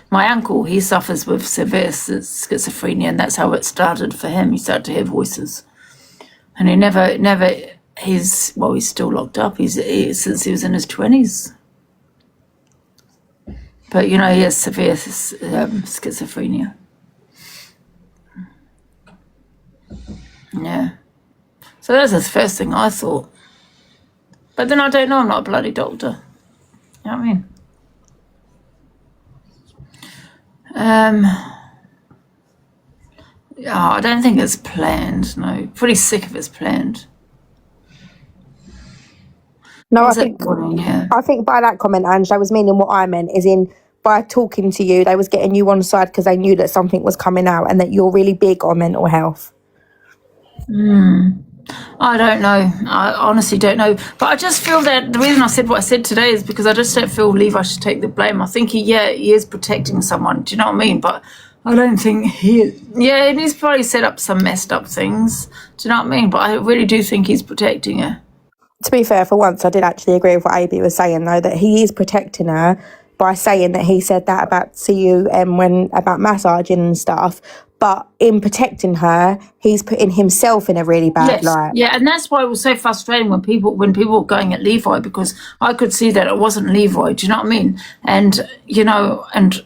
My uncle, he suffers with severe schizophrenia, and that's how it started for him. He started to hear voices. And he's still locked up. Since he was in his 20s. But, he has severe schizophrenia. Yeah. So that's the first thing I thought. But then I don't know, I'm not a bloody doctor. You know what I mean? I don't think it's planned, no. Pretty sick if it's planned. No, I think by that comment, Ange, I was meaning what I meant, is in by talking to you, they was getting you on side because they knew that something was coming out and that you're really big on mental health. I don't know. I honestly don't know. But I just feel that the reason I said what I said today is because I just don't feel Levi should take the blame. I think he is protecting someone. Do you know what I mean? But I don't think he is. Yeah, and he's probably set up some messed up things. Do you know what I mean? But I really do think he's protecting her. To be fair, for once, I did actually agree with what AB was saying, though, that he is protecting her by saying that he said that about CUM about massaging and stuff. But in protecting her, he's putting himself in a really bad light. Yeah, and that's why it was so frustrating when people were going at Levi, because I could see that it wasn't Levi. Do you know what I mean? And and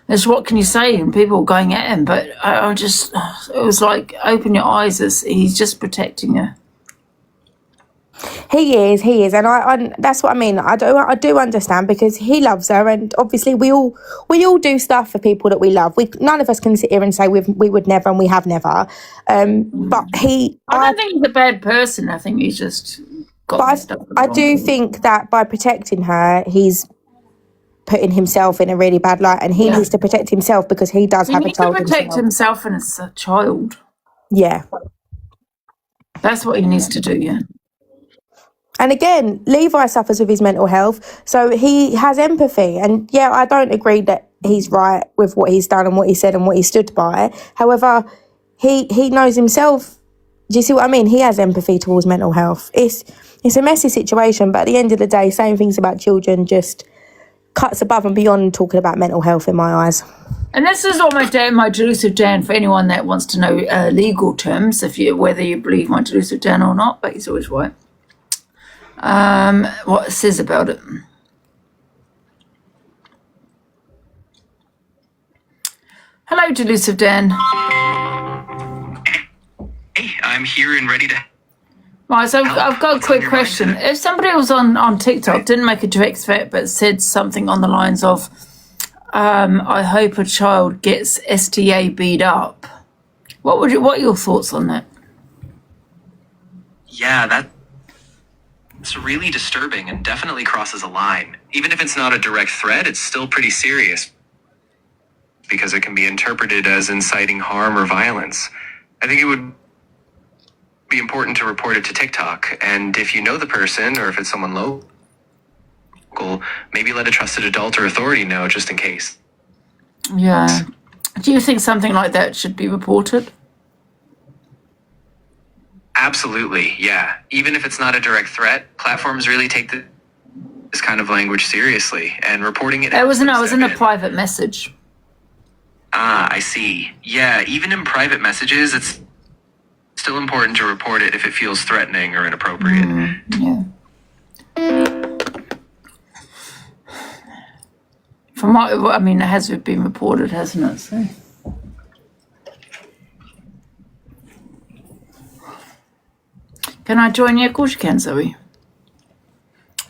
it's what can you say? And people were going at him, but I just, it was like, open your eyes. He's just protecting her. He is, and I that's what I mean. I do understand, because he loves her, and obviously we all do stuff for people that we love. None of us can sit here and say we would never, and we have never. But I don't think he's a bad person. I think he's just got stuff. I do think that by protecting her, he's putting himself in a really bad light, and he needs to protect himself because he does have a child He needs to protect himself and his child. Yeah. That's what he needs to do, yeah. And again, Levi suffers with his mental health, so he has empathy. And yeah, I don't agree that he's right with what he's done and what he said and what he stood by. However, he knows himself. Do you see what I mean? He has empathy towards mental health. It's a messy situation, but at the end of the day, saying things about children just cuts above and beyond talking about mental health in my eyes. And this is what my delusive Dan, for anyone that wants to know legal terms, whether you believe my delusive Dan or not, but he's always right. What it says about it. Hello, delusive Dan. Hey, I'm here and ready to. Right, so I've got a quick question. If somebody was on TikTok, didn't make a direct threat, but said something on the lines of, I hope a child gets STA beat up, what are your thoughts on that? Yeah, that's really disturbing and definitely crosses a line. Even if it's not a direct threat, it's still pretty serious because it can be interpreted as inciting harm or violence. I think it would be important to report it to TikTok, and if you know the person or if it's someone local, maybe let a trusted adult or authority know just in case. Yeah. Do you think something like that should be reported? Absolutely, yeah. Even if it's not a direct threat, platforms really take this kind of language seriously, and reporting it. It was in a private message. Ah, I see. Yeah, even in private messages, it's still important to report it if it feels threatening or inappropriate. Yeah. From what I mean, it has been reported, hasn't it? So. Can I join you? Of course you can, Zoe.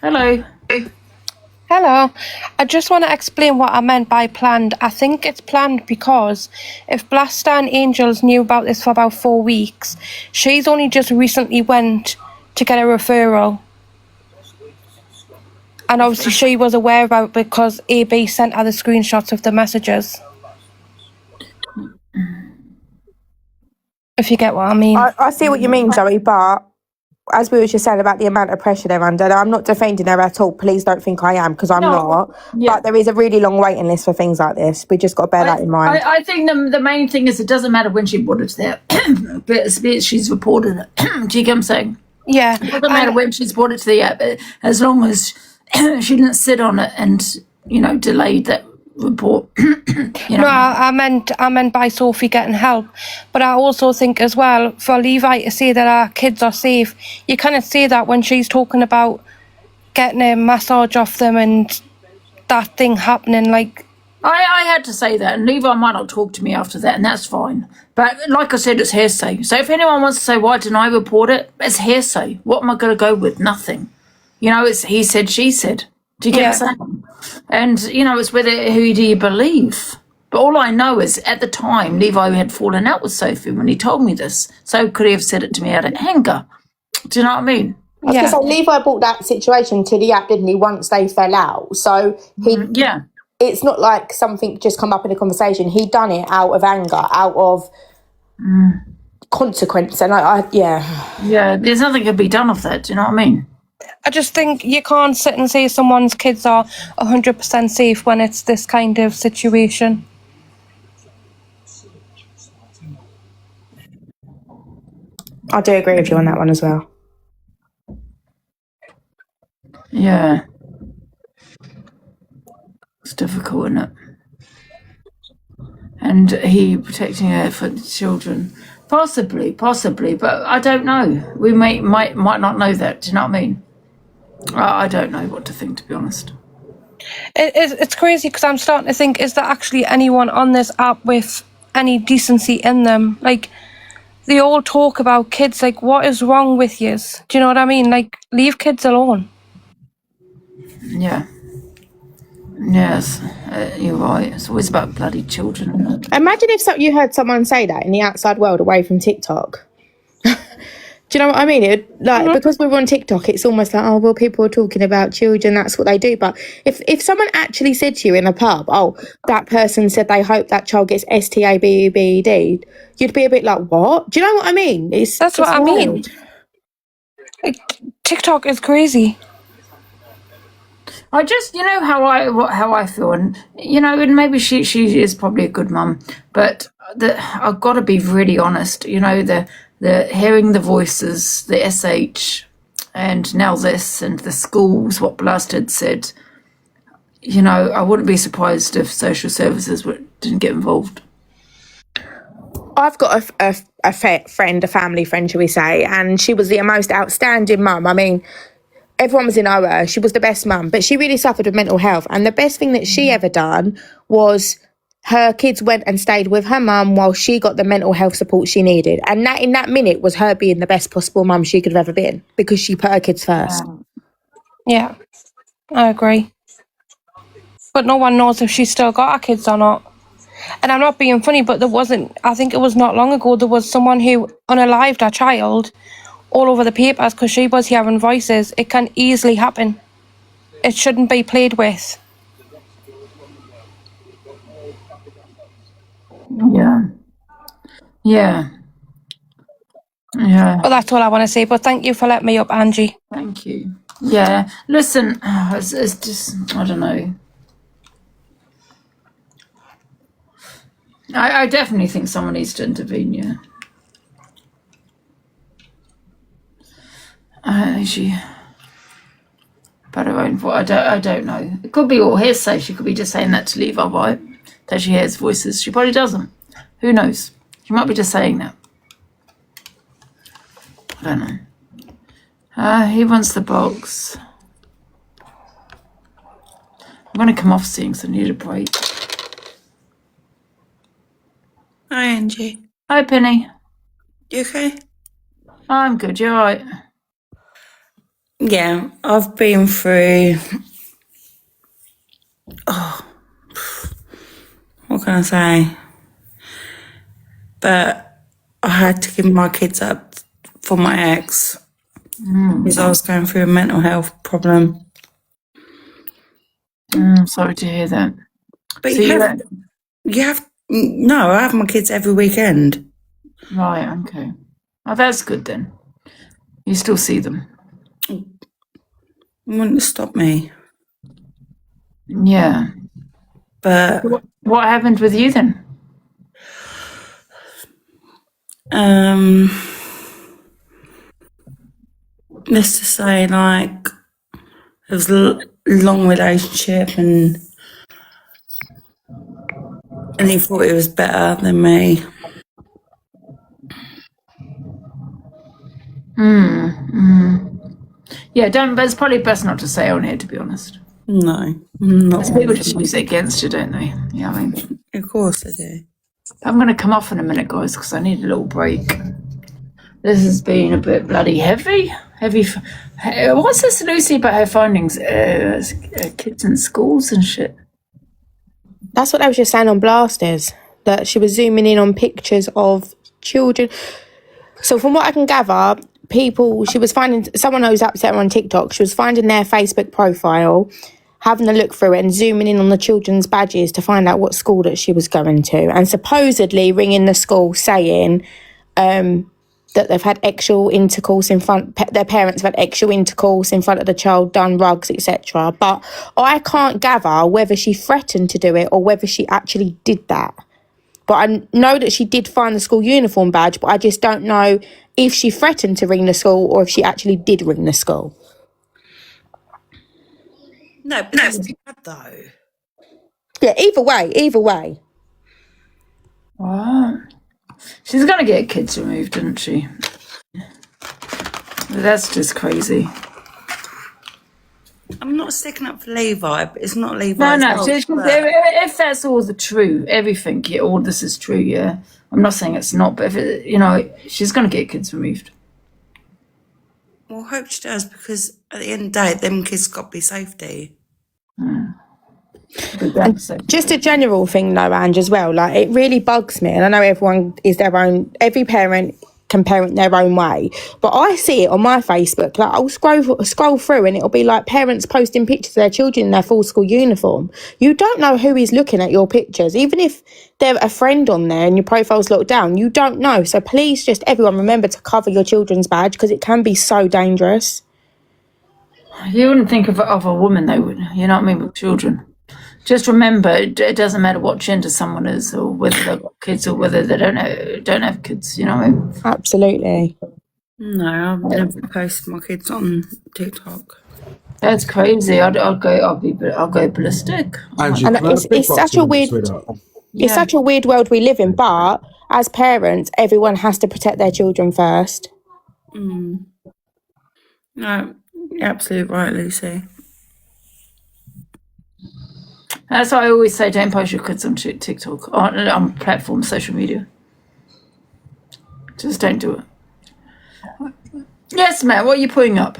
Hello. Hello. I just want to explain what I meant by planned. I think it's planned because if Blaster and Angels knew about this for about 4 weeks, she's only just recently went to get a referral. And obviously she was aware about it because AB sent her the screenshots of the messages. If you get what I mean. I see what you mean, Zoe, but as we were just saying about the amount of pressure they're under, I'm not defending her at all. Please don't think I am, because I'm not. Yeah. But there is a really long waiting list for things like this. We just got to bear that in mind. I think the main thing is it doesn't matter when she brought it to the but she's reported it. Do you get what I'm saying? Yeah. It doesn't matter when she's brought it to the app, as long as she didn't sit on it and, delayed that report. No, I meant by Sophie getting help. But I also think as well, for Levi to say that our kids are safe, you kind of say that when she's talking about getting a massage off them and that thing happening, like... I had to say that, and Levi might not talk to me after that, and that's fine. But like I said, it's hearsay. So if anyone wants to say, why didn't I report it? It's hearsay. What am I going to go with? Nothing. It's he said, she said. Do you get what I'm saying? And, it's who do you believe? But all I know is at the time, Levi had fallen out with Sophie when he told me this. So could he have said it to me out of anger? Do you know what I mean? I was going to say, Levi brought that situation to the app, didn't he, once they fell out? So it's not like something just come up in a conversation. He done it out of anger, out of consequence. And Yeah, there's nothing can be done of that. Do you know what I mean? I just think you can't sit and say someone's kids are 100% safe when it's this kind of situation. I do agree with you on that one as well. Yeah. It's difficult, isn't it? And he protecting her for the children. Possibly, but I don't know. We might not know that. Do you know what I mean? I don't know what to think, to be honest. It's crazy because I'm starting to think, is there actually anyone on this app with any decency in them? Like, they all talk about kids. Like, what is wrong with you? Do you know what I mean? Like, leave kids alone. Yeah. Yes, you're right. It's always about bloody children, isn't it? Imagine if you heard someone say that in the outside world away from TikTok. Do you know what I mean? Because we're on TikTok, it's almost like, oh, well, people are talking about children, that's what they do. But if someone actually said to you in a pub, oh, that person said they hope that child gets STABED, you'd be a bit like, what? Do you know what I mean? That's what I mean. TikTok is crazy. I just, how I feel, and and maybe she is probably a good mum, but I've got to be really honest. The hearing the voices, the SH, and now this, and the schools, what Blast had said. I wouldn't be surprised if social services didn't get involved. I've got a friend, a family friend, shall we say, and she was the most outstanding mum. I mean, everyone was in awe of her. She was the best mum, but she really suffered with mental health. And the best thing that she ever done was her kids went and stayed with her mum while she got the mental health support she needed. And that in that minute was her being the best possible mum she could have ever been, because she put her kids first. Yeah, I agree. But no one knows if she's still got her kids or not. And I'm not being funny, but I think it was not long ago, there was someone who unalived her child all over the papers because she was hearing voices. It can easily happen. It shouldn't be played with. Yeah. Well, that's all I want to say. But thank you for letting me up, Angie. Thank you. Yeah. Listen, it's just, I don't know. I definitely think someone needs to intervene, yeah. But I don't know. It could be all hearsay. She could be just saying that to leave our right, that she hears voices. She probably doesn't. Who knows? She might be just saying that. I don't know. He wants the box. I'm going to come off soon because I need a break. Hi, Angie. Hi, Penny. You okay? I'm good. You're right. Yeah, I've been through. What can I say? But I had to give my kids up for my ex because I was going through a mental health problem. Sorry to hear that. But So you have. No, I have my kids every weekend. Right, okay. Oh, that's good then. You still see them. Wouldn't stop me. Yeah. But what happened with you then? Let's just say, like, it was a long relationship, and he thought it was better than me. Yeah, but it's probably best not to say on here, to be honest. No, not people just use it against you, don't they? Yeah, I mean. Of course they do. I'm going to come off in a minute, guys, because I need a little break. This has been a bit bloody heavy. What's this, Lucy, about her findings? Kids in schools and shit. That's what I was just saying on Blasters, that she was zooming in on pictures of children. So from what I can gather, she was finding someone who's upset her on TikTok. She was finding their Facebook profile, having a look through it and zooming in on the children's badges to find out what school that she was going to, and supposedly ringing the school saying that they've had sexual intercourse their parents have had sexual intercourse in front of the child, done rugs, etc. But I can't gather whether she threatened to do it or whether she actually did that. But I know that she did find the school uniform badge, but I just don't know if she threatened to ring the school or if she actually did ring the school. No, but that's bad though. Yeah, either way. Wow. She's going to get kids removed, isn't she? That's just crazy. I'm not sticking up for Levi, but it's not Levi's No. fault, If that's all the true, everything, all this is true, yeah. I'm not saying it's not, but if she's going to get kids removed. Well, I hope she does, because at the end of the day, them kids got to be safety. And just a general thing though, Ange, as well, like, it really bugs me, and I know everyone is their own, every parent can parent their own way. But I see it on my Facebook. Like, I'll scroll through and it'll be like parents posting pictures of their children in their full school uniform. You don't know who is looking at your pictures. Even if they're a friend on there and your profile's locked down, you don't know. So please, just everyone, remember to cover your children's badge, because it can be so dangerous. You wouldn't think of a woman though, would you? You know what I mean, with children. Just remember, it doesn't matter what gender someone is, or whether they've got kids or whether they don't have kids. You know what I mean? Absolutely. No, I've never posted my kids on TikTok. That's crazy. I'll go ballistic. Angie, And can I have a big it's box such a of weird, sweetheart? it's such a weird world we live in. But as parents, everyone has to protect their children first. No, you're absolutely right, Lucy. That's why I always say, don't post your kids on TikTok, on platforms, social media. Just don't do it. Yes, Matt, what are you putting up?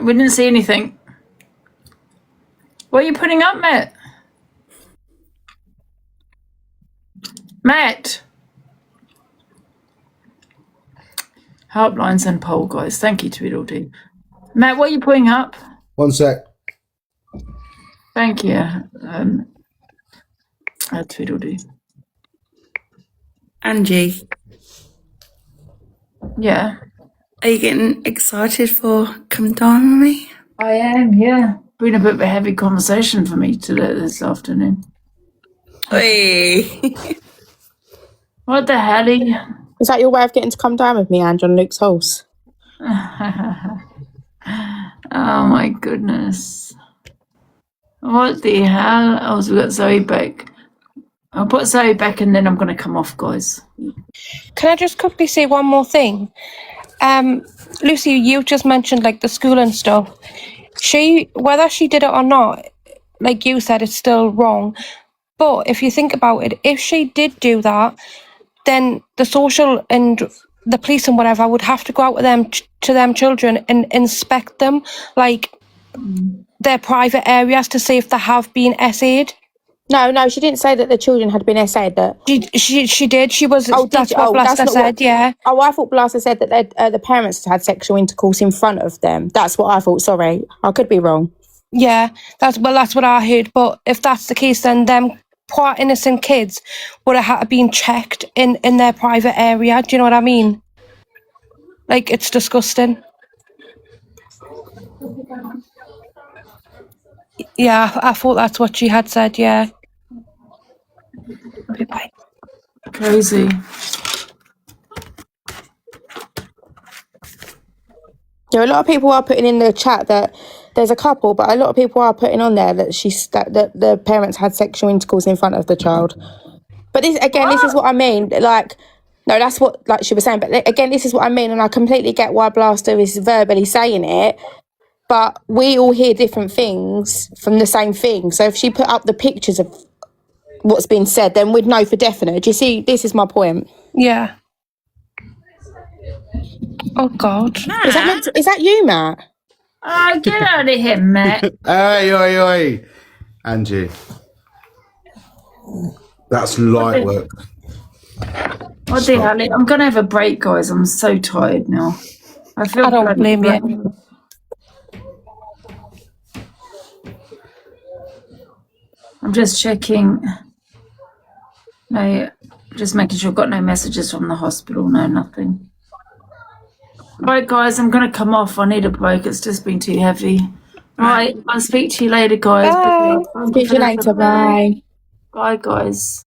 We didn't see anything. What are you putting up, Matt? Matt! Helplines and poll, guys. Thank you, Tweedledee. Matt, what are you putting up? 1 sec. Thank you. Tweedledee. Angie. Yeah. Are you getting excited for Come Dine With Me? I am, yeah. Been a bit of a heavy conversation for me this afternoon. Hey. What the hell? Is that your way of getting to come down with me, Ange, on Luke's house? Oh my goodness. What the hell? Oh, so we got Zoe back. I'll put Zoe back and then I'm going to come off, guys. Can I just quickly say one more thing? Lucy, you just mentioned like the school and stuff. Whether she did it or not, like you said, it's still wrong. But if you think about it, if she did do that, then the social and the police and whatever would have to go out with them to them children and inspect them, like their private areas, to see if they have been SA'd. No, she didn't say that the children had been SA'd. That she did. She was. Oh, that's what Blaster said. Yeah. Oh, I thought Blaster said that the parents had sexual intercourse in front of them. That's what I thought. Sorry, I could be wrong. Yeah, that's what I heard. But if that's the case, then them poor innocent kids would have had to been checked in their private area. Do you know what I mean? Like, it's disgusting. Yeah, I thought that's what she had said. Yeah. Bye. Crazy. Yeah, a lot of people are putting in the chat that there's a couple, but a lot of people are putting on there that that the parents had sexual intercourse in front of the child. But this is what I mean. Like, no, that's what like she was saying. But again, this is what I mean, and I completely get why Blaster is verbally saying it. But we all hear different things from the same thing. So if she put up the pictures of what's been said, then we'd know for definite. Do you see? This is my point. Yeah. Oh God. Is that you, Matt? Oh, get out of here, Matt. Oi. Angie. That's light work. What the hell? I'm going to have a break, guys. I'm so tired now. I don't blame you. I'm just checking. No, just making sure I've got no messages from the hospital. No, nothing. Right, guys, I'm going to come off. I need a break. It's just been too heavy. Right, I'll speak to you later, guys. Bye. Speak to you later. Bye. Bye, guys.